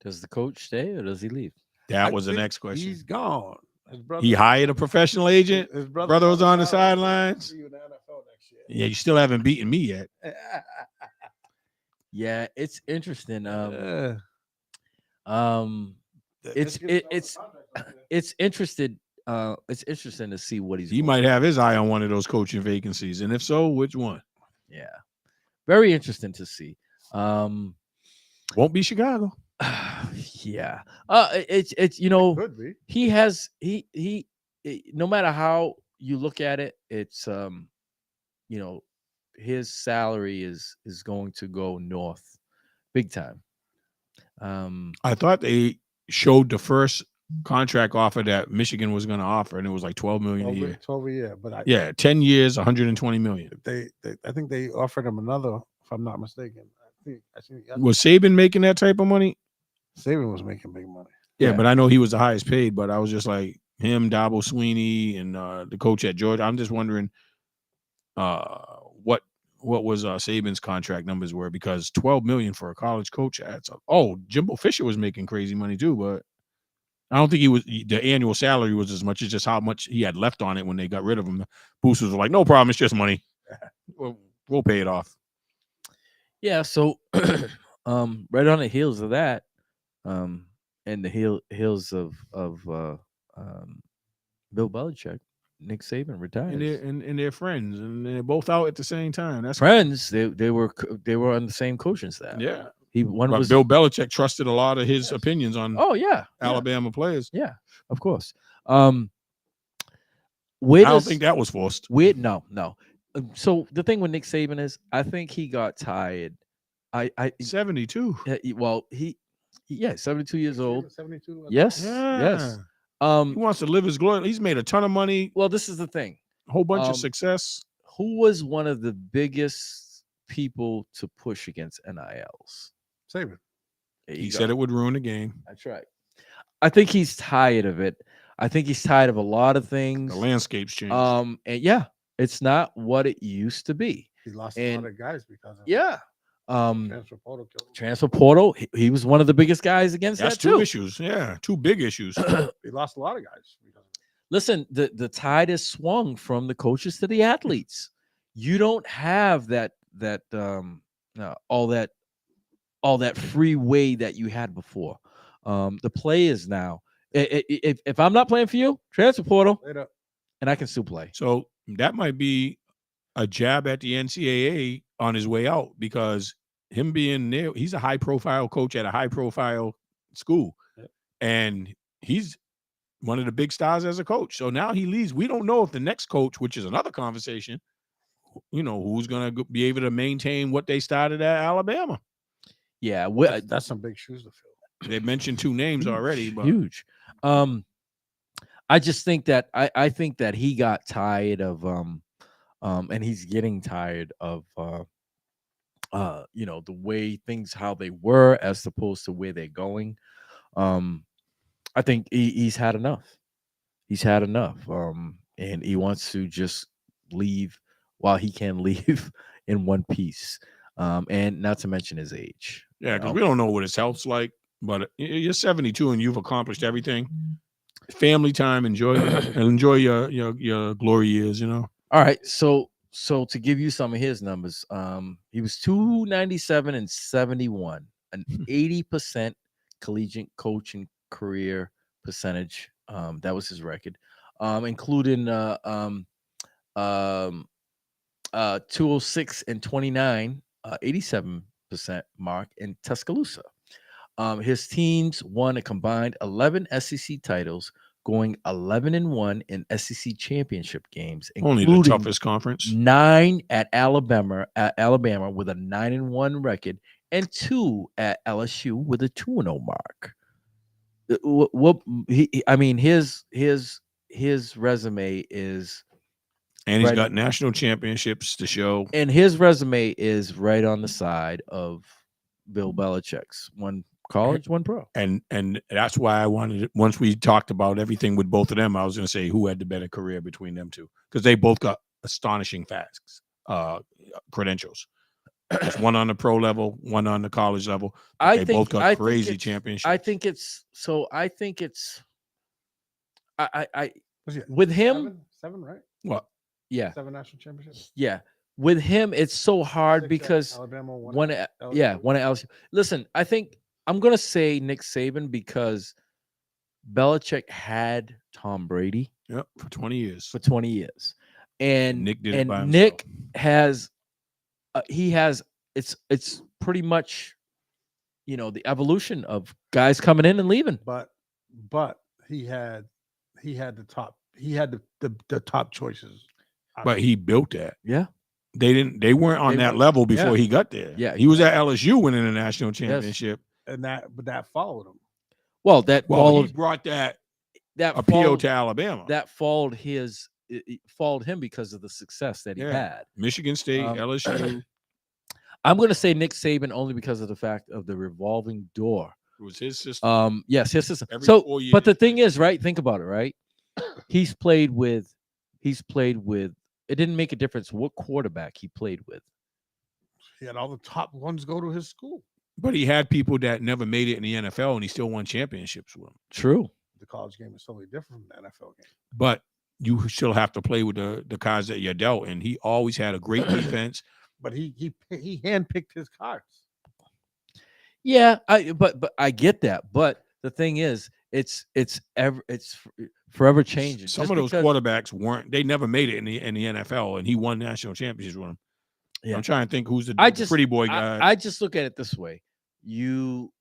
Does the coach stay or does he leave? That was the next question. He's gone. His brother, he hired a professional agent. His brother was on the sidelines. See you in the NFL next year. Yeah, you still haven't beaten me yet. Yeah, it's interesting. It's interesting. It's interesting to see what he might have his eye on one of those coaching vacancies, and if so, which one? Yeah, very interesting to see. Won't be Chicago. Yeah. It's could be. He has no matter how you look at it, it's his salary is going to go north big time. I thought they showed the first contract offer that Michigan was going to offer, and it was like $12 million a year. 12 a year, but 10 years, $120 million. I think they offered him another, if I'm not mistaken. Was Saban making that type of money? Saban was making big money. Yeah, but I know he was the highest paid. But I was just like him, Dabo Sweeney, and the coach at Georgia. I'm just wondering what was Saban's contract numbers were, because $12 million for a college coach. Jimbo Fisher was making crazy money too, but I don't think the annual salary was as much as just how much he had left on it when they got rid of him. Boosters were like, no problem, it's just money. We'll pay it off. Yeah, so right on the heels of that, and the heels of Bill Belichick, Nick Saban retires. and they're friends, and they're both out at the same time. That's Friends. They were on the same coaching staff. yeah. One But was Bill Belichick trusted a lot of his opinions on Oh yeah, Alabama players. yeah, of course. Where I don't does think that was forced. no. So the thing with Nick Saban is, I think he got tired. I 72. well he 72 years old. 72. Yes, Yeah. yes. He wants to live his glory. He's made a ton of money, Well, this is the thing. a whole bunch of Um, success. Who was one of the biggest people to push against NILs? Saban. There you He go. said it would ruin the game. That's right. I think he's tired of it. I think he's tired of a lot of things. The landscape's changed. And yeah, it's not what it used to be. He lost a And lot of guys because of yeah. transfer portal killed him. Transfer portal. He was one of the biggest guys against That's that two too. issues. Yeah, two big issues. He lost a lot of guys because of it. Listen, the tide has swung from the coaches to the athletes. You don't have that all that free way that you had before. The players now. If I'm not playing for you, transfer portal, Later. and I can still play. So that might be a jab at the NCAA on his way out, because him being there, he's a high-profile coach at a high-profile school, and he's one of the big stars as a coach. So now he leaves. We don't know if the next coach, which is another conversation, who's going to be able to maintain what they started at Alabama. Yeah, That's some big shoes to fill. They mentioned two names already, but huge. I just think that I think that he got tired of and he's getting tired of the way things how they were as opposed to where they're going. I think he's had enough. He's had enough. And he wants to just leave while he can leave in one piece. And not to mention his age. yeah, because we don't know what his health's like. But you're 72 and you've accomplished everything. Family time, enjoy your glory years. All right, so to give you some of his numbers, he was 297 and 71, an 80% collegiate coaching career percentage. That was his record, including 206 and 29, 87% mark in Tuscaloosa. His teams won a combined 11 SEC titles, going 11-1 in SEC championship games, Only the including toughest conference. 9 at Alabama with a 9-1 record, and 2 at LSU with a 2-0 mark. His resume is, And he's right, got national championships to show. and his resume is right on the side of Bill Belichick's. One college, one pro. And that's why I wanted it. Once we talked about everything with both of them, I was going to say who had the better career between them two, because they both got astonishing facts, credentials. Just one on the pro level, one on the college level. They both got crazy championships. I think it's Was it with him. seven, right? What? Yeah, 7 national championships. yeah. With him, it's so hard 6 at because Alabama, one at at LSU. one at LSU. Listen, I think I'm gonna say Nick Saban because Belichick had Tom Brady Yep, for 20 years. for 20 years, and Nick did it by Nick himself. has it's pretty much the evolution of guys coming in and leaving. But he had the top choices. But he built that. Yeah. They weren't on They that weren't. level before Yeah. he got there. Yeah, He was at LSU winning a national championship. and that followed him. Well, that Well, followed he brought that that appeal followed, to Alabama. that followed it followed him because of the success that he Yeah. had. Michigan State, LSU. I'm going to say Nick Saban only because of the fact of the revolving door. It was his system. Yes, his system. Every So, 4 years. but the thing is, right? Think about it, right? He's played with. It didn't make a difference what quarterback he played with. He had all the top ones go to his school. But he had people that never made it in the NFL, and he still won championships with them. True. The college game is totally different from the NFL game. But you still have to play with the cards that you're dealt, and he always had a great defense. But he handpicked his cards. Yeah, but I get that. But the thing is, it's forever changing. Some Just of those because- quarterbacks weren't. They never made it in the NFL, and he won national championships with them. Yeah. I'm trying to think who's the pretty boy guy. I just look at it this way: you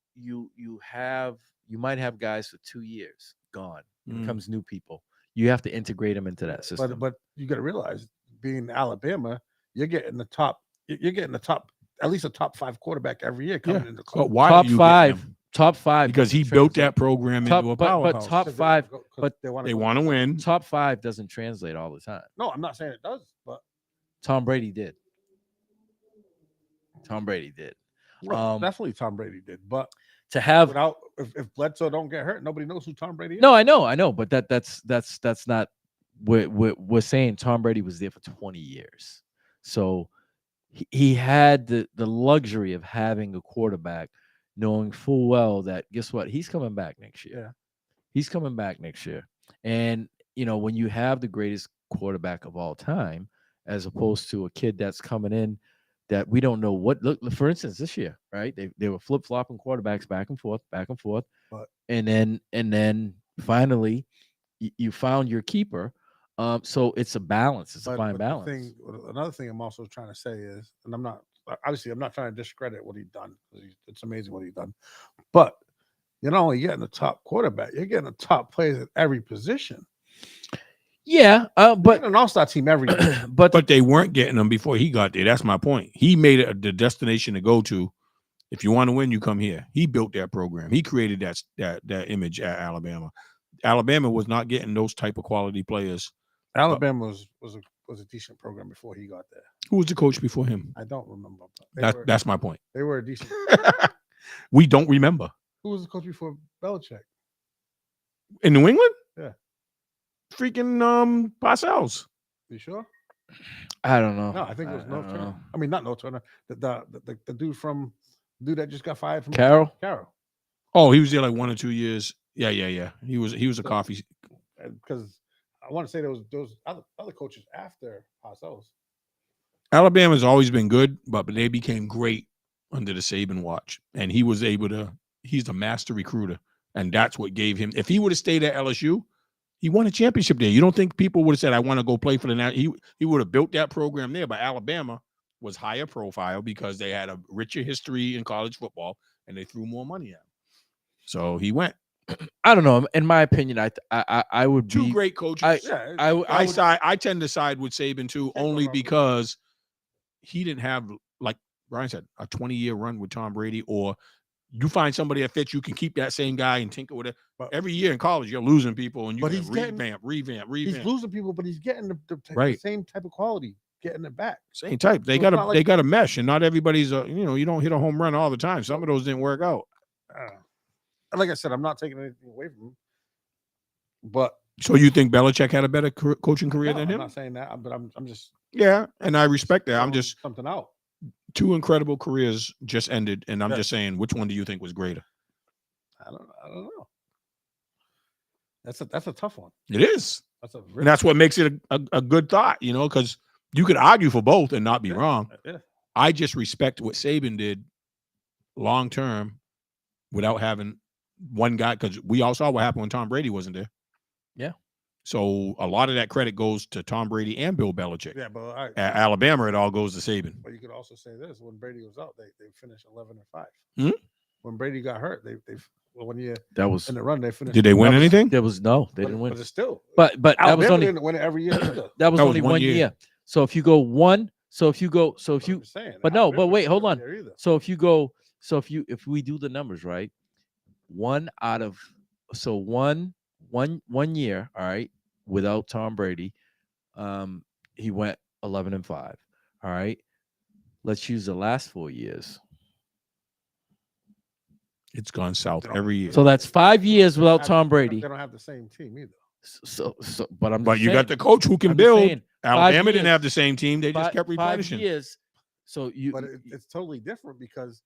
might have guys for 2 years gone. Here comes new people. You have to integrate them into that system. But you got to realize, being Alabama, you're getting the top. You're getting the top, at least a top 5 quarterback every year coming in the club. But why top are you 5, getting him? top 5, Because he built that program into a powerhouse. But top 5, but they They want to win. top 5 doesn't translate all the time. No, I'm not saying it does, but Tom Brady did. Tom Brady did. definitely Tom Brady did. But To have without if Bledsoe don't get hurt, nobody knows who Tom Brady is. no, I know, but that's not. We're saying Tom Brady was there for 20 years, so he had the luxury of having a quarterback, knowing full well that guess what, he's coming back next year. Yeah. He's coming back next year, and when you have the greatest quarterback of all time, as opposed to a kid that's coming in that we don't know what. Look, for instance, this year, right? They were flip flopping quarterbacks back and forth, But- and then finally you found your keeper. So it's a balance. It's a fine balance. Another thing I'm also trying to say is, and I'm not trying to discredit what he's done. It's amazing what he's done, but you're not only getting the top quarterback, you're getting the top players at every position. Yeah, but an all-star team every year. But they weren't getting them before he got there. That's my point. He made it the destination to go to. If you want to win, you come here. He built that program. He created that image at Alabama. Alabama was not getting those type of quality players. Alabama was a decent program before he got there. Who was the coach before him? I don't remember. But That's my point. They were a decent. We don't remember. Who was the coach before Belichick? In New England? Yeah. Freaking Parcells. You sure? I don't know. No, I think it was I No don't Turner. know. I mean, not No Turner. The dude that just got fired from Carroll? Carroll. Oh, he was there like 1 or 2 years. Yeah. He was a coffee. Because I want to say there was those other coaches after Parcells. Alabama's always been good, but they became great under the Saban watch. And he was able to, he's a master recruiter. And that's what gave him, if he would have stayed at LSU, he won a championship there. You don't think people would have said, I want to go play for the, he would have built that program there. But Alabama was higher profile because they had a richer history in college football and they threw more money at him. So he went. I don't know. In my opinion, I would be Two great coaches. I tend to side with Saban too, only because he didn't have, like Brian said, a 20-year run with Tom Brady, or you find somebody that fits, you can keep that same guy and tinker with it. But every year in college, you're losing people, and you revamp. He's losing people, but he's getting the same type of quality, getting it back. Same type. They got a mesh, and not everybody's you don't hit a home run all the time. Some of those didn't work out. Like I said, I'm not taking anything away from him. But so you think Belichick had a better coaching career than him? I'm not saying that, but I'm just and I respect that. I'm just something out. 2 incredible careers just ended, and I'm just saying, which one do you think was greater? I don't know. That's a tough one. It is. And that's what makes it a good thought, because you could argue for both and not be wrong. Yeah. I just respect what Saban did long term without having one guy, because we all saw what happened when Tom Brady wasn't there. Yeah. So a lot of that credit goes to Tom Brady and Bill Belichick. Yeah, but at Alabama, it all goes to Saban. But you could also say this: when Brady was out, they finished 11-5. Hmm? When Brady got hurt, they 1 year that was in the run. They finished. Did they win anything? There was no. They didn't win. But it's still. But that was only didn't win it every year. that was only 1 year. So if you go one, but wait, hold on. So if we do the numbers right, one year, all right, without Tom Brady, he went 11-5. All right, let's use the last 4 years. It's gone south every year. So that's 5 years without Tom Brady. They don't have the same team either. But you got the coach who can build. Alabama didn't have the same team. They just kept replenishing. 5 years. So but it's totally different because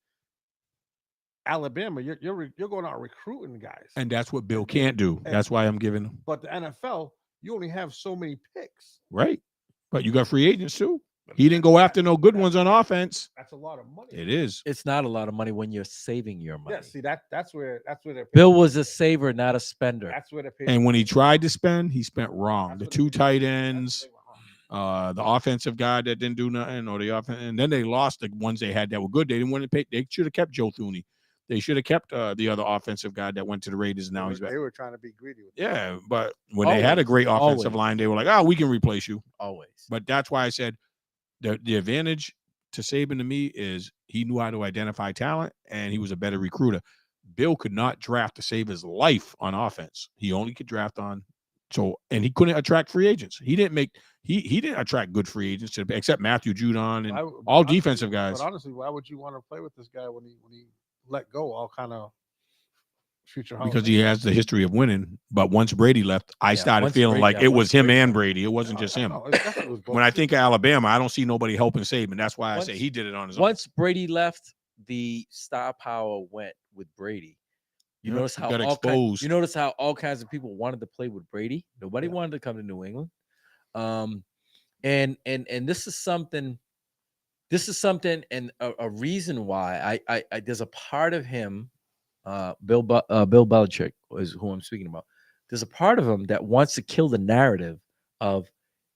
Alabama, you're going out recruiting guys, and that's what Bill can't do. That's why I'm giving. But the NFL, you only have so many picks, right? But you got free agents too. He didn't go after no good ones on offense. That's a lot of money. It is. It's not a lot of money when you're saving your money. Yeah, see that's where they're Bill was a saver, not a spender. That's where they're And when he tried to spend, he spent wrong. That's The what two tight ends, the offensive guy that didn't do nothing, or the offense, and then they lost the ones they had that were good. They didn't want to pay. They should have kept Joe Thuney. They should have kept the other offensive guy that went to the Raiders. Now he's back. They were trying to be greedy with Yeah, but when they had a great offensive line, they were like, "Oh, we can replace you." Always. But that's why I said the advantage to Saban to me is he knew how to identify talent, and he was a better recruiter. Bill could not draft to save his life on offense. He only could draft on and he couldn't attract free agents. He didn't make he didn't attract good free agents except Matthew Judon and all defensive guys. But honestly, why would you want to play with this guy when he let go all kind of future? Because he has the history of winning. But once Brady left, I started feeling like it was him and Brady. It wasn't just him. When I think of Alabama, I don't see nobody helping Saban. That's why I say he did it on his own. Once Brady left, the star power went with Brady. You notice how you notice how all kinds of people wanted to play with Brady. Nobody wanted to come to New England. And this is something. This is something, and a reason why I there's a part of him, Bill Belichick is who I'm speaking about. There's a part of him that wants to kill the narrative of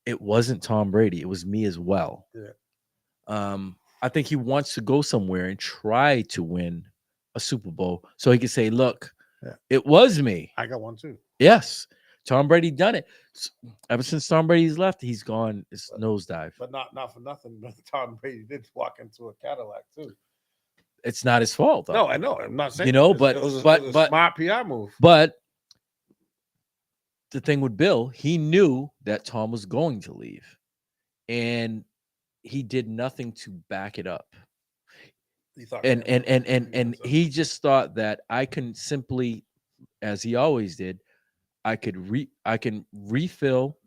it wasn't Tom Brady, it was me as well. Yeah. I think he wants to go somewhere and try to win a Super Bowl so he can say, look, it was me. I got one too. Yes. Tom Brady done it. Ever since Tom Brady's left, he's gone. It's nosedive. But not for nothing. But Tom Brady did walk into a Cadillac too. It's not his fault, though. No, I know. I'm not saying it was a smart PR move. But the thing with Bill, he knew that Tom was going to leave, and he did nothing to back it up. And he just thought that I can simply, as he always did, I can refill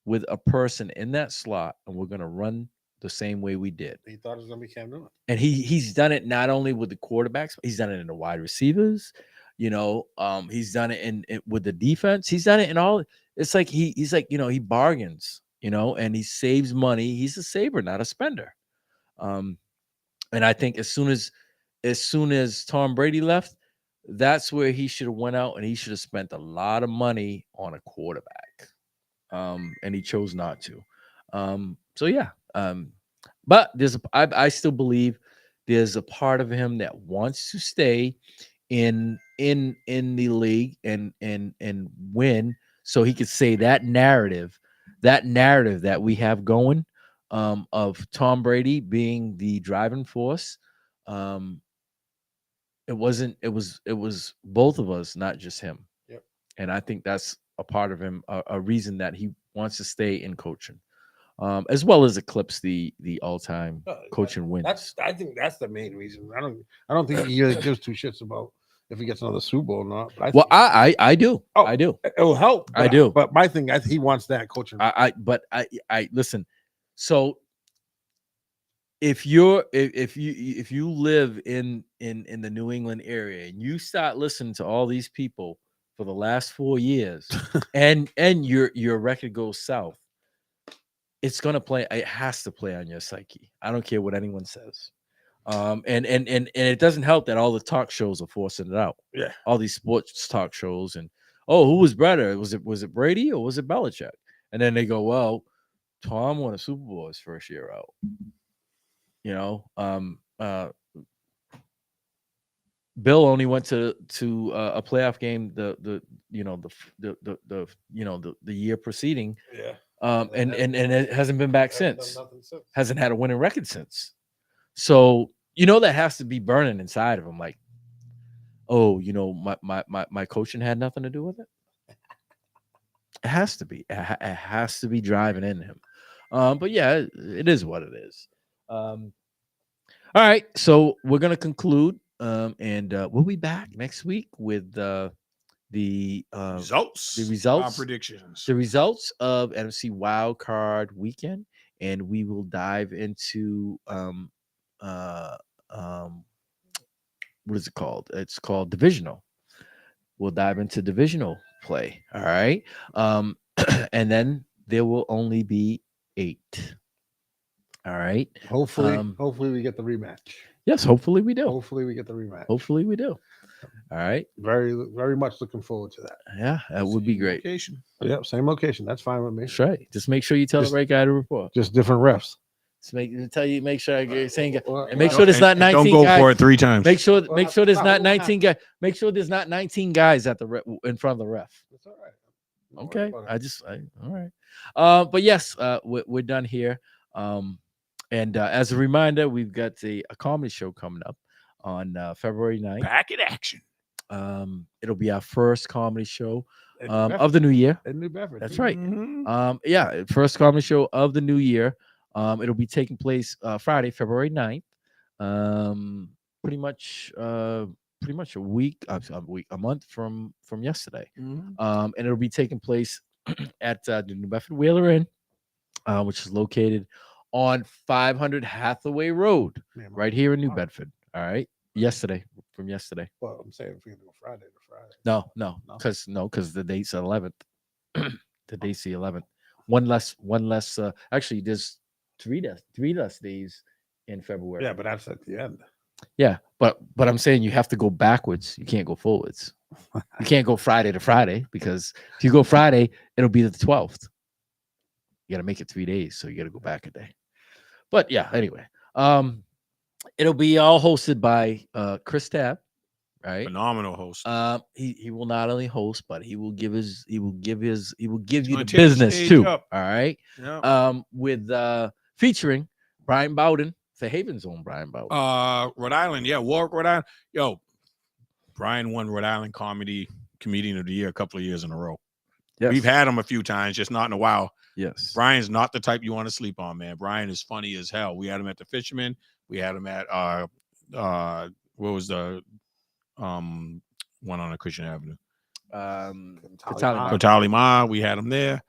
with a person in that slot, and we're gonna run the same way we did. He thought it was gonna be Cam Newton, and he's done it not only with the quarterbacks, he's done it in the wide receivers. He's done it in with the defense. He's done it in all. It's like he's like he bargains, and he saves money. He's a saver, not a spender. And I think as soon as Tom Brady left, that's where he should have went out and he should have spent a lot of money on a quarterback. And he chose not to. But I still believe there's a part of him that wants to stay in the league and win, so he could say that narrative that we have going, of Tom Brady being the driving force. It was both of us, not just him. Yep. And I think that's a part of him, a reason that he wants to stay in coaching, as well as eclipse the all-time coaching wins. I think that's the main reason. I don't think he really gives two shits about if he gets another Super Bowl or not. But I do. I do. It will help. I do. But my thing, he wants that coaching. I listen. So if you live in the New England area and you start listening to all these people for the last 4 years and your record goes south, it's gonna play. It has to play on your psyche. I don't care what anyone says. And it doesn't help that all the talk shows are forcing it out. Yeah, all these sports talk shows and who was better? Was it Brady or was it Belichick? And then they go, well, Tom won a Super Bowl his first year out. Bill only went to a playoff game the year preceding. Yeah. And it hasn't been back since. Hasn't had a winning record since. So that has to be burning inside of him, like, my coaching had nothing to do with it. It has to be. It has to be driving in him. But yeah, it is what it is. All right, so we're gonna conclude, and we'll be back next week with the results, our predictions, the results of NFC Wild Card Weekend, and we will dive into what is it called? It's called divisional. We'll dive into divisional play. All right, and then there will only be 8. All right. Hopefully, Um, hopefully we get the rematch. Yes, hopefully we do. Hopefully we get the rematch. Hopefully we do. All right. Very, very much looking forward to that. Yeah, that would be Same great. location. Yep, same location. That's fine with me. That's right. Just make sure you tell Just- the right guy to report. Just different refs. Just make sure I get saying Well, and make well, sure there's not And 19 don't go guys. for it 3 times. Make sure Well, there's that's not not what 19 guys. Make sure there's not 19 guys at the in front of the ref. That's all right. Don't worry Okay. about it. All right. But yes, we're done here. And as a reminder, we've got a comedy show coming up on February 9th. Back in action. It'll be our first comedy show In New of Bedford. the new year. In New Bedford. That's too. right. Mhm. Yeah, first comedy show of the new year. It'll be taking place Friday, February 9th. Pretty much a week, a month from yesterday. Mhm. And it'll be taking place at the New Bedford Whaler Inn, which is located on 500 Hathaway Road, Man, right here in New wow. Bedford. All right. From yesterday. Well, I'm saying if we can do Friday to Friday. No, because the date's 11th. The date's the 11th. One less. Actually, there's three less days in February. Yeah, but that's at the end. Yeah, but I'm saying you have to go backwards. You can't go forwards. You can't go Friday to Friday, because if you go Friday, it'll be the 12th. You got to make it 3 days, so you got to go back a day. But yeah, anyway, it'll be all hosted by Chris Tabb, right? Phenomenal host. He will not only host, but he will give you the gonna take the business stage too. up. All right. Yeah. With featuring Brian Bowden, the Haven's own Brian Bowden. Rhode Island. Yeah, Warwick, Rhode Island. Yo, Brian won Rhode Island Comedian of the Year a couple of years in a row. Yes. We've had him a few times, just not in a while. Yes. Brian's not the type you want to sleep on, man. Brian is funny as hell. We had him at the Fisherman. We had him at what was the one on Christian Avenue? Fatali Ma. We had him there.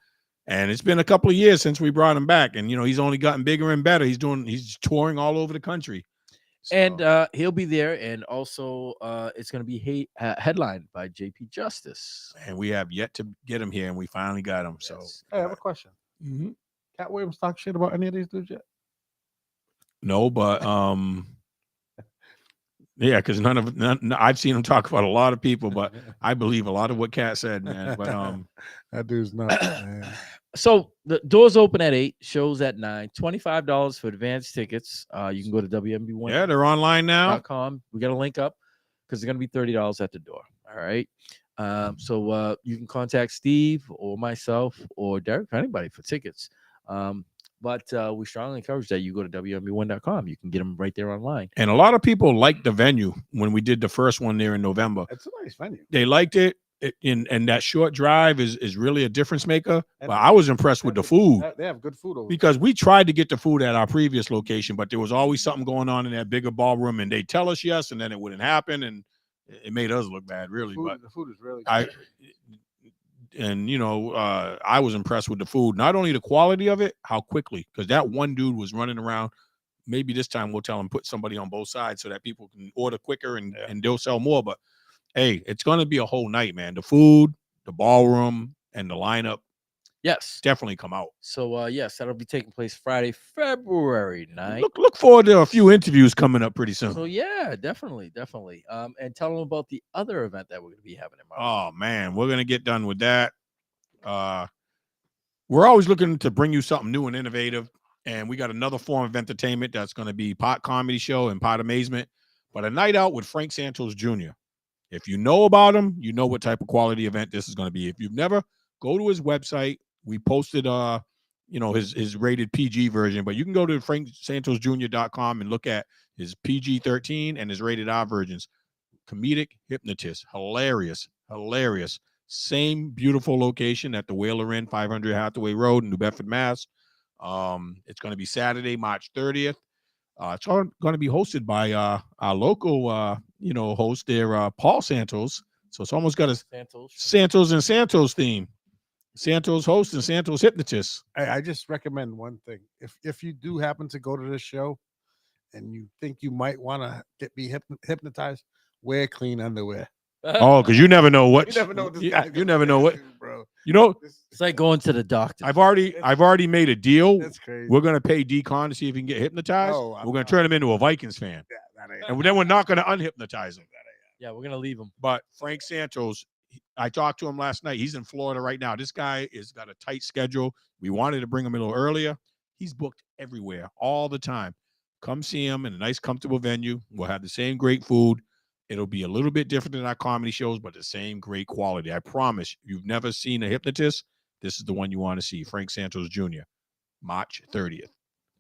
And it's been a couple of years since we brought him back. And he's only gotten bigger and better. He's touring all over the country. So, And he'll be there, and also it's going to be headlined by JP Justice. and we have yet to get him here, and we finally got him. So Hey, I have a question. Cat Williams talk shit about any of these dudes yet? no, but yeah, because none I've seen him talk about a lot of people, but I believe a lot of what Cat said, man. But that dude's nuts, man. So the doors open at 8, shows at 9, $25 for advance tickets. You can go to WMB1. yeah, they're online now. .com. We got a link up because it's going to be $30 at the door. All right. So you can contact Steve or myself or Derek, or anybody, for tickets. But we strongly encourage that you go to WMB1.com. You can get them right there online. And a lot of people liked the venue when we did the first one there in November. It's a nice venue. They liked it. And that short drive is really a difference maker. But I was impressed with the food. They have good food over Because we tried to get the food at our previous location, but there was always something going on in that bigger ballroom, and they tell us yes, and then it wouldn't happen, and it made us look bad, really. The food is really good. I was impressed with the food, not only the quality of it, how quickly, because that one dude was running around. Maybe this time we'll tell him put somebody on both sides so that people can order quicker and they'll sell more. But hey, it's going to be a whole night, man. The food, the ballroom, and the lineup. Yes. Definitely come out. So, yes, that'll be taking place Friday, February 9th. Look forward to a few interviews coming up pretty soon. So, yeah, definitely. And tell them about the other event that we're going to be having in March. Oh, man, we're going to get done with that. We're always looking to bring you something new and innovative. And we got another form of entertainment that's going to be Pot Comedy Show and Pot Amazement. But a night out with Frank Santos Jr. If you know about him, you know what type of quality event this is going to be. If you've never, go to his website. We posted, his rated PG version, but you can go to franksantosjr.com and look at his PG-13 and his rated R versions. Comedic hypnotist, hilarious. Same beautiful location at the Whaler Inn, 500 Hathaway Road in New Bedford, Mass. It's going to be Saturday, March 30th. It's going to be hosted by our local, host there, Paul Santos. So it's almost got a Santos and Santos theme. Santos host and Santos hypnotist. I just recommend one thing. If you do happen to go to this show and you think you might want to be hypnotized, wear clean underwear. Oh, because you never know what You never know what this guy you never know what bro. You know, It's like going to the doctor. I've already made a deal. That's crazy. We're gonna pay Decon to see if he can get hypnotized. Oh, we're gonna turn him into a Vikings fan, that ain't. and then we're not gonna unhypnotize him. Yeah, we're gonna leave him. But Frank Santos, I talked to him last night. He's in Florida right now. This guy has got a tight schedule. We wanted to bring him a little earlier. He's booked everywhere all the time. Come see him in a nice, comfortable venue. We'll have the same great food. It'll be a little bit different than our comedy shows, but the same great quality. I promise. You've never seen a hypnotist. This is the one you want to see. Frank Santos Jr., March 30th.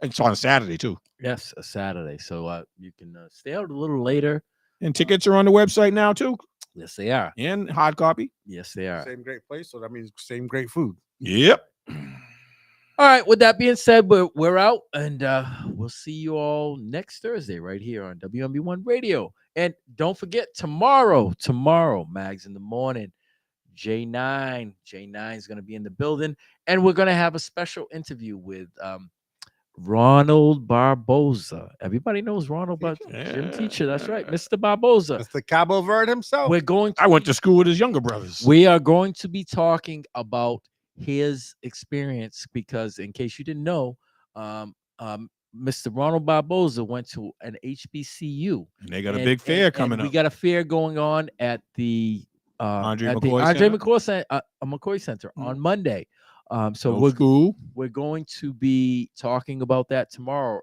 And it's on a Saturday, too. Yes, a Saturday. So you can stay out a little later. And tickets are on the website now, too. Yes, they are. And hard copy. Yes, they are. Same great place, so that means same great food. Yep. All right. With that being said, we're out, and we'll see you all next Thursday right here on WMB1 Radio. And don't forget tomorrow, Mags in the morning, J9 is going to be in the building, and we're going to have a special interview with Ronald Barboza. Everybody knows Ronald Barboza, gym teacher. That's right, Mr. Barboza. That's the Cabo Verde himself. I went to school with his younger brothers. We are going to be talking about his experience because, in case you didn't know, Mr. Ronald Barboza went to an HBCU. And they got a big fair coming up. We got a fair going on at the Andre McCoy Center on Monday. So we're going to be talking about that tomorrow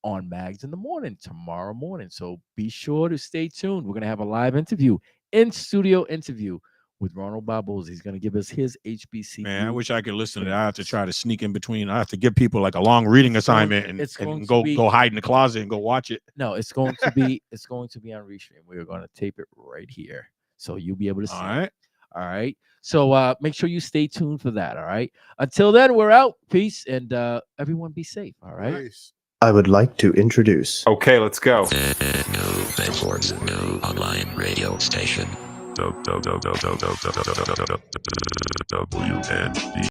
on Mags in the Morning, tomorrow morning. So be sure to stay tuned. We're going to have a live interview, in-studio interview with Ronald Barboza. He's going to give us his HBCU. Man, I wish I could listen to that. I have to try to sneak in between. I have to give people like a long reading assignment and go hide in the closet and go watch it. No, it's going to be on Restream. We're going to tape it right here, so you'll be able to see. All right. So make sure you stay tuned for that. All right. Until then, we're out. Peace, and everyone be safe. All right. Nice. I would like to introduce. Okay, let's go. New online radio station. WNB.